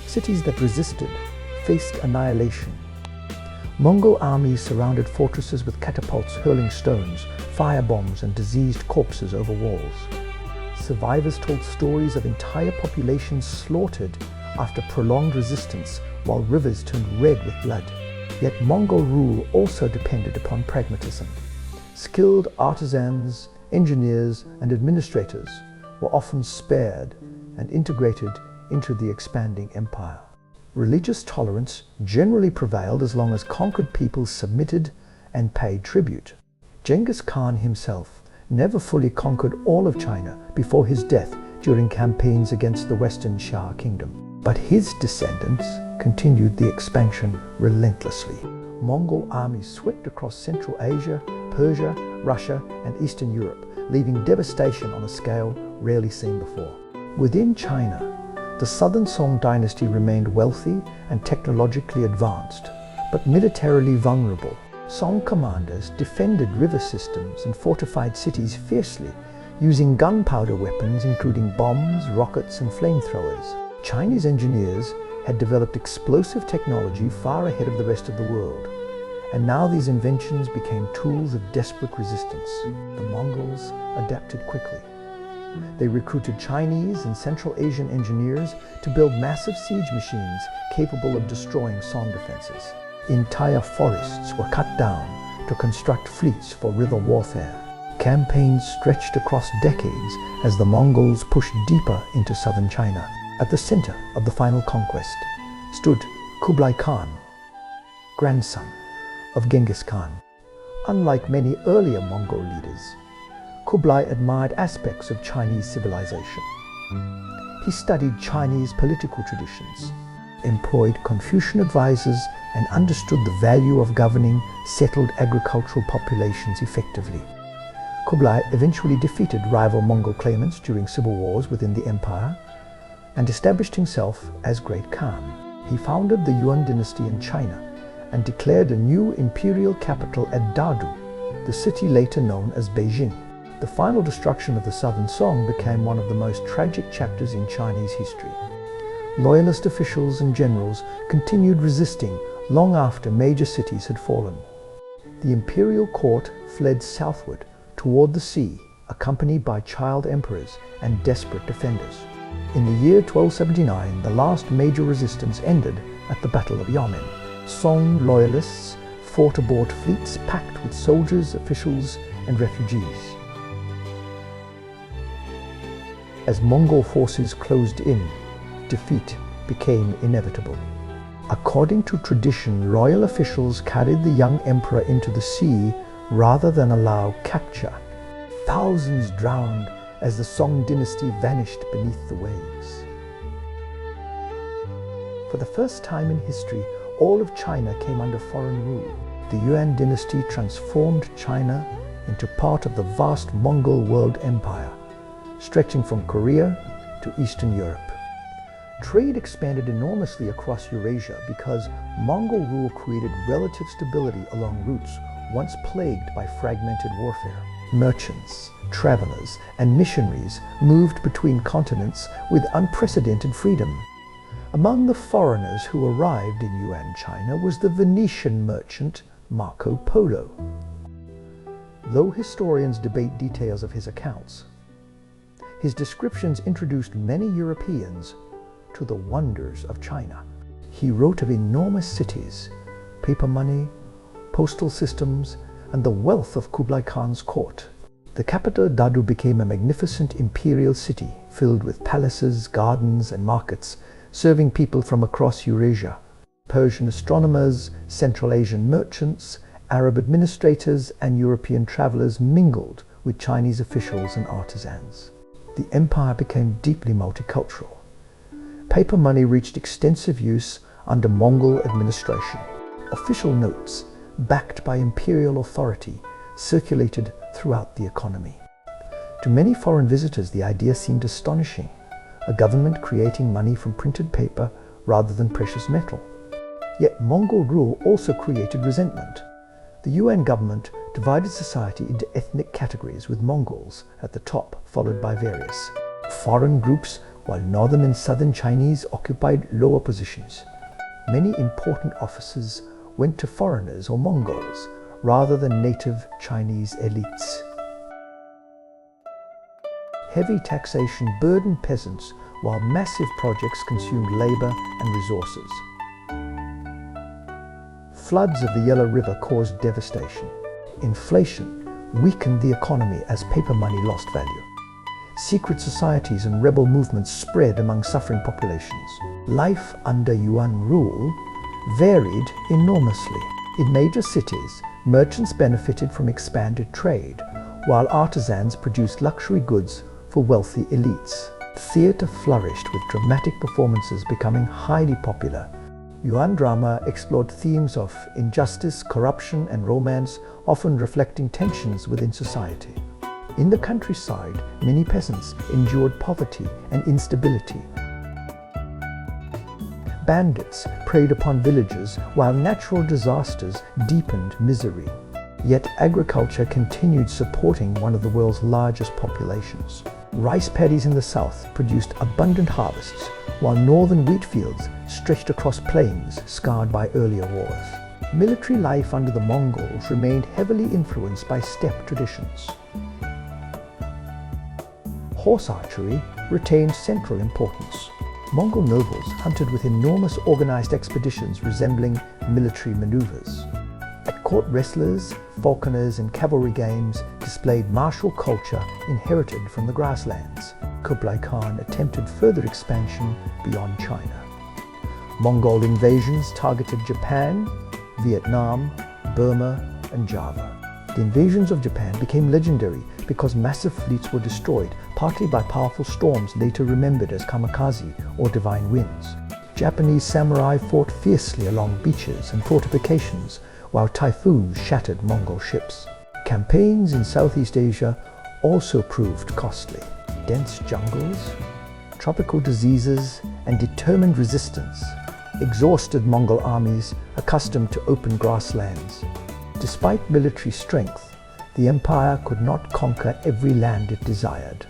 Cities that resisted faced annihilation. Mongol armies surrounded fortresses with catapults hurling stones, firebombs, and diseased corpses over walls. Survivors told stories of entire populations slaughtered after prolonged resistance while rivers turned red with blood. Yet Mongol rule also depended upon pragmatism. Skilled artisans, engineers, and administrators were often spared and integrated into the expanding empire. Religious tolerance generally prevailed as long as conquered peoples submitted and paid tribute. Genghis Khan himself never fully conquered all of China before his death during campaigns against the Western Shah kingdom. But his descendants continued the expansion relentlessly. Mongol armies swept across Central Asia, Persia, Russia, and Eastern Europe, leaving devastation on a scale rarely seen before. Within China, the Southern Song dynasty remained wealthy and technologically advanced, but militarily vulnerable. Song commanders defended river systems and fortified cities fiercely, using gunpowder weapons including bombs, rockets, and flamethrowers. Chinese engineers had developed explosive technology far ahead of the rest of the world, and now these inventions became tools of desperate resistance. The Mongols adapted quickly. They recruited Chinese and Central Asian engineers to build massive siege machines capable of destroying Song defenses. Entire forests were cut down to construct fleets for river warfare. Campaigns stretched across decades as the Mongols pushed deeper into southern China. At the center of the final conquest stood Kublai Khan, grandson of Genghis Khan. Unlike many earlier Mongol leaders, Kublai admired aspects of Chinese civilization. He studied Chinese political traditions, employed Confucian advisors, and understood the value of governing settled agricultural populations effectively. Kublai eventually defeated rival Mongol claimants during civil wars within the empire and established himself as Great Khan. He founded the Yuan dynasty in China and declared a new imperial capital at Dadu, the city later known as Beijing. The final destruction of the Southern Song became one of the most tragic chapters in Chinese history. Loyalist officials and generals continued resisting long after major cities had fallen. The imperial court fled southward toward the sea, accompanied by child emperors and desperate defenders. In the year 1279, the last major resistance ended at the Battle of Yamen. Song loyalists fought aboard fleets packed with soldiers, officials, and refugees. As Mongol forces closed in, defeat became inevitable. According to tradition, royal officials carried the young emperor into the sea rather than allow capture. Thousands drowned as the Song dynasty vanished beneath the waves. For the first time in history, all of China came under foreign rule. The Yuan dynasty transformed China into part of the vast Mongol world empire, stretching from Korea to Eastern Europe. Trade expanded enormously across Eurasia because Mongol rule created relative stability along routes once plagued by fragmented warfare. Merchants, travelers, and missionaries moved between continents with unprecedented freedom. Among the foreigners who arrived in Yuan China was the Venetian merchant Marco Polo. Though historians debate details of his accounts, his descriptions introduced many Europeans to the wonders of China. He wrote of enormous cities, paper money, postal systems, and the wealth of Kublai Khan's court. The capital Dadu became a magnificent imperial city filled with palaces, gardens, and markets, serving people from across Eurasia. Persian astronomers, Central Asian merchants, Arab administrators, and European travelers mingled with Chinese officials and artisans. The empire became deeply multicultural. Paper money reached extensive use under Mongol administration. Official notes, backed by imperial authority, circulated throughout the economy. To many foreign visitors, the idea seemed astonishing, a government creating money from printed paper rather than precious metal. Yet Mongol rule also created resentment. The Yuan government divided society into ethnic categories, with Mongols at the top, followed by various foreign groups, while northern and southern Chinese occupied lower positions. Many important offices went to foreigners or Mongols rather than native Chinese elites. Heavy taxation burdened peasants, while massive projects consumed labor and resources. Floods of the Yellow River caused devastation. Inflation weakened the economy as paper money lost value. Secret societies and rebel movements spread among suffering populations. Life under Yuan rule varied enormously. In major cities, merchants benefited from expanded trade, while artisans produced luxury goods for wealthy elites. Theatre flourished, with dramatic performances becoming highly popular. Yuan drama explored themes of injustice, corruption, and romance, often reflecting tensions within society. In the countryside, many peasants endured poverty and instability. Bandits preyed upon villages, while natural disasters deepened misery. Yet agriculture continued, supporting one of the world's largest populations. Rice paddies in the south produced abundant harvests, while northern wheat fields stretched across plains scarred by earlier wars. Military life under the Mongols remained heavily influenced by steppe traditions. Horse archery retained central importance. Mongol nobles hunted with enormous organized expeditions resembling military maneuvers. At court, wrestlers, falconers, and cavalry games displayed martial culture inherited from the grasslands. Kublai Khan attempted further expansion beyond China. Mongol invasions targeted Japan, Vietnam, Burma, and Java. The invasions of Japan became legendary because massive fleets were destroyed, partly by powerful storms later remembered as kamikaze or divine winds. Japanese samurai fought fiercely along beaches and fortifications, while typhoons shattered Mongol ships. Campaigns in Southeast Asia also proved costly. Dense jungles, tropical diseases, and determined resistance exhausted Mongol armies accustomed to open grasslands. Despite military strength, the empire could not conquer every land it desired.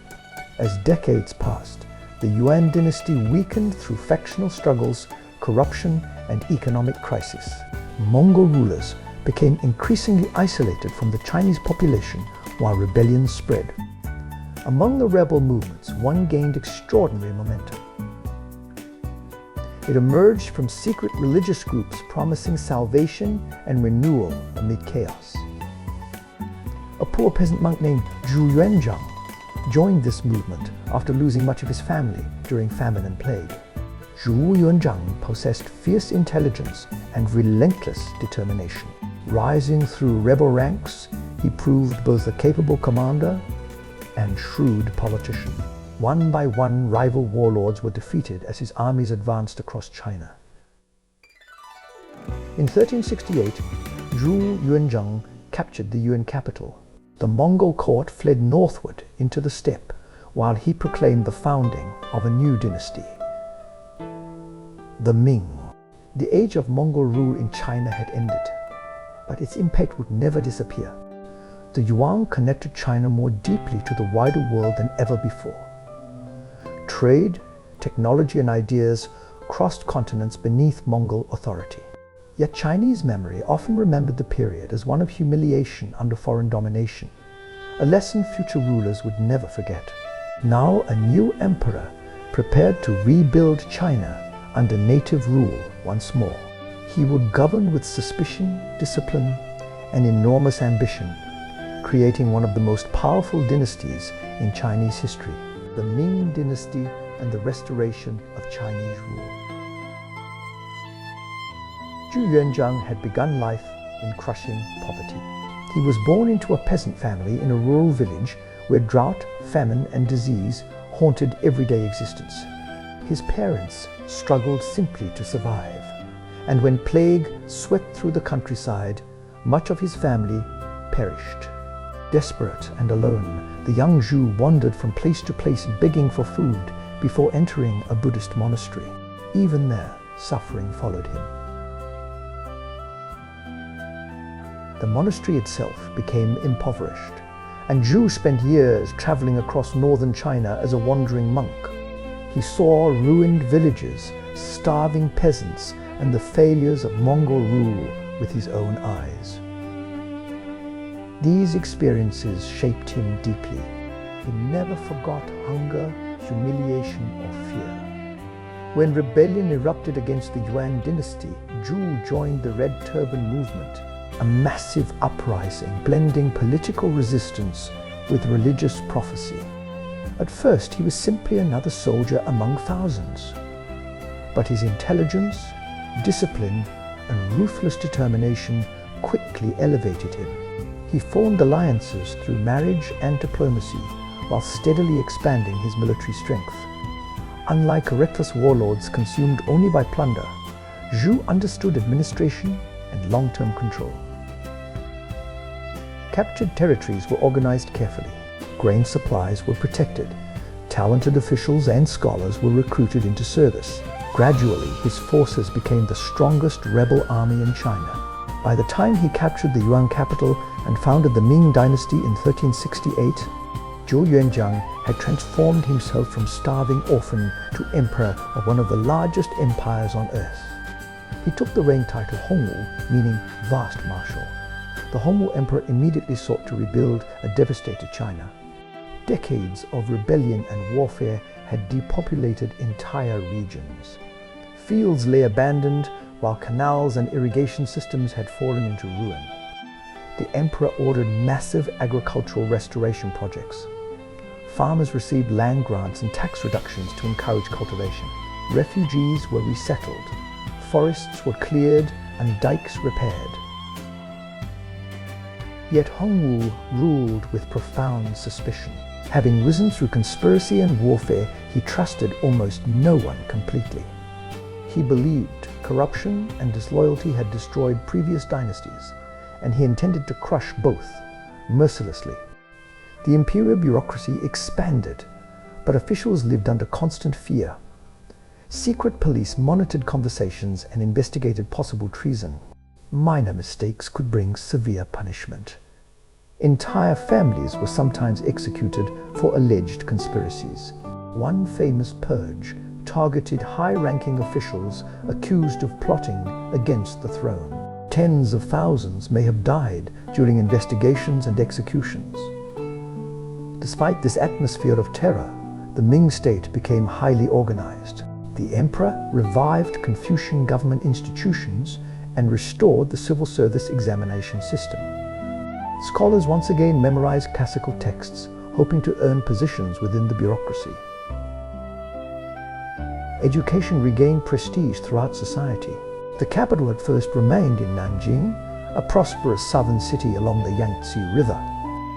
As decades passed, the Yuan dynasty weakened through factional struggles, corruption, and economic crisis. Mongol rulers became increasingly isolated from the Chinese population while rebellions spread. Among the rebel movements, one gained extraordinary momentum. It emerged from secret religious groups promising salvation and renewal amid chaos. A poor peasant monk named Zhu Yuanzhang joined this movement after losing much of his family during famine and plague. Zhu Yuanzhang possessed fierce intelligence and relentless determination. Rising through rebel ranks, he proved both a capable commander and shrewd politician. One by one, rival warlords were defeated as his armies advanced across China. In 1368, Zhu Yuanzhang captured the Yuan capital. The Mongol court fled northward into the steppe, while he proclaimed the founding of a new dynasty, the Ming. The age of Mongol rule in China had ended, but its impact would never disappear. The Yuan connected China more deeply to the wider world than ever before. Trade, technology, and ideas crossed continents beneath Mongol authority. Yet Chinese memory often remembered the period as one of humiliation under foreign domination, a lesson future rulers would never forget. Now a new emperor prepared to rebuild China under native rule once more. He would govern with suspicion, discipline, and enormous ambition, creating one of the most powerful dynasties in Chinese history, the Ming Dynasty and the restoration of Chinese rule. Zhu Yuanzhang had begun life in crushing poverty. He was born into a peasant family in a rural village where drought, famine, and disease haunted everyday existence. His parents struggled simply to survive, and when plague swept through the countryside, much of his family perished. Desperate and alone, the young Zhu wandered from place to place begging for food before entering a Buddhist monastery. Even there, suffering followed him. The monastery itself became impoverished, and Zhu spent years traveling across northern China as a wandering monk. He saw ruined villages, starving peasants, and the failures of Mongol rule with his own eyes. These experiences shaped him deeply. He never forgot hunger, humiliation, or fear. When rebellion erupted against the Yuan dynasty, Zhu joined the Red Turban movement, a massive uprising blending political resistance with religious prophecy. At first, he was simply another soldier among thousands. But his intelligence, discipline, and ruthless determination quickly elevated him. He formed alliances through marriage and diplomacy while steadily expanding his military strength. Unlike reckless warlords consumed only by plunder, Zhu understood administration and long-term control. Captured territories were organized carefully. Grain supplies were protected. Talented officials and scholars were recruited into service. Gradually, his forces became the strongest rebel army in China. By the time he captured the Yuan capital and founded the Ming Dynasty in 1368, Zhu Yuanzhang had transformed himself from starving orphan to emperor of one of the largest empires on earth. He took the reign title Hongwu, meaning vast marshal. The Hongwu emperor immediately sought to rebuild a devastated China. Decades of rebellion and warfare had depopulated entire regions. Fields lay abandoned, while canals and irrigation systems had fallen into ruin. The emperor ordered massive agricultural restoration projects. Farmers received land grants and tax reductions to encourage cultivation. Refugees were resettled, forests were cleared, and dikes repaired. Yet Hongwu ruled with profound suspicion. Having risen through conspiracy and warfare, he trusted almost no one completely. He believed corruption and disloyalty had destroyed previous dynasties, and he intended to crush both mercilessly. The imperial bureaucracy expanded, but officials lived under constant fear. Secret police monitored conversations and investigated possible treason. Minor mistakes could bring severe punishment. Entire families were sometimes executed for alleged conspiracies. One famous purge targeted high-ranking officials accused of plotting against the throne. Tens of thousands may have died during investigations and executions. Despite this atmosphere of terror, the Ming state became highly organized. The emperor revived Confucian government institutions and restored the civil service examination system. Scholars once again memorized classical texts, hoping to earn positions within the bureaucracy. education regained prestige throughout society. The capital at first remained in Nanjing, a prosperous southern city along the Yangtze River.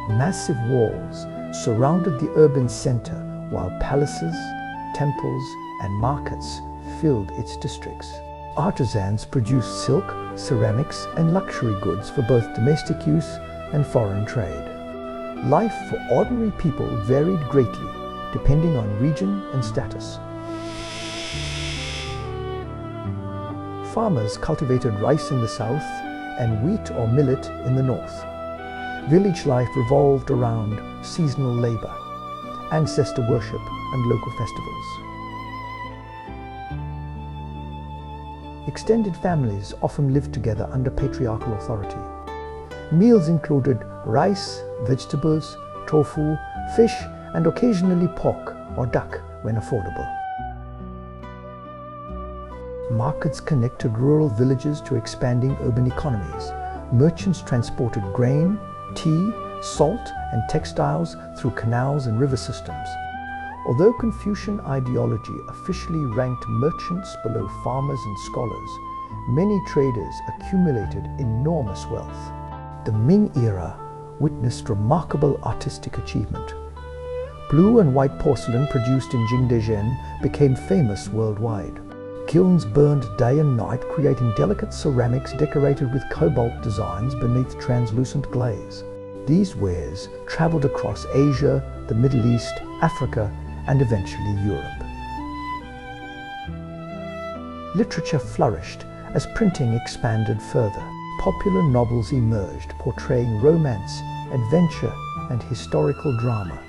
Massive walls surrounded the urban center, while palaces, temples, and markets filled its districts. Artisans produced silk, ceramics, and luxury goods for both domestic use and foreign trade. Life for ordinary people varied greatly, depending on region and status. Farmers cultivated rice in the south and wheat or millet in the north. Village life revolved around seasonal labor, ancestor worship, and local festivals. Extended families often lived together under patriarchal authority. Meals included rice, vegetables, tofu, fish, and occasionally pork or duck when affordable. Markets connected rural villages to expanding urban economies. Merchants transported grain, tea, salt, and textiles through canals and river systems. Although Confucian ideology officially ranked merchants below farmers and scholars, many traders accumulated enormous wealth. The Ming era witnessed remarkable artistic achievement. Blue and white porcelain produced in Jingdezhen became famous worldwide. Kilns burned day and night, creating delicate ceramics decorated with cobalt designs beneath translucent glaze. These wares traveled across Asia, the Middle East, Africa, and eventually Europe. Literature flourished as printing expanded further. Popular novels emerged, portraying romance, adventure, and historical drama.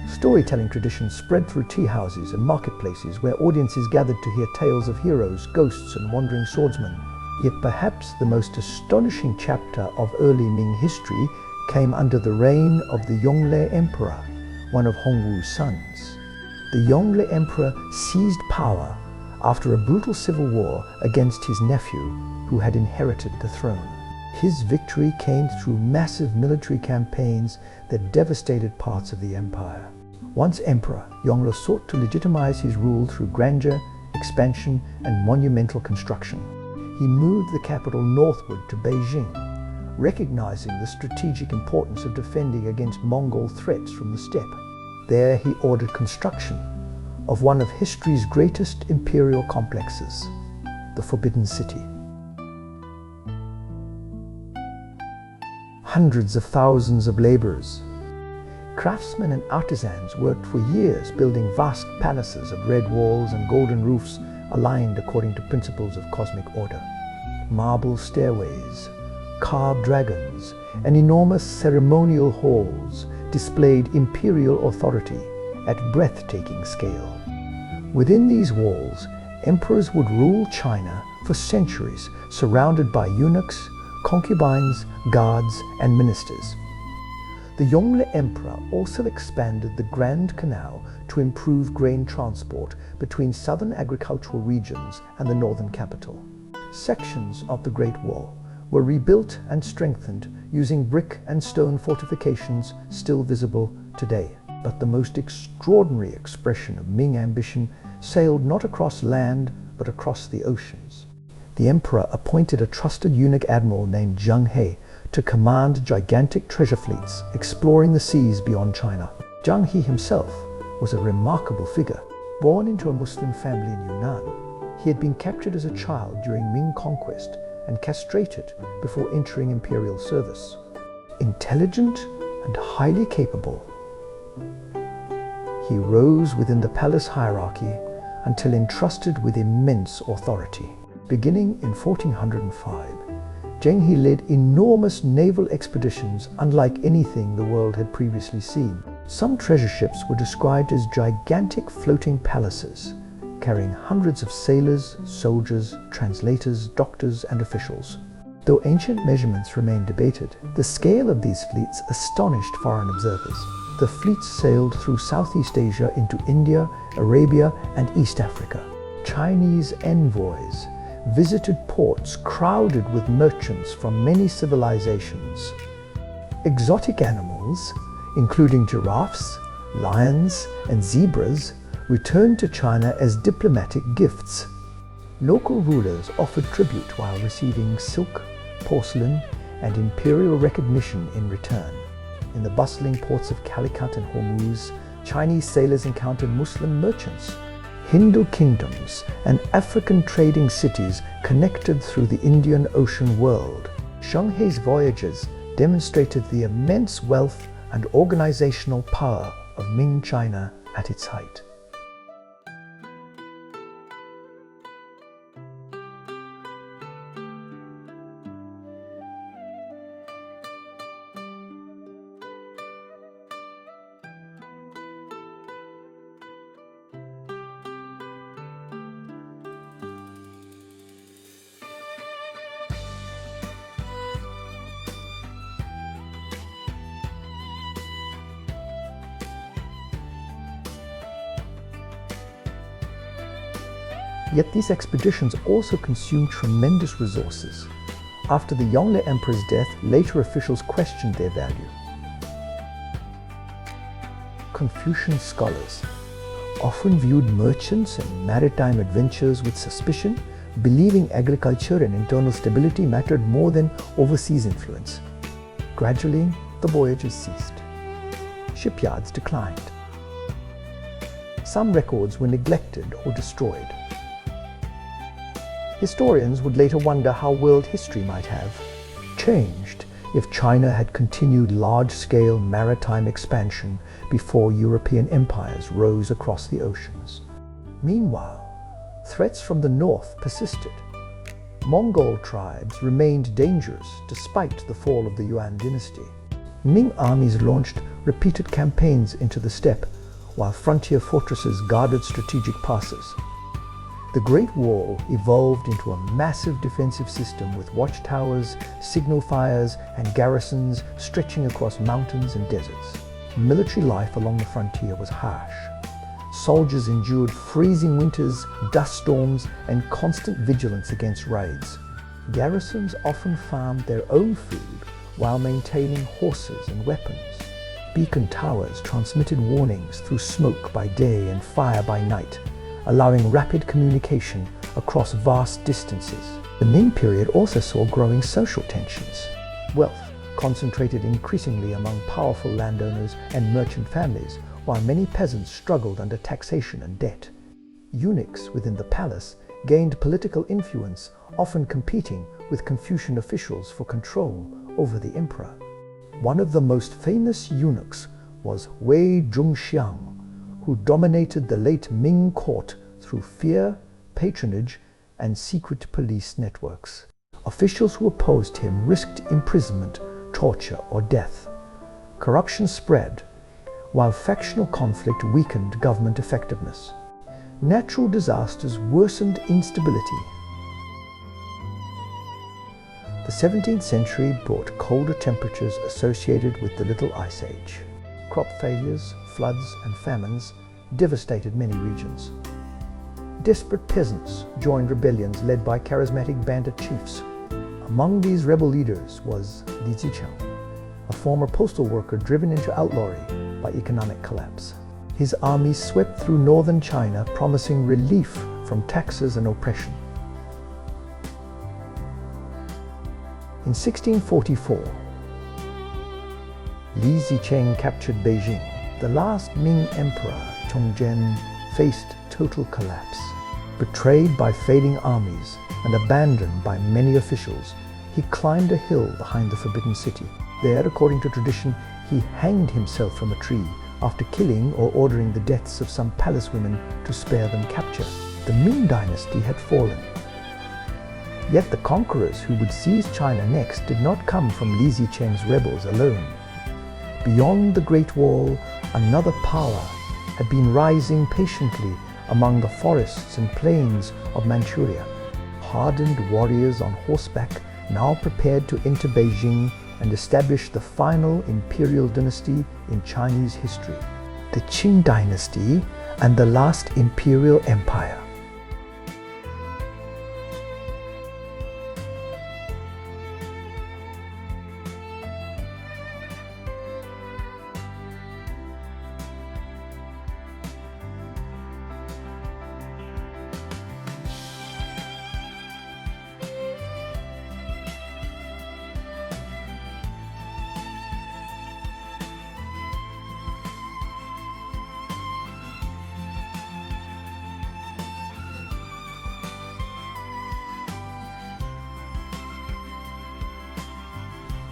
Storytelling traditions spread through tea houses and marketplaces where audiences gathered to hear tales of heroes, ghosts, and wandering swordsmen. Yet perhaps the most astonishing chapter of early Ming history came under the reign of the Yongle Emperor, one of Hongwu's sons. The Yongle Emperor seized power after a brutal civil war against his nephew, who had inherited the throne. His victory came through massive military campaigns that devastated parts of the empire. Once emperor, Yongle sought to legitimize his rule through grandeur, expansion, and monumental construction. He moved the capital northward to Beijing, recognizing the strategic importance of defending against Mongol threats from the steppe. There he ordered construction of one of history's greatest imperial complexes, the Forbidden City. Hundreds of thousands of laborers, craftsmen and artisans worked for years building vast palaces of red walls and golden roofs aligned according to principles of cosmic order. Marble stairways, carved dragons, and enormous ceremonial halls displayed imperial authority at breathtaking scale. Within these walls, emperors would rule China for centuries, surrounded by eunuchs, concubines, guards, and ministers. The Yongle Emperor also expanded the Grand Canal to improve grain transport between southern agricultural regions and the northern capital. Sections of the Great Wall were rebuilt and strengthened using brick and stone fortifications still visible today. But the most extraordinary expression of Ming ambition sailed not across land but across the oceans. The emperor appointed a trusted eunuch admiral named Zheng He to command gigantic treasure fleets exploring the seas beyond China. Zheng He himself was a remarkable figure. Born into a Muslim family in Yunnan, he had been captured as a child during Ming Conquest and castrated before entering imperial service. Intelligent and highly capable, he rose within the palace hierarchy until entrusted with immense authority. Beginning in 1405, Zheng He led enormous naval expeditions unlike anything the world had previously seen. Some treasure ships were described as gigantic floating palaces, carrying hundreds of sailors, soldiers, translators, doctors, and officials. Though ancient measurements remain debated, the scale of these fleets astonished foreign observers. The fleets sailed through Southeast Asia into India, Arabia, and East Africa. Chinese envoys visited ports crowded with merchants from many civilizations. Exotic animals, including giraffes, lions, and zebras, returned to China as diplomatic gifts. Local rulers offered tribute while receiving silk, porcelain, and imperial recognition in return. In the bustling ports of Calicut and Hormuz, Chinese sailors encountered Muslim merchants. Hindu kingdoms and African trading cities connected through the Indian Ocean world. Zheng He's voyages demonstrated the immense wealth and organizational power of Ming China at its height. Yet these expeditions also consumed tremendous resources. After the Yongle Emperor's death, later officials questioned their value. Confucian scholars often viewed merchants and maritime adventures with suspicion, believing agriculture and internal stability mattered more than overseas influence. Gradually, the voyages ceased. Shipyards declined. Some records were neglected or destroyed. Historians would later wonder how world history might have changed if China had continued large-scale maritime expansion before European empires rose across the oceans. Meanwhile, threats from the north persisted. Mongol tribes remained dangerous despite the fall of the Yuan dynasty. Ming armies launched repeated campaigns into the steppe, while frontier fortresses guarded strategic passes. The Great Wall evolved into a massive defensive system with watchtowers, signal fires, and garrisons stretching across mountains and deserts. Military life along the frontier was harsh. Soldiers endured freezing winters, dust storms, and constant vigilance against raids. Garrisons often farmed their own food while maintaining horses and weapons. Beacon towers transmitted warnings through smoke by day and fire by night, allowing rapid communication across vast distances. The Ming period also saw growing social tensions. Wealth concentrated increasingly among powerful landowners and merchant families, while many peasants struggled under taxation and debt. Eunuchs within the palace gained political influence, often competing with Confucian officials for control over the emperor. One of the most famous eunuchs was Wei Zhongxiang, who dominated the late Ming court through fear, patronage, and secret police networks. Officials who opposed him risked imprisonment, torture, or death. Corruption spread, while factional conflict weakened government effectiveness. Natural disasters worsened instability. The 17th century brought colder temperatures associated with the Little Ice Age. Crop failures, floods, and famines devastated many regions. Desperate peasants joined rebellions led by charismatic bandit chiefs. Among these rebel leaders was Li Zicheng, a former postal worker driven into outlawry by economic collapse. His army swept through northern China, promising relief from taxes and oppression. In 1644, Li Zicheng captured Beijing. The last Ming emperor, Chongzhen, faced total collapse. Betrayed by fading armies and abandoned by many officials, he climbed a hill behind the Forbidden City. There, according to tradition, he hanged himself from a tree after killing or ordering the deaths of some palace women to spare them capture. The Ming Dynasty had fallen. Yet the conquerors who would seize China next did not come from Li Zicheng's rebels alone. Beyond the Great Wall, another power had been rising patiently among the forests and plains of Manchuria. Hardened warriors on horseback now prepared to enter Beijing and establish the final imperial dynasty in Chinese history, the Qing Dynasty and the last imperial empire.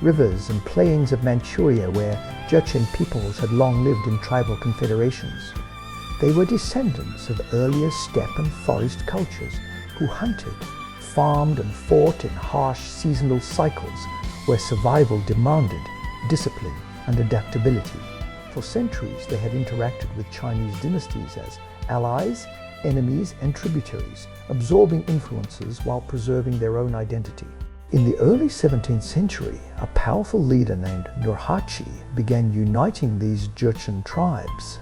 rivers and plains of Manchuria where Jurchen peoples had long lived in tribal confederations. They were descendants of earlier steppe and forest cultures who hunted, farmed and fought in harsh seasonal cycles where survival demanded discipline and adaptability. For centuries they had interacted with Chinese dynasties as allies, enemies and tributaries, absorbing influences while preserving their own identity. In the early 17th century, a powerful leader named Nurhaci began uniting these Jurchen tribes.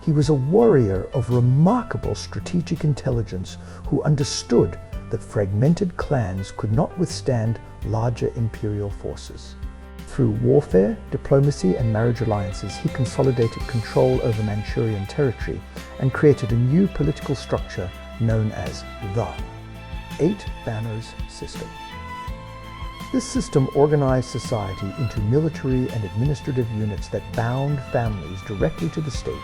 He was a warrior of remarkable strategic intelligence who understood that fragmented clans could not withstand larger imperial forces. Through warfare, diplomacy and marriage alliances, he consolidated control over Manchurian territory and created a new political structure known as the Eight Banners System. This system organized society into military and administrative units that bound families directly to the state,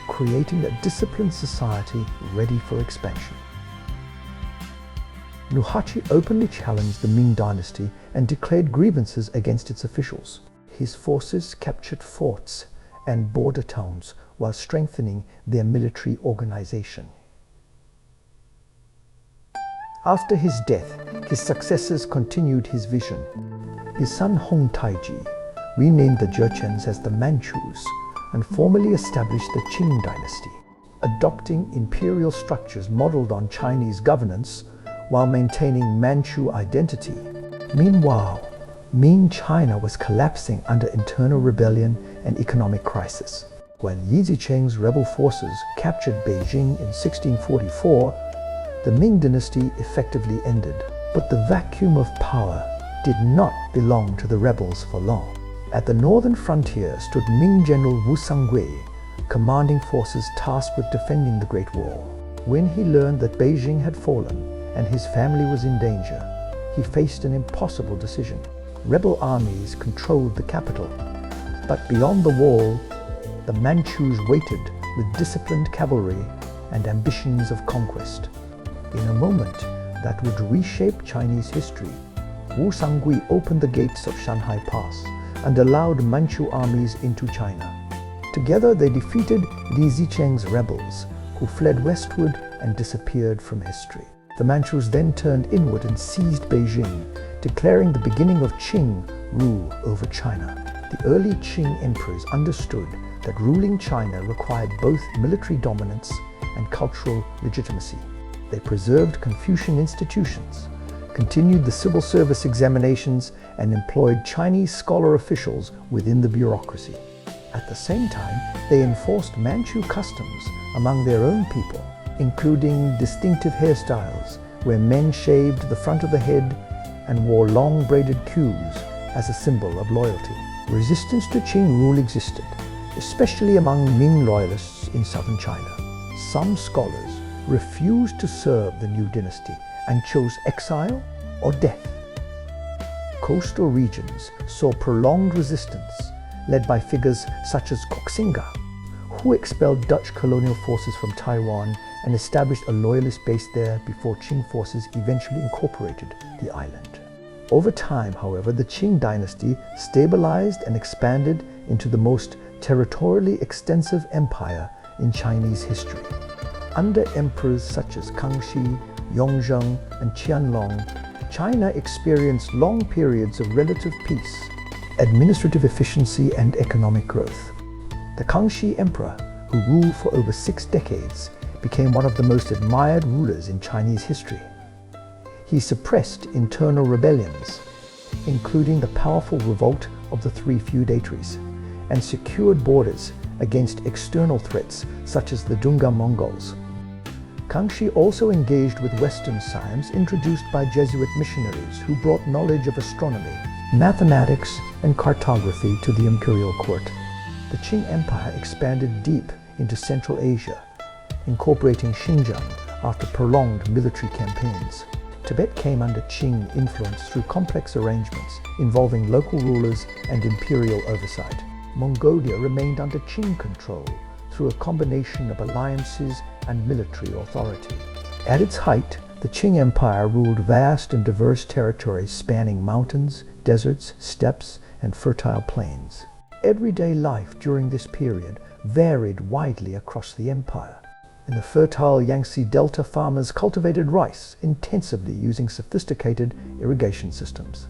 creating a disciplined society ready for expansion. Nurhaci openly challenged the Ming dynasty and declared grievances against its officials. His forces captured forts and border towns while strengthening their military organization. After his death, his successors continued his vision. His son Hong Taiji renamed the Jurchens as the Manchus and formally established the Qing dynasty, adopting imperial structures modeled on Chinese governance while maintaining Manchu identity. Meanwhile, Ming China was collapsing under internal rebellion and economic crisis. When Yi Zicheng's rebel forces captured Beijing in 1644, the Ming dynasty effectively ended. But the vacuum of power did not belong to the rebels for long. At the northern frontier stood Ming General Wu Sangui, commanding forces tasked with defending the Great Wall. When he learned that Beijing had fallen and his family was in danger, he faced an impossible decision. Rebel armies controlled the capital, but beyond the wall, the Manchus waited with disciplined cavalry and ambitions of conquest. In a moment that would reshape Chinese history, Wu Sangui opened the gates of Shanhai Pass and allowed Manchu armies into China. Together they defeated Li Zicheng's rebels, who fled westward and disappeared from history. The Manchus then turned inward and seized Beijing, declaring the beginning of Qing rule over China. The early Qing emperors understood that ruling China required both military dominance and cultural legitimacy. They preserved Confucian institutions, continued the civil service examinations, and employed Chinese scholar officials within the bureaucracy. At the same time, they enforced Manchu customs among their own people, including distinctive hairstyles where men shaved the front of the head and wore long braided queues as a symbol of loyalty. Resistance to Qing rule existed, especially among Ming loyalists in southern China. Some scholars refused to serve the new dynasty and chose exile or death. Coastal regions saw prolonged resistance led by figures such as Koxinga, who expelled Dutch colonial forces from Taiwan and established a loyalist base there before Qing forces eventually incorporated the island. Over time, however, the Qing dynasty stabilized and expanded into the most territorially extensive empire in Chinese history. Under emperors such as Kangxi, Yongzheng, and Qianlong, China experienced long periods of relative peace, administrative efficiency, and economic growth. The Kangxi emperor, who ruled for over 6 decades, became one of the most admired rulers in Chinese history. He suppressed internal rebellions, including the powerful revolt of the Three Feudatories, and secured borders against external threats such as the Dunga Mongols. Kangxi also engaged with Western science introduced by Jesuit missionaries who brought knowledge of astronomy, mathematics, and cartography to the imperial court. The Qing Empire expanded deep into Central Asia, incorporating Xinjiang after prolonged military campaigns. Tibet came under Qing influence through complex arrangements involving local rulers and imperial oversight. Mongolia remained under Qing control through a combination of alliances and military authority. At its height, The Qing Empire ruled vast and diverse territories spanning mountains, deserts, steppes, and fertile plains. Everyday life during this period varied widely across the empire. In the fertile Yangtze Delta, farmers cultivated rice intensively using sophisticated irrigation systems.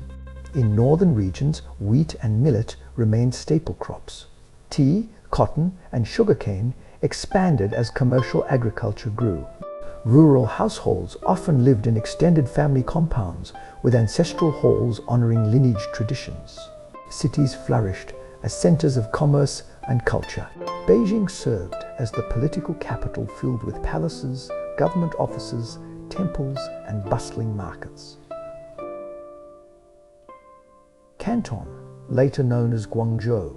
In northern regions, wheat and millet remained staple crops. Tea, cotton, and sugarcane expanded as commercial agriculture grew. Rural households often lived in extended family compounds with ancestral halls honoring lineage traditions. Cities flourished as centers of commerce and culture. Beijing served as the political capital filled with palaces, government offices, temples, and bustling markets. Canton, later known as Guangzhou,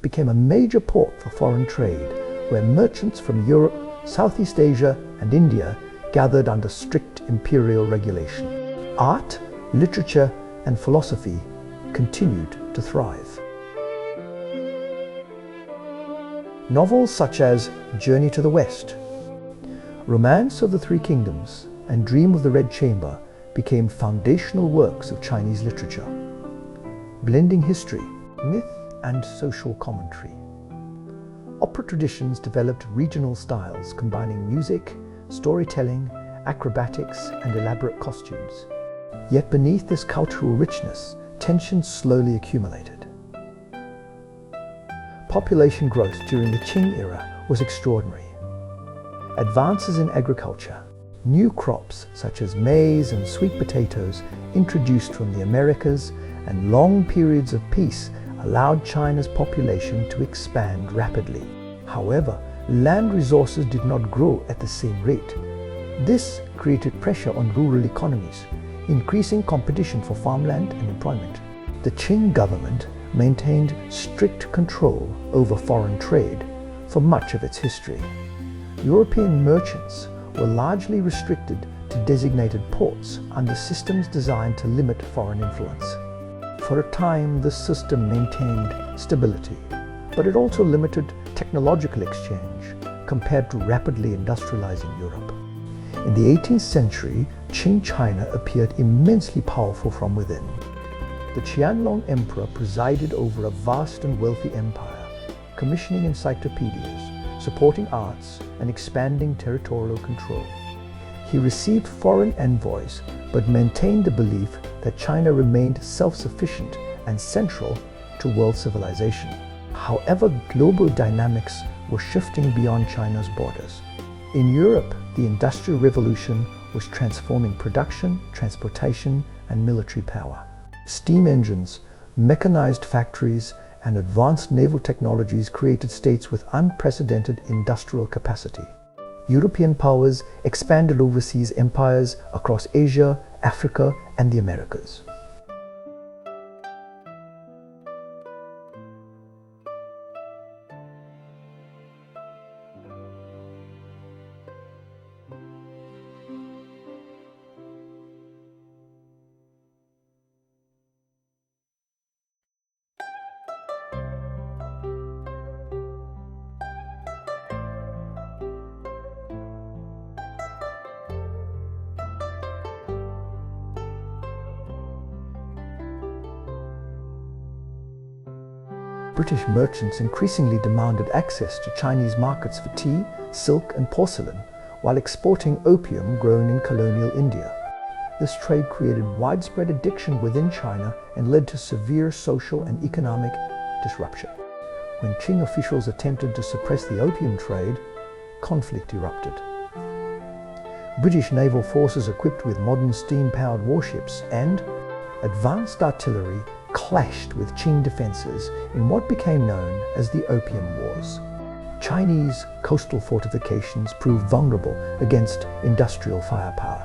became a major port for foreign trade, where merchants from Europe, Southeast Asia, and India gathered under strict imperial regulation. Art, literature, and philosophy continued to thrive. Novels such as Journey to the West, Romance of the Three Kingdoms, and Dream of the Red Chamber became foundational works of Chinese literature, blending history, myth, and social commentary. Opera traditions developed regional styles combining music, storytelling, acrobatics, and elaborate costumes. Yet beneath this cultural richness, tensions slowly accumulated. Population growth during the Qing era was extraordinary. Advances in agriculture, new crops such as maize and sweet potatoes introduced from the Americas, and long periods of peace allowed China's population to expand rapidly. However, land resources did not grow at the same rate. This created pressure on rural economies, increasing competition for farmland and employment. The Qing government maintained strict control over foreign trade for much of its history. European merchants were largely restricted to designated ports under systems designed to limit foreign influence. For a time, this system maintained stability, but it also limited technological exchange compared to rapidly industrializing Europe. In the 18th century, Qing China appeared immensely powerful from within. The Qianlong Emperor presided over a vast and wealthy empire, commissioning encyclopedias, supporting arts, and expanding territorial control. He received foreign envoys, but maintained the belief that China remained self-sufficient and central to world civilization. However, global dynamics were shifting beyond China's borders. In Europe, the Industrial Revolution was transforming production, transportation, and military power. Steam engines, mechanized factories, and advanced naval technologies created states with unprecedented industrial capacity. European powers expanded overseas empires across Asia, Africa, and the Americas. British merchants increasingly demanded access to Chinese markets for tea, silk, and porcelain, while exporting opium grown in colonial India. This trade created widespread addiction within China and led to severe social and economic disruption. When Qing officials attempted to suppress the opium trade, conflict erupted. British naval forces equipped with modern steam-powered warships and advanced artillery clashed with Qing defenses in what became known as the Opium Wars. Chinese coastal fortifications proved vulnerable against industrial firepower.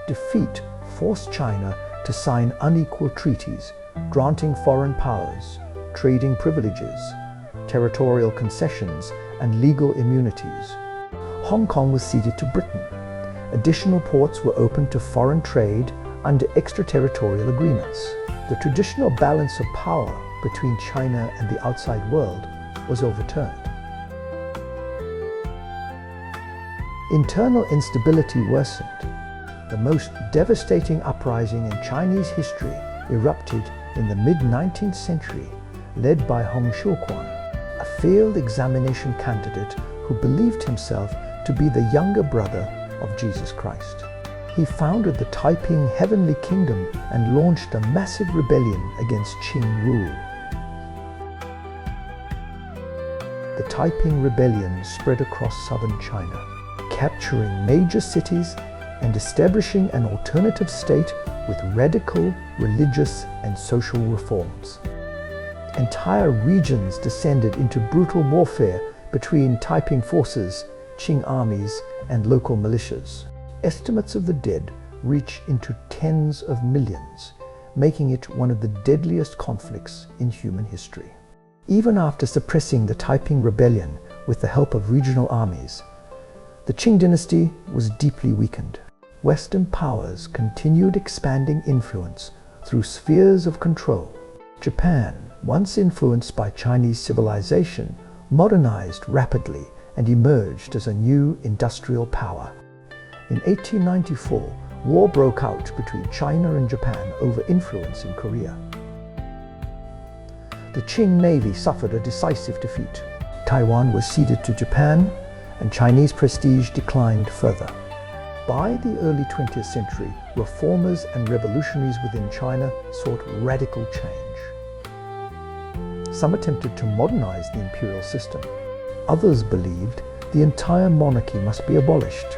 Defeat forced China to sign unequal treaties, granting foreign powers trading privileges, territorial concessions, and legal immunities. Hong Kong was ceded to Britain. Additional ports were opened to foreign trade under extraterritorial agreements. The traditional balance of power between China and the outside world was overturned. Internal instability worsened. The most devastating uprising in Chinese history erupted in the mid-19th century, led by Qing, a failed examination candidate who believed himself to be the younger brother of Jesus Christ. He founded the Taiping Heavenly Kingdom and launched a massive rebellion against Qing rule. The Taiping Rebellion spread across southern China, capturing major cities and establishing an alternative state with radical religious and social reforms. Entire regions descended into brutal warfare between Taiping forces, Qing armies, and local militias. Estimates of the dead reach into tens of millions, making it one of the deadliest conflicts in human history. Even after suppressing the Taiping Rebellion with the help of regional armies, the Qing dynasty was deeply weakened. Western powers continued expanding influence through spheres of control. Japan, once influenced by Chinese civilization, modernized rapidly and emerged as a new industrial power. In 1894, war broke out between China and Japan over influence in Korea. The Qing Navy suffered a decisive defeat. Taiwan was ceded to Japan, and Chinese prestige declined further. By the early 20th century, reformers and revolutionaries within China sought radical change. Some attempted to modernize the imperial system. Others believed the entire monarchy must be abolished.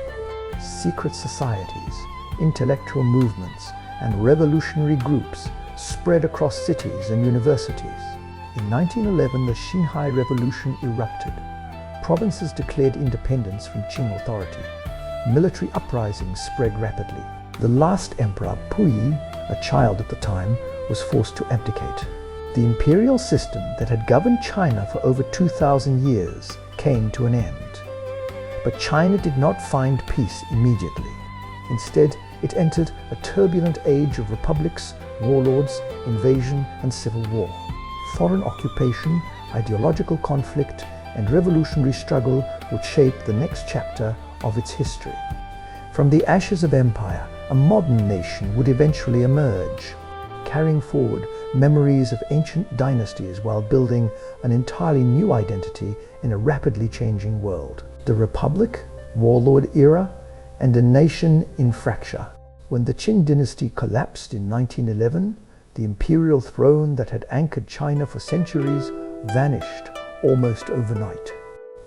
Secret societies, intellectual movements, and revolutionary groups spread across cities and universities. In 1911, the Xinhai Revolution erupted. Provinces declared independence from Qing authority. Military uprisings spread rapidly. The last emperor, Puyi, a child at the time, was forced to abdicate. The imperial system that had governed China for over 2,000 years came to an end. But China did not find peace immediately. Instead, it entered a turbulent age of republics, warlords, invasion, and civil war. Foreign occupation, ideological conflict, and revolutionary struggle would shape the next chapter of its history. From the ashes of empire, a modern nation would eventually emerge, carrying forward memories of ancient dynasties while building an entirely new identity in a rapidly changing world. The Republic, Warlord era, and a nation in fracture. When the Qing dynasty collapsed in 1911, the imperial throne that had anchored China for centuries vanished almost overnight.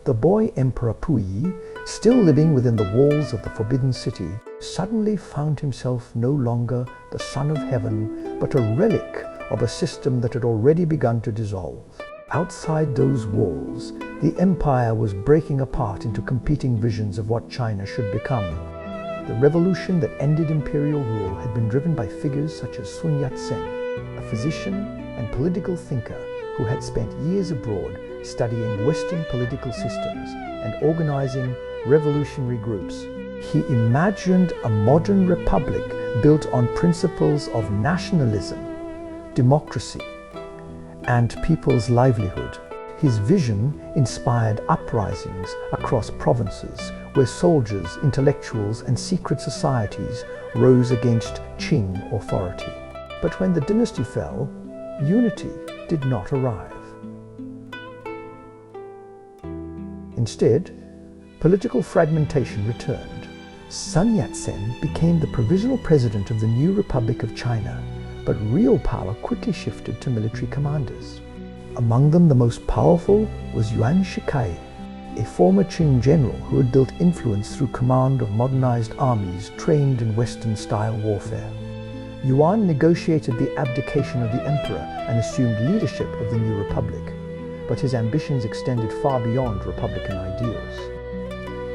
The boy Emperor Puyi, still living within the walls of the Forbidden City, suddenly found himself no longer the son of heaven, but a relic of a system that had already begun to dissolve. Outside those walls, the empire was breaking apart into competing visions of what China should become. The revolution that ended imperial rule had been driven by figures such as Sun Yat-sen, a physician and political thinker who had spent years abroad studying Western political systems and organizing revolutionary groups. He imagined a modern republic built on principles of nationalism, democracy, and people's livelihood. His vision inspired uprisings across provinces where soldiers, intellectuals, and secret societies rose against Qing authority. But when the dynasty fell, unity did not arrive. Instead, political fragmentation returned. Sun Yat-sen became the provisional president of the new Republic of China, but real power quickly shifted to military commanders. Among them, the most powerful was Yuan Shikai, a former Qing general who had built influence through command of modernized armies trained in Western-style warfare. Yuan negotiated the abdication of the emperor and assumed leadership of the new republic, but his ambitions extended far beyond republican ideals.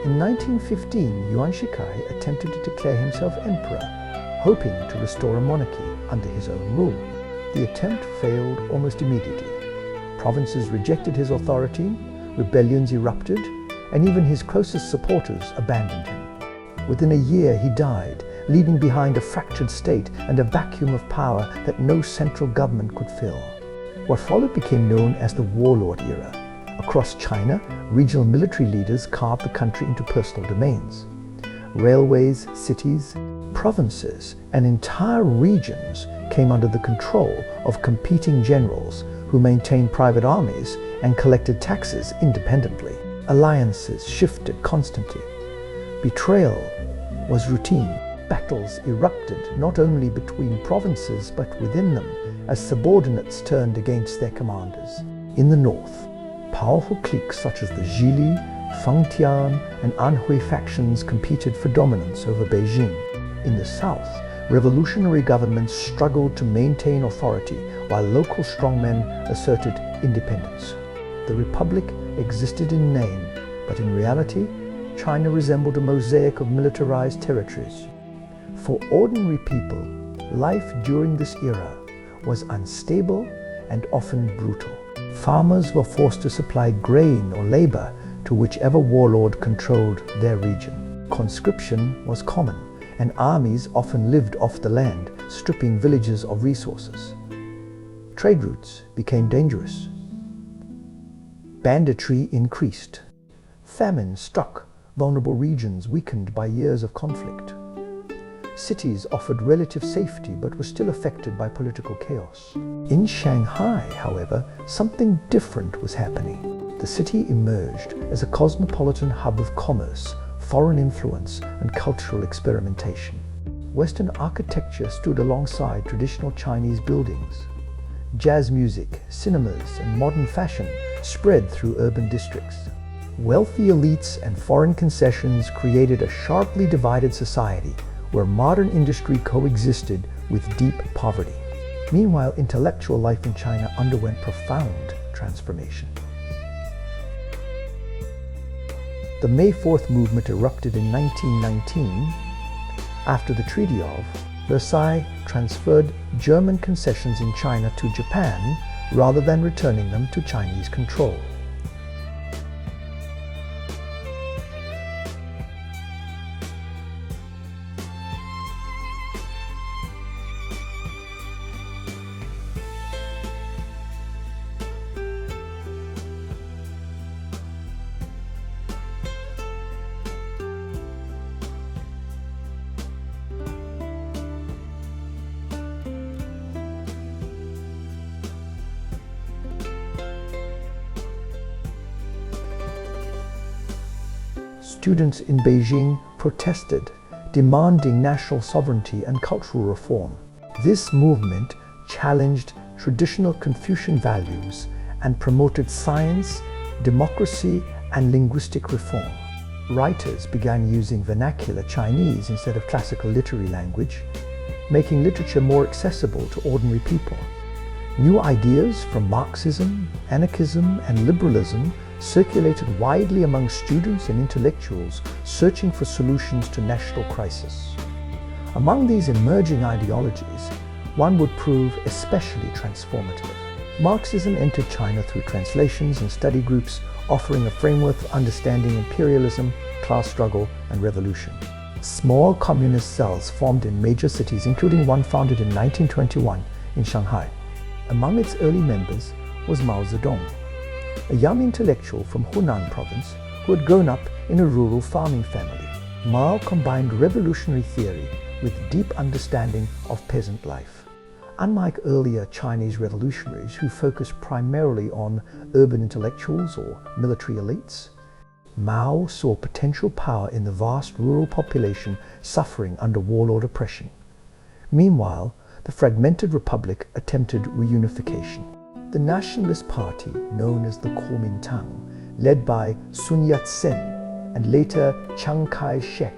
In 1915, Yuan Shikai attempted to declare himself emperor, hoping to restore a monarchy under his own rule. The attempt failed almost immediately. Provinces rejected his authority, rebellions erupted, and even his closest supporters abandoned him. Within a year, he died, leaving behind a fractured state and a vacuum of power that no central government could fill. What followed became known as the Warlord era. Across China, regional military leaders carved the country into personal domains. Railways, cities, provinces, and entire regions came under the control of competing generals who maintained private armies and collected taxes independently. Alliances shifted constantly. Betrayal was routine. Battles erupted not only between provinces but within them as subordinates turned against their commanders. In the north, powerful cliques such as the Zhili, Fengtian, and Anhui factions competed for dominance over Beijing. In the south, revolutionary governments struggled to maintain authority while local strongmen asserted independence. The Republic existed in name, but in reality, China resembled a mosaic of militarized territories. For ordinary people, life during this era was unstable and often brutal. Farmers were forced to supply grain or labor to whichever warlord controlled their region. Conscription was common, and armies often lived off the land, stripping villages of resources. Trade routes became dangerous. Banditry increased. Famine struck vulnerable regions weakened by years of conflict. Cities offered relative safety but were still affected by political chaos. In Shanghai, however, something different was happening. The city emerged as a cosmopolitan hub of commerce, foreign influence, and cultural experimentation. Western architecture stood alongside traditional Chinese buildings. Jazz music, cinemas, and modern fashion spread through urban districts. Wealthy elites and foreign concessions created a sharply divided society where modern industry coexisted with deep poverty. Meanwhile, intellectual life in China underwent profound transformation. The May 4th movement erupted in 1919. After the Treaty of Versailles transferred German concessions in China to Japan rather than returning them to Chinese control. Students in Beijing protested, demanding national sovereignty and cultural reform. This movement challenged traditional Confucian values and promoted science, democracy, and linguistic reform. Writers began using vernacular Chinese instead of classical literary language, making literature more accessible to ordinary people. New ideas from Marxism, anarchism, and liberalism circulated widely among students and intellectuals searching for solutions to national crisis. Among these emerging ideologies, one would prove especially transformative. Marxism entered China through translations and study groups offering a framework for understanding imperialism, class struggle, and revolution. Small communist cells formed in major cities, including one founded in 1921 in Shanghai. Among its early members was Mao Zedong, a young intellectual from Hunan province who had grown up in a rural farming family. Mao combined revolutionary theory with deep understanding of peasant life. Unlike earlier Chinese revolutionaries who focused primarily on urban intellectuals or military elites, Mao saw potential power in the vast rural population suffering under warlord oppression. Meanwhile, the fragmented republic attempted reunification. The Nationalist Party, known as the Kuomintang, led by Sun Yat-sen and later Chiang Kai-shek,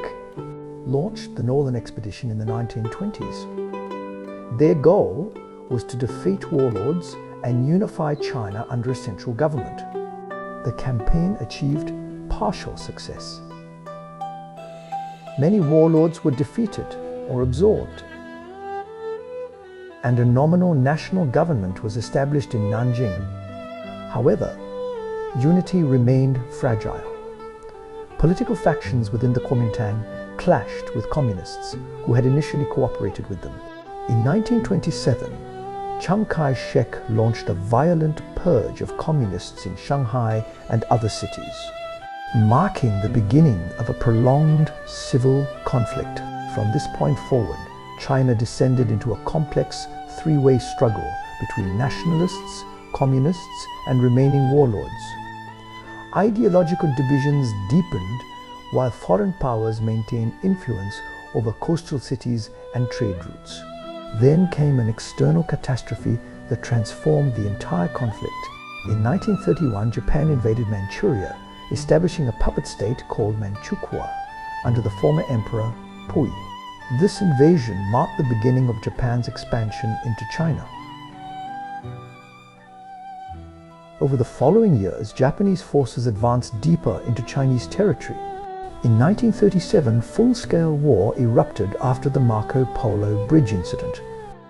launched the Northern Expedition in the 1920s. Their goal was to defeat warlords and unify China under a central government. The campaign achieved partial success. Many warlords were defeated or absorbed, and a nominal national government was established in Nanjing. However, unity remained fragile. Political factions within the Kuomintang clashed with communists who had initially cooperated with them. In 1927, Chiang Kai-shek launched a violent purge of communists in Shanghai and other cities. marking the beginning of a prolonged civil conflict. From this point forward, China descended into a complex three-way struggle between nationalists, communists, and remaining warlords. Ideological divisions deepened while foreign powers maintained influence over coastal cities and trade routes. Then came an external catastrophe that transformed the entire conflict. In 1931, Japan invaded Manchuria, establishing a puppet state called Manchukuo under the former emperor Puyi. This invasion marked the beginning of Japan's expansion into China. Over the following years, Japanese forces advanced deeper into Chinese territory. In 1937, full-scale war erupted after the Marco Polo Bridge incident.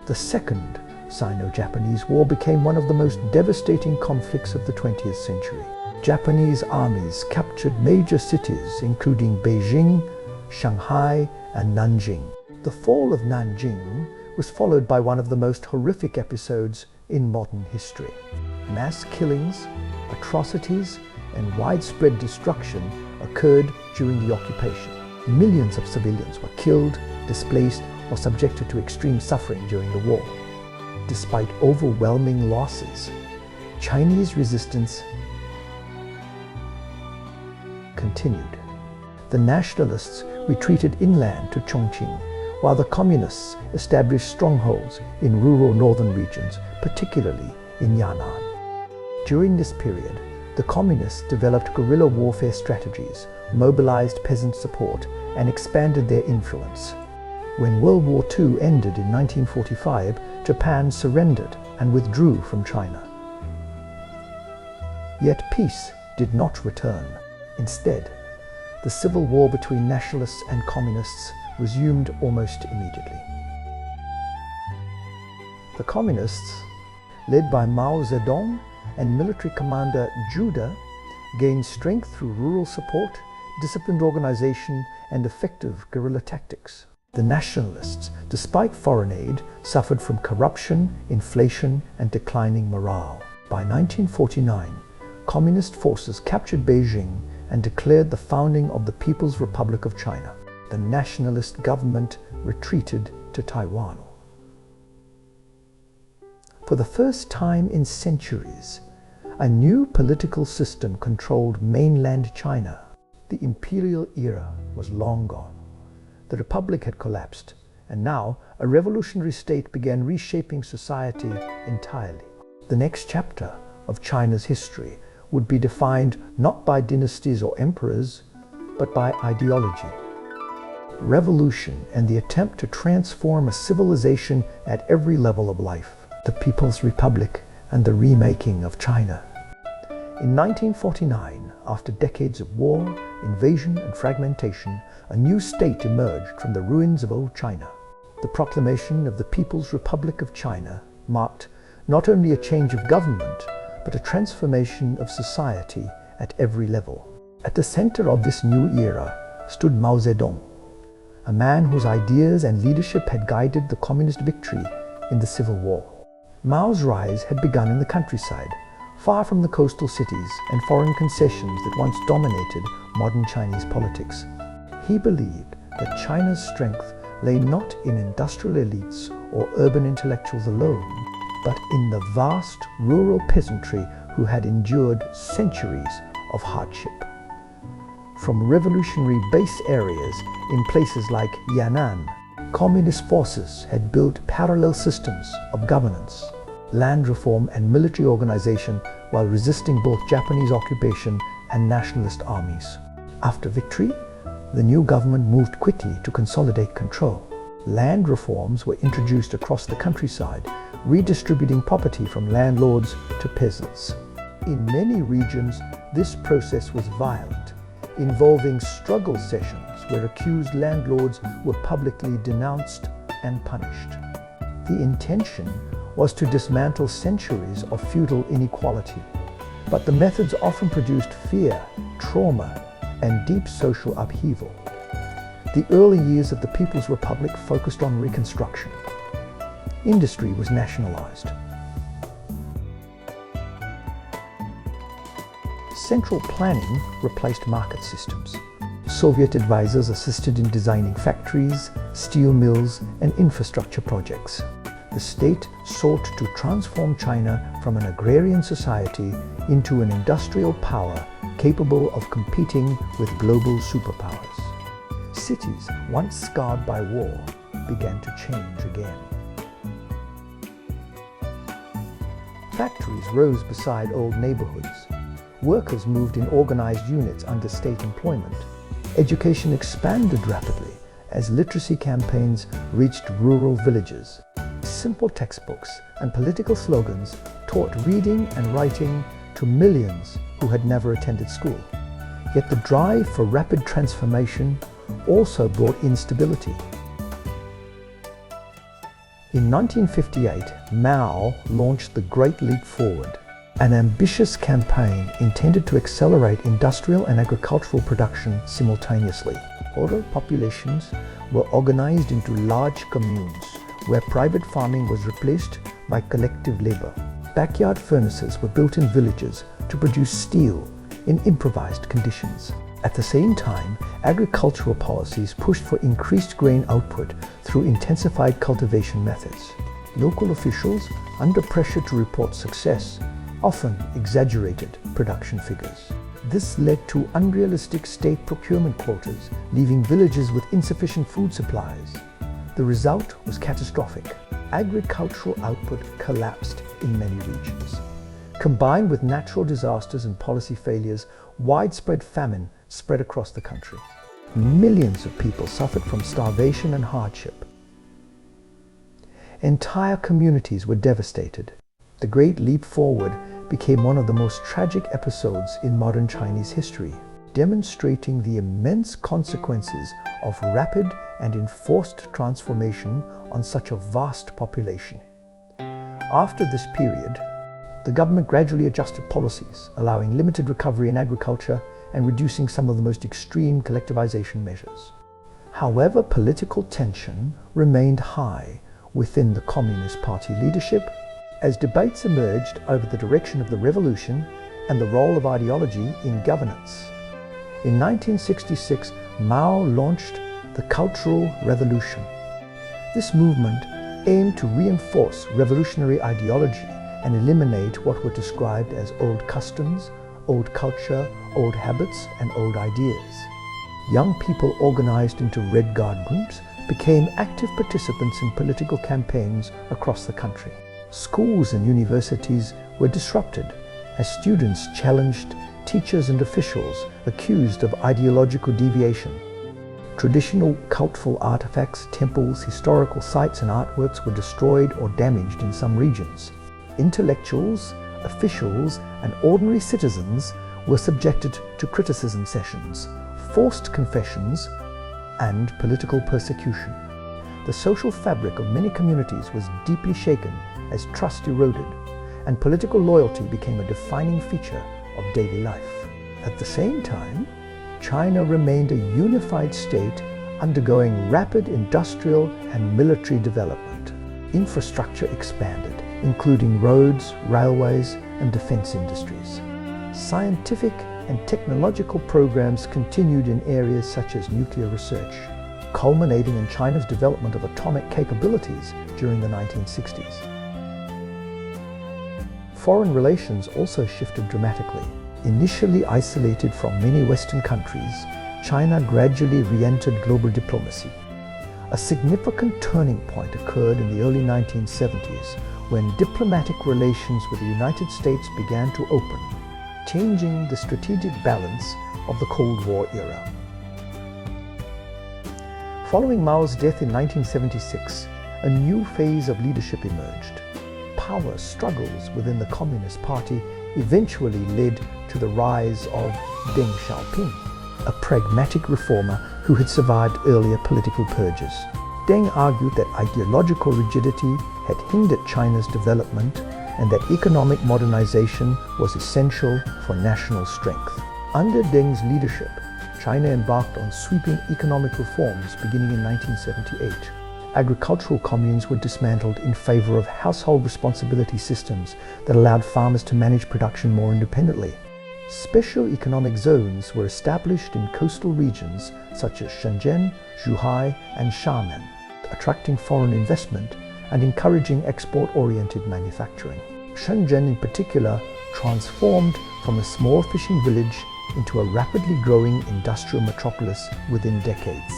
The Second Sino-Japanese War became one of the most devastating conflicts of the 20th century. Japanese armies captured major cities including Beijing, Shanghai, and Nanjing. The fall of Nanjing was followed by one of the most horrific episodes in modern history. Mass killings, atrocities, and widespread destruction occurred during the occupation. Millions of civilians were killed, displaced, or subjected to extreme suffering during the war. Despite overwhelming losses, Chinese resistance continued. The nationalists retreated inland to Chongqing, while the communists established strongholds in rural northern regions, particularly in Yan'an. During this period, the communists developed guerrilla warfare strategies, mobilized peasant support, and expanded their influence. When World War II ended in 1945, Japan surrendered and withdrew from China. Yet peace did not return. Instead, the civil war between nationalists and communists resumed almost immediately. The communists, led by Mao Zedong and military commander Zhu De, gained strength through rural support, disciplined organization, and effective guerrilla tactics. The nationalists, despite foreign aid, suffered from corruption, inflation, and declining morale. By 1949, communist forces captured Beijing and declared the founding of the People's Republic of China. The nationalist government retreated to Taiwan. For the first time in centuries, a new political system controlled mainland China. The Imperial era was long gone. The Republic had collapsed, and now a revolutionary state began reshaping society entirely. The next chapter of China's history would be defined not by dynasties or emperors, but by ideology. Revolution and the attempt to transform a civilization at every level of life. The People's Republic and the Remaking of China. In 1949, after decades of war, invasion, and fragmentation, a new state emerged from the ruins of old China. The proclamation of the People's Republic of China marked not only a change of government, but a transformation of society at every level. At the center of this new era stood Mao Zedong, a man whose ideas and leadership had guided the communist victory in the Civil War. Mao's rise had begun in the countryside, far from the coastal cities and foreign concessions that once dominated modern Chinese politics. He believed that China's strength lay not in industrial elites or urban intellectuals alone, but in the vast rural peasantry who had endured centuries of hardship. From revolutionary base areas in places like Yan'an, communist forces had built parallel systems of governance, land reform, and military organization while resisting both Japanese occupation and nationalist armies. After victory, the new government moved quickly to consolidate control. Land reforms were introduced across the countryside, redistributing property from landlords to peasants. In many regions, this process was violent, involving struggle sessions where accused landlords were publicly denounced and punished. The intention was to dismantle centuries of feudal inequality, but the methods often produced fear, trauma, and deep social upheaval. The early years of the People's Republic focused on reconstruction. Industry was nationalized. Central planning replaced market systems. Soviet advisors assisted in designing factories, steel mills, and infrastructure projects. The state sought to transform China from an agrarian society into an industrial power capable of competing with global superpowers. Cities, once scarred by war, began to change again. Factories rose beside old neighborhoods. Workers moved in organized units under state employment. Education expanded rapidly as literacy campaigns reached rural villages. Simple textbooks and political slogans taught reading and writing to millions who had never attended school. Yet the drive for rapid transformation also brought instability. In 1958, Mao launched the Great Leap Forward, an ambitious campaign intended to accelerate industrial and agricultural production simultaneously. Rural populations were organized into large communes, where private farming was replaced by collective labor. Backyard furnaces were built in villages to produce steel in improvised conditions. At the same time, agricultural policies pushed for increased grain output through intensified cultivation methods. Local officials, under pressure to report success, often exaggerated production figures. This led to unrealistic state procurement quotas, leaving villages with insufficient food supplies. The result was catastrophic. Agricultural output collapsed in many regions. Combined with natural disasters and policy failures, widespread famine spread across the country. Millions of people suffered from starvation and hardship. Entire communities were devastated. The Great Leap Forward became one of the most tragic episodes in modern Chinese history, demonstrating the immense consequences of rapid and enforced transformation on such a vast population. After this period, the government gradually adjusted policies, allowing limited recovery in agriculture and reducing some of the most extreme collectivization measures. However, political tension remained high within the Communist Party leadership as debates emerged over the direction of the revolution and the role of ideology in governance. In 1966, Mao launched the Cultural Revolution. This movement aimed to reinforce revolutionary ideology and eliminate what were described as old customs, old culture, old habits, and old ideas. Young people organized into Red Guard groups became active participants in political campaigns across the country. Schools and universities were disrupted as students challenged teachers and officials accused of ideological deviation. Traditional cultural artifacts, temples, historical sites, and artworks were destroyed or damaged in some regions. Intellectuals, officials, and ordinary citizens were subjected to criticism sessions, forced confessions, and political persecution. The social fabric of many communities was deeply shaken as trust eroded, and political loyalty became a defining feature of daily life. At the same time, China remained a unified state undergoing rapid industrial and military development. Infrastructure expanded, including roads, railways, and defense industries. Scientific and technological programs continued in areas such as nuclear research, culminating in China's development of atomic capabilities during the 1960s. Foreign relations also shifted dramatically. Initially isolated from many Western countries, China gradually re-entered global diplomacy. A significant turning point occurred in the early 1970s when diplomatic relations with the United States began to open, changing the strategic balance of the Cold War era. Following Mao's death in 1976, a new phase of leadership emerged. Power struggles within the Communist Party eventually led to the rise of Deng Xiaoping, a pragmatic reformer who had survived earlier political purges. Deng argued that ideological rigidity had hindered China's development and that economic modernization was essential for national strength. Under Deng's leadership, China embarked on sweeping economic reforms beginning in 1978. Agricultural communes were dismantled in favor of household responsibility systems that allowed farmers to manage production more independently. Special economic zones were established in coastal regions such as Shenzhen, Zhuhai, and Xiamen, attracting foreign investment and encouraging export-oriented manufacturing. Shenzhen in particular transformed from a small fishing village into a rapidly growing industrial metropolis within decades.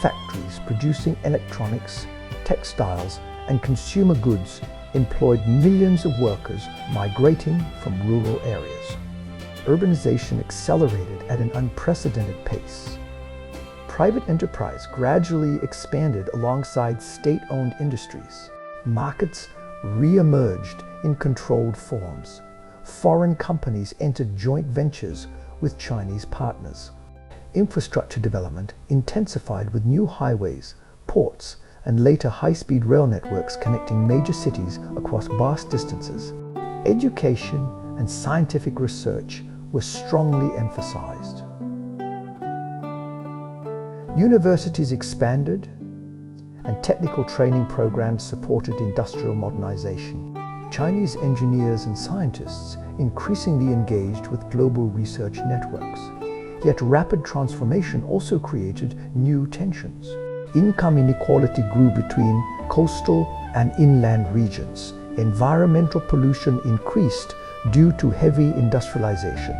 Factories producing electronics, textiles, and consumer goods employed millions of workers migrating from rural areas. Urbanization accelerated at an unprecedented pace. Private enterprise gradually expanded alongside state-owned industries. Markets re-emerged in controlled forms. Foreign companies entered joint ventures with Chinese partners. Infrastructure development intensified with new highways, ports, and later high-speed rail networks connecting major cities across vast distances. Education and scientific research were strongly emphasized. Universities expanded, and technical training programs supported industrial modernization. Chinese engineers and scientists increasingly engaged with global research networks. Yet rapid transformation also created new tensions. Income inequality grew between coastal and inland regions. Environmental pollution increased due to heavy industrialization.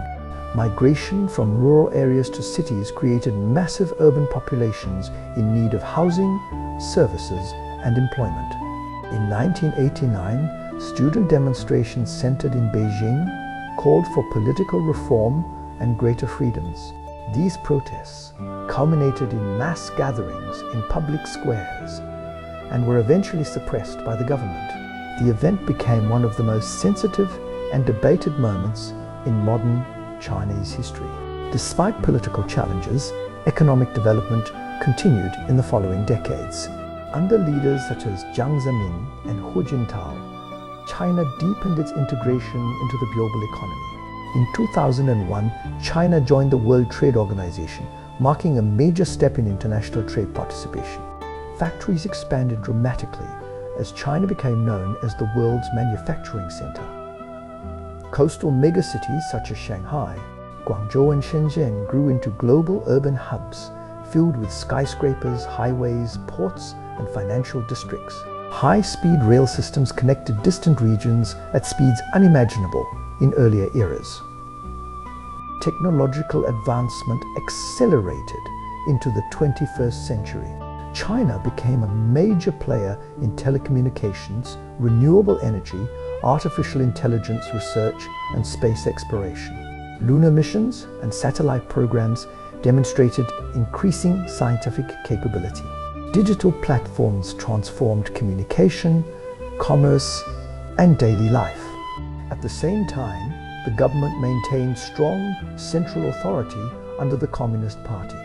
Migration from rural areas to cities created massive urban populations in need of housing, services, and employment. In 1989, student demonstrations centered in Beijing called for political reform and greater freedoms. These protests culminated in mass gatherings in public squares and were eventually suppressed by the government. The event became one of the most sensitive and debated moments in modern Chinese history. Despite political challenges, economic development continued in the following decades. Under leaders such as Jiang Zemin and Hu Jintao, China deepened its integration into the global economy. In 2001, China joined the World Trade Organization, marking a major step in international trade participation. Factories expanded dramatically as China became known as the world's manufacturing center. Coastal megacities such as Shanghai, Guangzhou, and Shenzhen grew into global urban hubs filled with skyscrapers, highways, ports, and financial districts. High-speed rail systems connected distant regions at speeds unimaginable in earlier eras. Technological advancement accelerated into the 21st century. China became a major player in telecommunications, renewable energy, artificial intelligence research, and space exploration. Lunar missions and satellite programs demonstrated increasing scientific capability. Digital platforms transformed communication, commerce, and daily life. At the same time, the government maintained strong central authority under the Communist Party.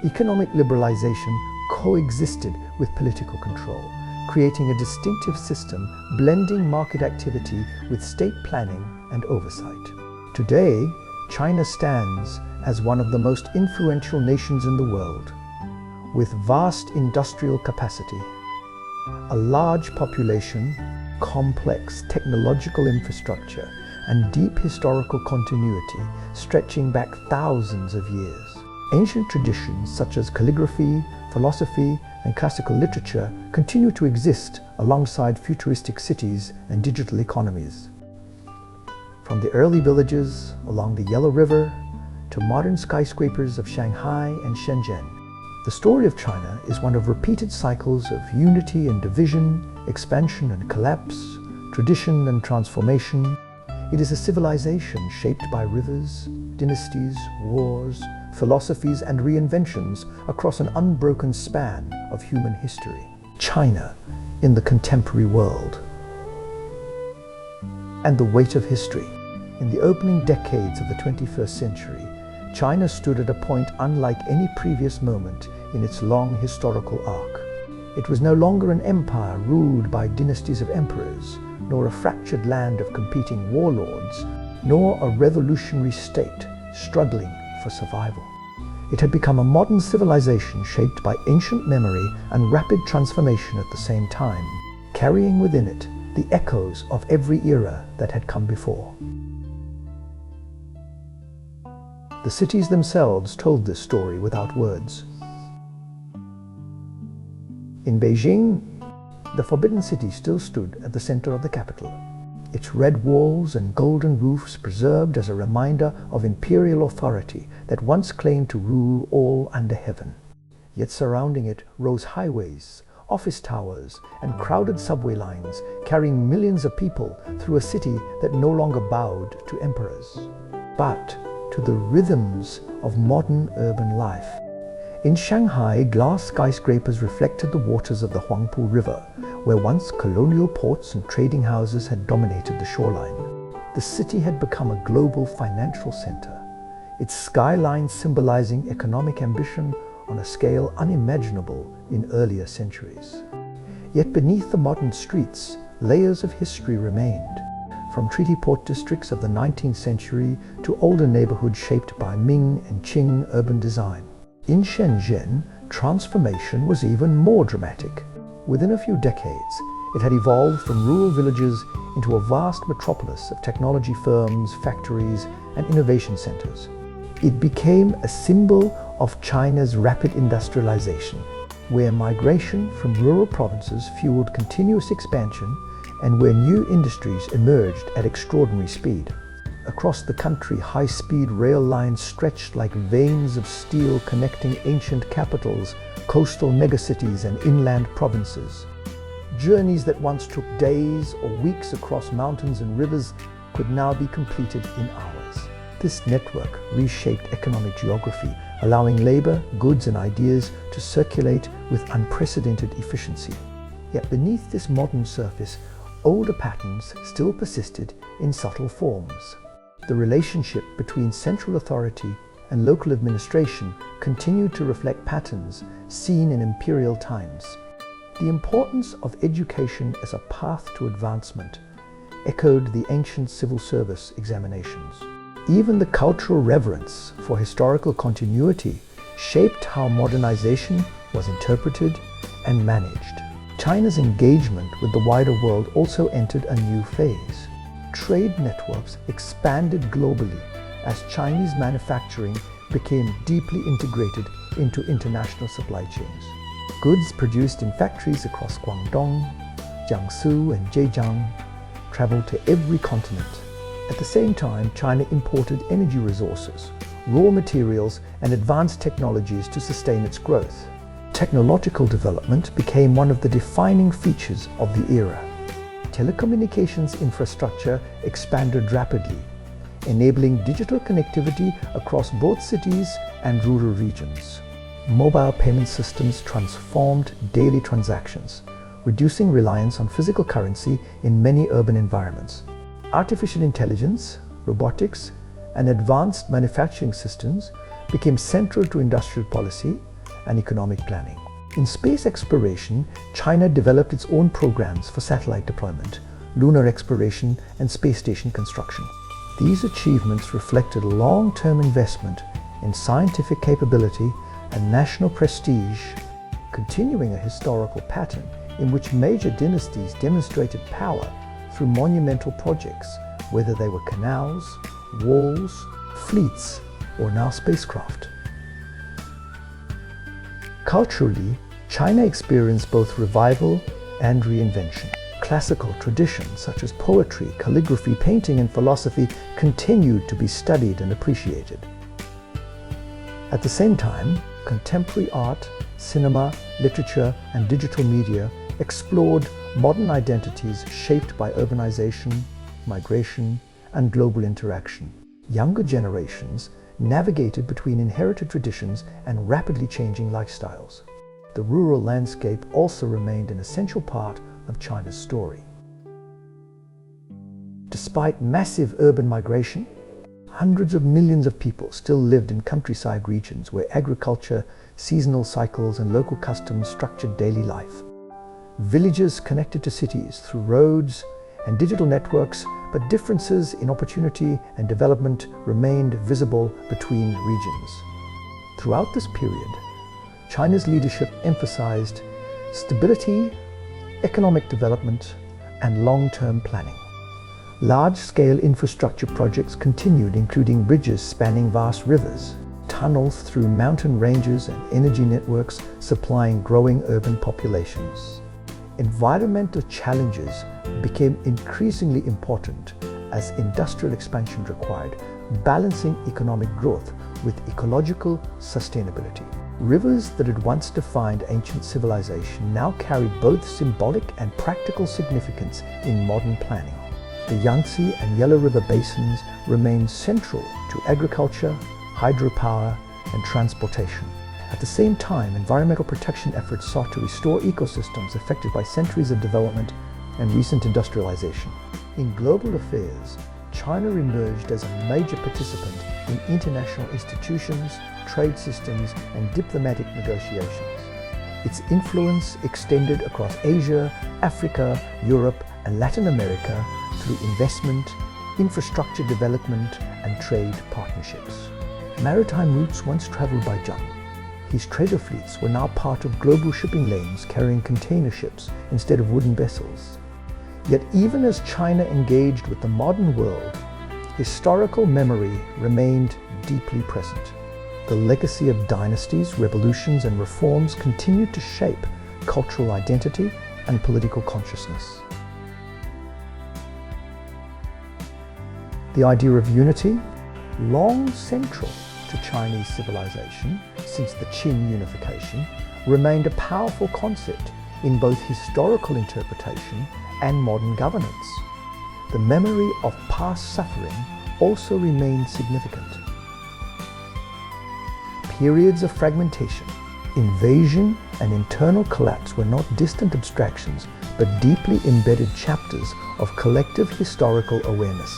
Economic liberalization coexisted with political control, creating a distinctive system blending market activity with state planning and oversight. Today, China stands as one of the most influential nations in the world, with vast industrial capacity, a large population, complex technological infrastructure, and deep historical continuity stretching back thousands of years. Ancient traditions such as calligraphy, philosophy, and classical literature continue to exist alongside futuristic cities and digital economies. From the early villages along the Yellow River to modern skyscrapers of Shanghai and Shenzhen, the story of China is one of repeated cycles of unity and division, expansion and collapse, tradition and transformation. It is a civilization shaped by rivers, dynasties, wars, philosophies, and reinventions across an unbroken span of human history. China in the contemporary world. And the weight of history. In the opening decades of the 21st century, China stood at a point unlike any previous moment in its long historical arc. It was no longer an empire ruled by dynasties of emperors, nor a fractured land of competing warlords, nor a revolutionary state struggling for survival. It had become a modern civilization shaped by ancient memory and rapid transformation at the same time, carrying within it the echoes of every era that had come before. The cities themselves told this story without words. In Beijing, the Forbidden City still stood at the center of the capital, its red walls and golden roofs preserved as a reminder of imperial authority that once claimed to rule all under heaven. Yet surrounding it rose highways, office towers, and crowded subway lines carrying millions of people through a city that no longer bowed to emperors, but to the rhythms of modern urban life. In Shanghai, glass skyscrapers reflected the waters of the Huangpu River, where once colonial ports and trading houses had dominated the shoreline. The city had become a global financial center, its skyline symbolizing economic ambition on a scale unimaginable in earlier centuries. Yet beneath the modern streets, layers of history remained, from treaty port districts of the 19th century to older neighborhoods shaped by Ming and Qing urban design. In Shenzhen, transformation was even more dramatic. Within a few decades, it had evolved from rural villages into a vast metropolis of technology firms, factories, and innovation centers. It became a symbol of China's rapid industrialization, where migration from rural provinces fueled continuous expansion and where new industries emerged at extraordinary speed. Across the country, high-speed rail lines stretched like veins of steel connecting ancient capitals, coastal megacities, and inland provinces. Journeys that once took days or weeks across mountains and rivers could now be completed in hours. This network reshaped economic geography, allowing labor, goods, and ideas to circulate with unprecedented efficiency. Yet beneath this modern surface, older patterns still persisted in subtle forms. The relationship between central authority and local administration continued to reflect patterns seen in imperial times. The importance of education as a path to advancement echoed the ancient civil service examinations. Even the cultural reverence for historical continuity shaped how modernization was interpreted and managed. China's engagement with the wider world also entered a new phase. Trade networks expanded globally as Chinese manufacturing became deeply integrated into international supply chains. Goods produced in factories across Guangdong, Jiangsu, and Zhejiang traveled to every continent. At the same time, China imported energy resources, raw materials, and advanced technologies to sustain its growth. Technological development became one of the defining features of the era. Telecommunications infrastructure expanded rapidly, enabling digital connectivity across both cities and rural regions. Mobile payment systems transformed daily transactions, reducing reliance on physical currency in many urban environments. Artificial intelligence, robotics, and advanced manufacturing systems became central to industrial policy and economic planning. In space exploration, China developed its own programs for satellite deployment, lunar exploration, and space station construction. These achievements reflected a long-term investment in scientific capability and national prestige, continuing a historical pattern in which major dynasties demonstrated power through monumental projects, whether they were canals, walls, fleets, or now spacecraft. Culturally, China experienced both revival and reinvention. Classical traditions such as poetry, calligraphy, painting, and philosophy continued to be studied and appreciated. At the same time, contemporary art, cinema, literature, and digital media explored modern identities shaped by urbanization, migration, and global interaction. Younger generations navigated between inherited traditions and rapidly changing lifestyles. The rural landscape also remained an essential part of China's story. Despite massive urban migration, hundreds of millions of people still lived in countryside regions where agriculture, seasonal cycles, and local customs structured daily life. Villages connected to cities through roads and digital networks, but differences in opportunity and development remained visible between regions. Throughout this period, China's leadership emphasized stability, economic development, and long-term planning. Large-scale infrastructure projects continued, including bridges spanning vast rivers, tunnels through mountain ranges, and energy networks supplying growing urban populations. Environmental challenges became increasingly important as industrial expansion required balancing economic growth with ecological sustainability. Rivers that had once defined ancient civilization now carry both symbolic and practical significance in modern planning. The Yangtze and Yellow River basins remain central to agriculture, hydropower, and transportation. At the same time, environmental protection efforts sought to restore ecosystems affected by centuries of development and recent industrialization. In global affairs, China emerged as a major participant in international institutions, trade systems, and diplomatic negotiations. Its influence extended across Asia, Africa, Europe, and Latin America through investment, infrastructure development, and trade partnerships. Maritime routes once traveled by Zhang. His treasure fleets were now part of global shipping lanes carrying container ships instead of wooden vessels. Yet even as China engaged with the modern world, historical memory remained deeply present. The legacy of dynasties, revolutions, and reforms continued to shape cultural identity and political consciousness. The idea of unity, long central to Chinese civilization since the Qing unification, remained a powerful concept in both historical interpretation and modern governance. The memory of past suffering also remained significant. Periods of fragmentation, invasion, and internal collapse were not distant abstractions, but deeply embedded chapters of collective historical awareness.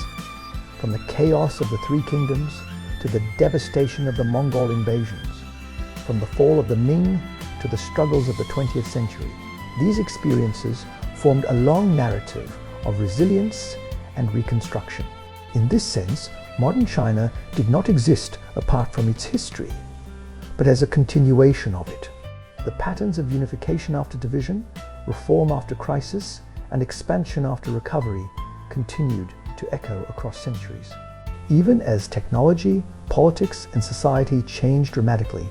From the chaos of the Three Kingdoms to the devastation of the Mongol invasions, from the fall of the Ming to the struggles of the 20th century, these experiences formed a long narrative of resilience and reconstruction. In this sense, modern China did not exist apart from its history, but as a continuation of it. The patterns of unification after division, reform after crisis, and expansion after recovery continued to echo across centuries. Even as technology, politics, and society changed dramatically,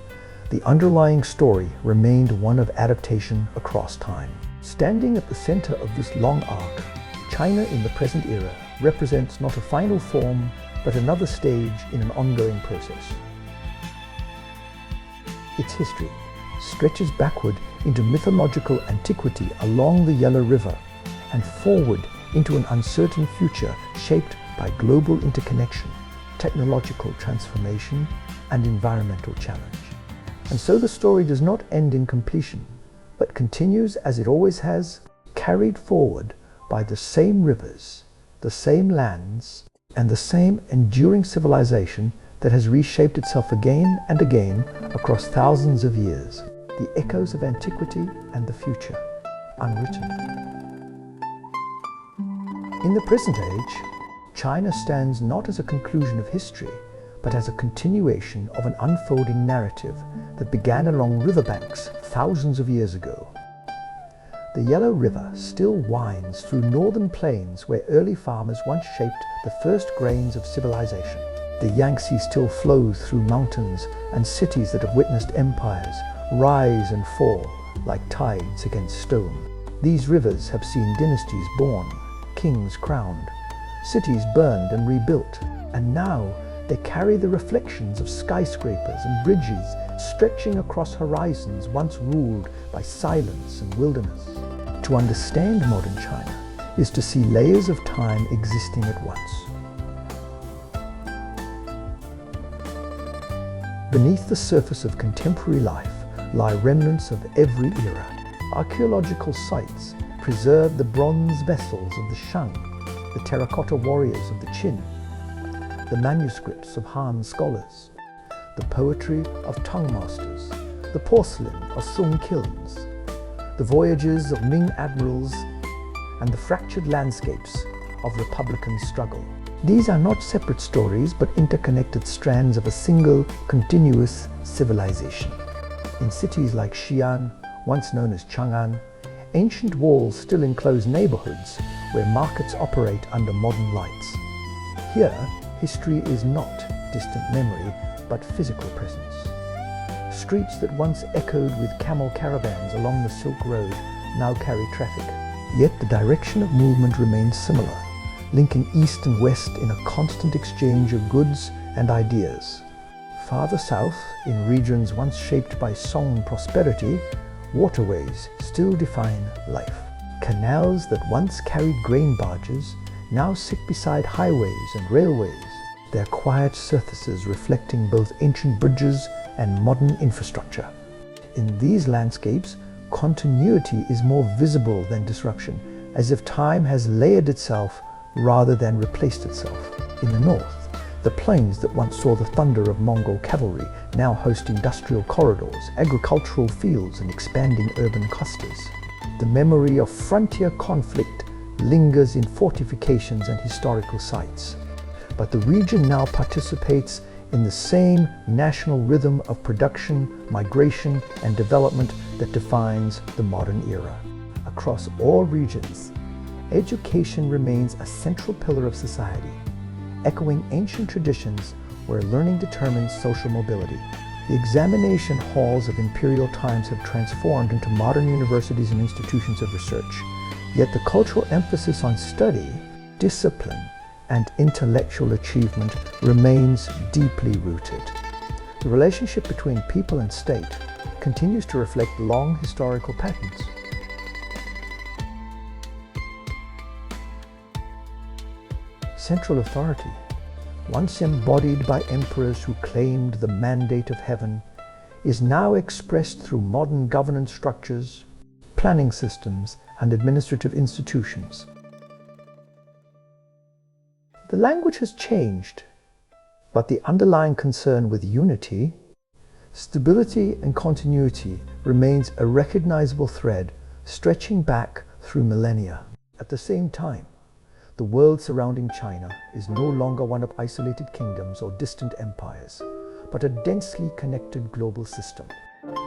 the underlying story remained one of adaptation across time. Standing at the center of this long arc, China in the present era represents not a final form, but another stage in an ongoing process. Its history stretches backward into mythological antiquity along the Yellow River and forward into an uncertain future shaped by global interconnection, technological transformation, and environmental challenge. And so the story does not end in completion, but continues as it always has, carried forward by the same rivers, the same lands, and the same enduring civilization that has reshaped itself again and again across thousands of years. The echoes of antiquity and the future, unwritten. In the present age, China stands not as a conclusion of history, but as a continuation of an unfolding narrative that began along riverbanks thousands of years ago. The Yellow River still winds through northern plains where early farmers once shaped the first grains of civilization. The Yangtze still flows through mountains and cities that have witnessed empires rise and fall like tides against stone. These rivers have seen dynasties born, kings crowned, cities burned and rebuilt, and now they carry the reflections of skyscrapers and bridges stretching across horizons once ruled by silence and wilderness. To understand modern China is to see layers of time existing at once. Beneath the surface of contemporary life lie remnants of every era. Archaeological sites preserve the bronze vessels of the Shang, the terracotta warriors of the Qin, the manuscripts of Han scholars, the poetry of Tang masters, the porcelain of Sung kilns, the voyages of Ming admirals, and the fractured landscapes of Republican struggle. These are not separate stories, but interconnected strands of a single, continuous civilization. In cities like Xi'an, once known as Chang'an, ancient walls still enclose neighborhoods where markets operate under modern lights. Here, history is not distant memory, but physical presence. Streets that once echoed with camel caravans along the Silk Road now carry traffic. Yet the direction of movement remains similar, linking east and west in a constant exchange of goods and ideas. Farther south, in regions once shaped by Song prosperity, waterways still define life. Canals that once carried grain barges now sit beside highways and railways, their quiet surfaces reflecting both ancient bridges and modern infrastructure. In these landscapes, continuity is more visible than disruption, as if time has layered itself rather than replaced itself. In the north, the plains that once saw the thunder of Mongol cavalry now host industrial corridors, agricultural fields, and expanding urban clusters. The memory of frontier conflict lingers in fortifications and historical sites. But the region now participates in the same national rhythm of production, migration, and development that defines the modern era. Across all regions, education remains a central pillar of society, echoing ancient traditions where learning determines social mobility. The examination halls of imperial times have transformed into modern universities and institutions of research, yet the cultural emphasis on study, discipline, and intellectual achievement remains deeply rooted. The relationship between people and state continues to reflect long historical patterns. Central authority, once embodied by emperors who claimed the mandate of heaven, is now expressed through modern governance structures, planning systems, and administrative institutions. The language has changed, but the underlying concern with unity, stability, and continuity remains a recognizable thread stretching back through millennia. At the same time, the world surrounding China is no longer one of isolated kingdoms or distant empires, but a densely connected global system.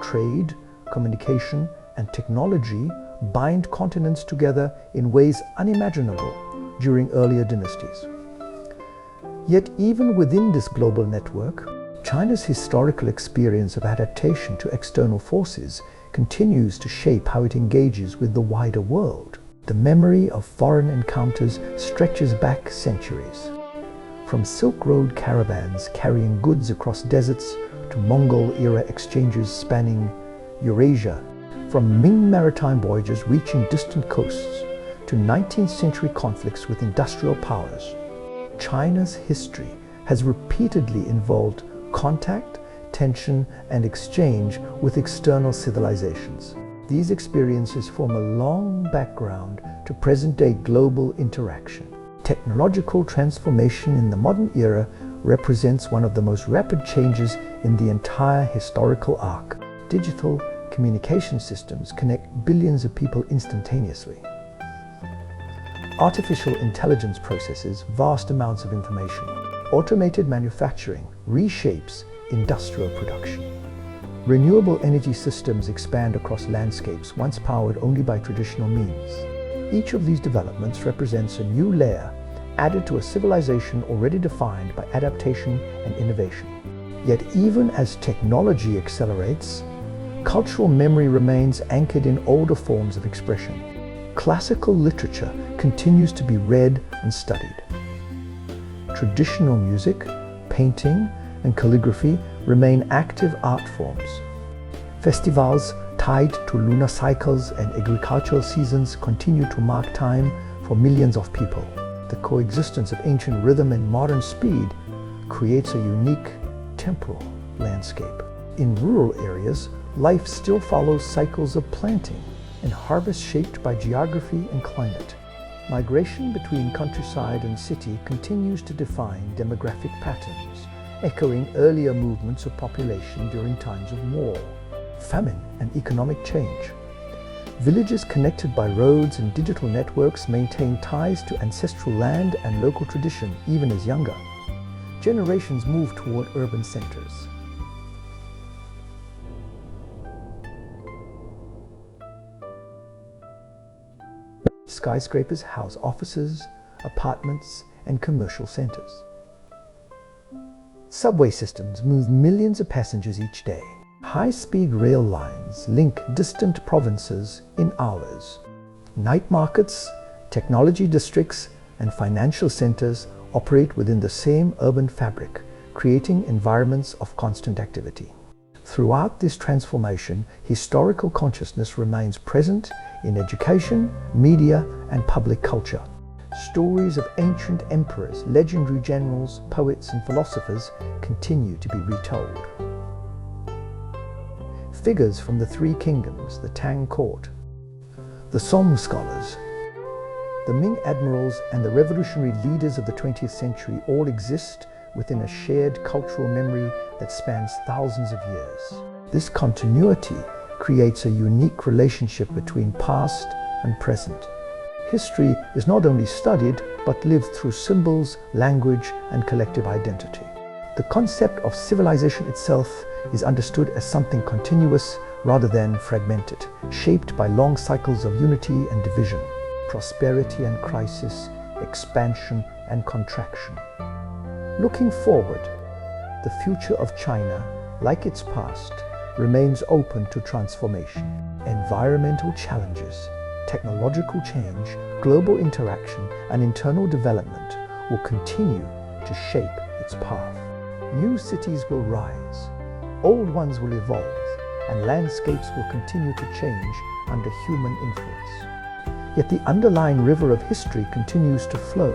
Trade, communication, and technology bind continents together in ways unimaginable during earlier dynasties. Yet even within this global network, China's historical experience of adaptation to external forces continues to shape how it engages with the wider world. The memory of foreign encounters stretches back centuries. From Silk Road caravans carrying goods across deserts to Mongol-era exchanges spanning Eurasia, from Ming maritime voyages reaching distant coasts to 19th century conflicts with industrial powers, China's history has repeatedly involved contact, tension, and exchange with external civilizations. These experiences form a long background to present-day global interaction. Technological transformation in the modern era represents one of the most rapid changes in the entire historical arc. Digital communication systems connect billions of people instantaneously. Artificial intelligence processes vast amounts of information. Automated manufacturing reshapes industrial production. Renewable energy systems expand across landscapes once powered only by traditional means. Each of these developments represents a new layer added to a civilization already defined by adaptation and innovation. Yet even as technology accelerates, cultural memory remains anchored in older forms of expression. Classical literature continues to be read and studied. Traditional music, painting, and calligraphy remain active art forms. Festivals tied to lunar cycles and agricultural seasons continue to mark time for millions of people. The coexistence of ancient rhythm and modern speed creates a unique temporal landscape. In rural areas, life still follows cycles of planting and harvest shaped by geography and climate. Migration between countryside and city continues to define demographic patterns, echoing earlier movements of population during times of war, famine, and economic change. Villages connected by roads and digital networks maintain ties to ancestral land and local tradition even as younger generations move toward urban centers. skyscrapers house offices, apartments, and commercial centers. Subway systems move millions of passengers each day. High-speed rail lines link distant provinces in hours. Night markets, technology districts, and financial centers operate within the same urban fabric, creating environments of constant activity. Throughout this transformation, historical consciousness remains present in education, media, and public culture. Stories of ancient emperors, legendary generals, poets, and philosophers continue to be retold. Figures from the Three Kingdoms, the Tang court, the Song scholars, the Ming admirals, and the revolutionary leaders of the 20th century all exist within a shared cultural memory that spans thousands of years. This continuity creates a unique relationship between past and present. History is not only studied, but lived through symbols, language, and collective identity. The concept of civilization itself is understood as something continuous rather than fragmented, shaped by long cycles of unity and division, prosperity and crisis, expansion and contraction. Looking forward, the future of China, like its past, remains open to transformation. Environmental challenges, technological change, global interaction, and internal development will continue to shape its path. New cities will rise, old ones will evolve, and landscapes will continue to change under human influence. Yet the underlying river of history continues to flow,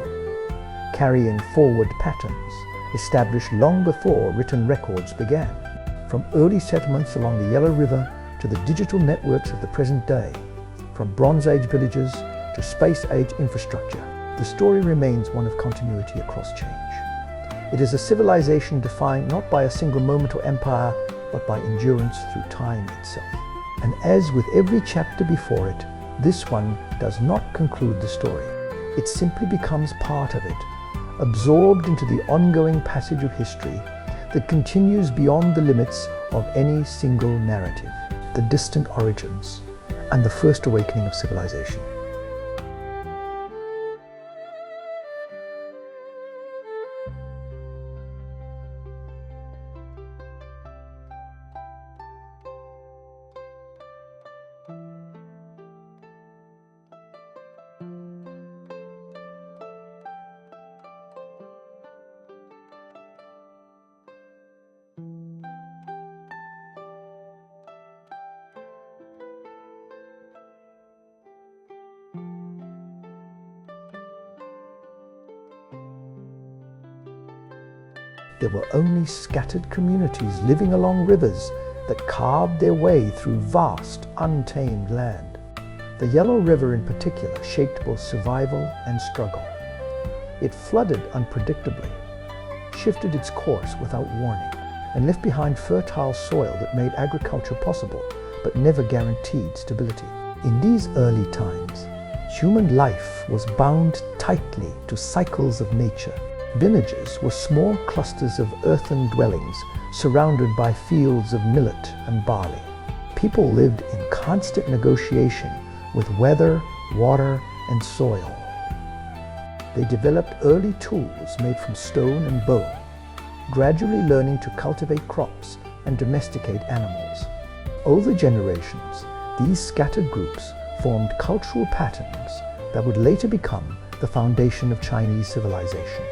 carrying forward patterns established long before written records began. From early settlements along the Yellow River to the digital networks of the present day, from Bronze Age villages to Space Age infrastructure, the story remains one of continuity across change. It is a civilization defined not by a single moment or empire, but by endurance through time itself. And as with every chapter before it, this one does not conclude the story. It simply becomes part of it, absorbed into the ongoing passage of history that continues beyond the limits of any single narrative, the distant origins, and the first awakening of civilization. There were only scattered communities living along rivers that carved their way through vast, untamed land. The Yellow River in particular shaped both survival and struggle. It flooded unpredictably, shifted its course without warning, and left behind fertile soil that made agriculture possible, but never guaranteed stability. In these early times, human life was bound tightly to cycles of nature. Villages were small clusters of earthen dwellings surrounded by fields of millet and barley. People lived in constant negotiation with weather, water, and soil. They developed early tools made from stone and bone, gradually learning to cultivate crops and domesticate animals. Over generations, these scattered groups formed cultural patterns that would later become the foundation of Chinese civilization.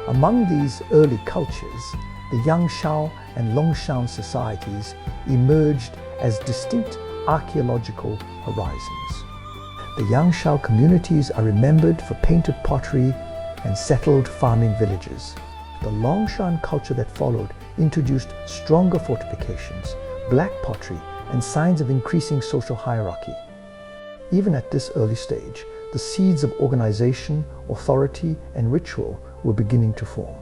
Among these early cultures, the Yangshao and Longshan societies emerged as distinct archaeological horizons. The Yangshao communities are remembered for painted pottery and settled farming villages. The Longshan culture that followed introduced stronger fortifications, black pottery, and signs of increasing social hierarchy. Even at this early stage, the seeds of organization, authority, and ritual were beginning to form.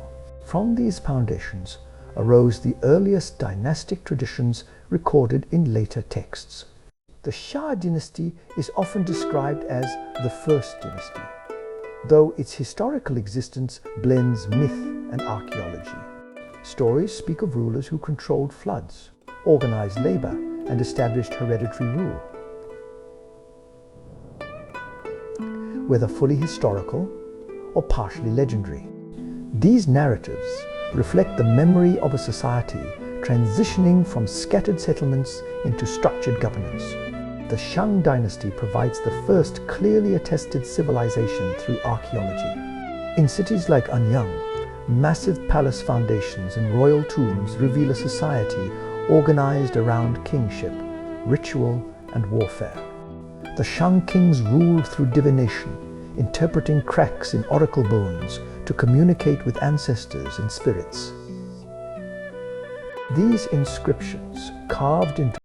From these foundations arose the earliest dynastic traditions recorded in later texts. The Xia dynasty is often described as the first dynasty, though its historical existence blends myth and archaeology. Stories speak of rulers who controlled floods, organized labor, and established hereditary rule. whether fully historical or partially legendary. These narratives reflect the memory of a society transitioning from scattered settlements into structured governance. The Shang dynasty provides the first clearly attested civilization through archaeology. In cities like Anyang, massive palace foundations and royal tombs reveal a society organized around kingship, ritual, and warfare. The Shang kings ruled through divination, interpreting cracks in oracle bones to communicate with ancestors and spirits. These inscriptions, carved into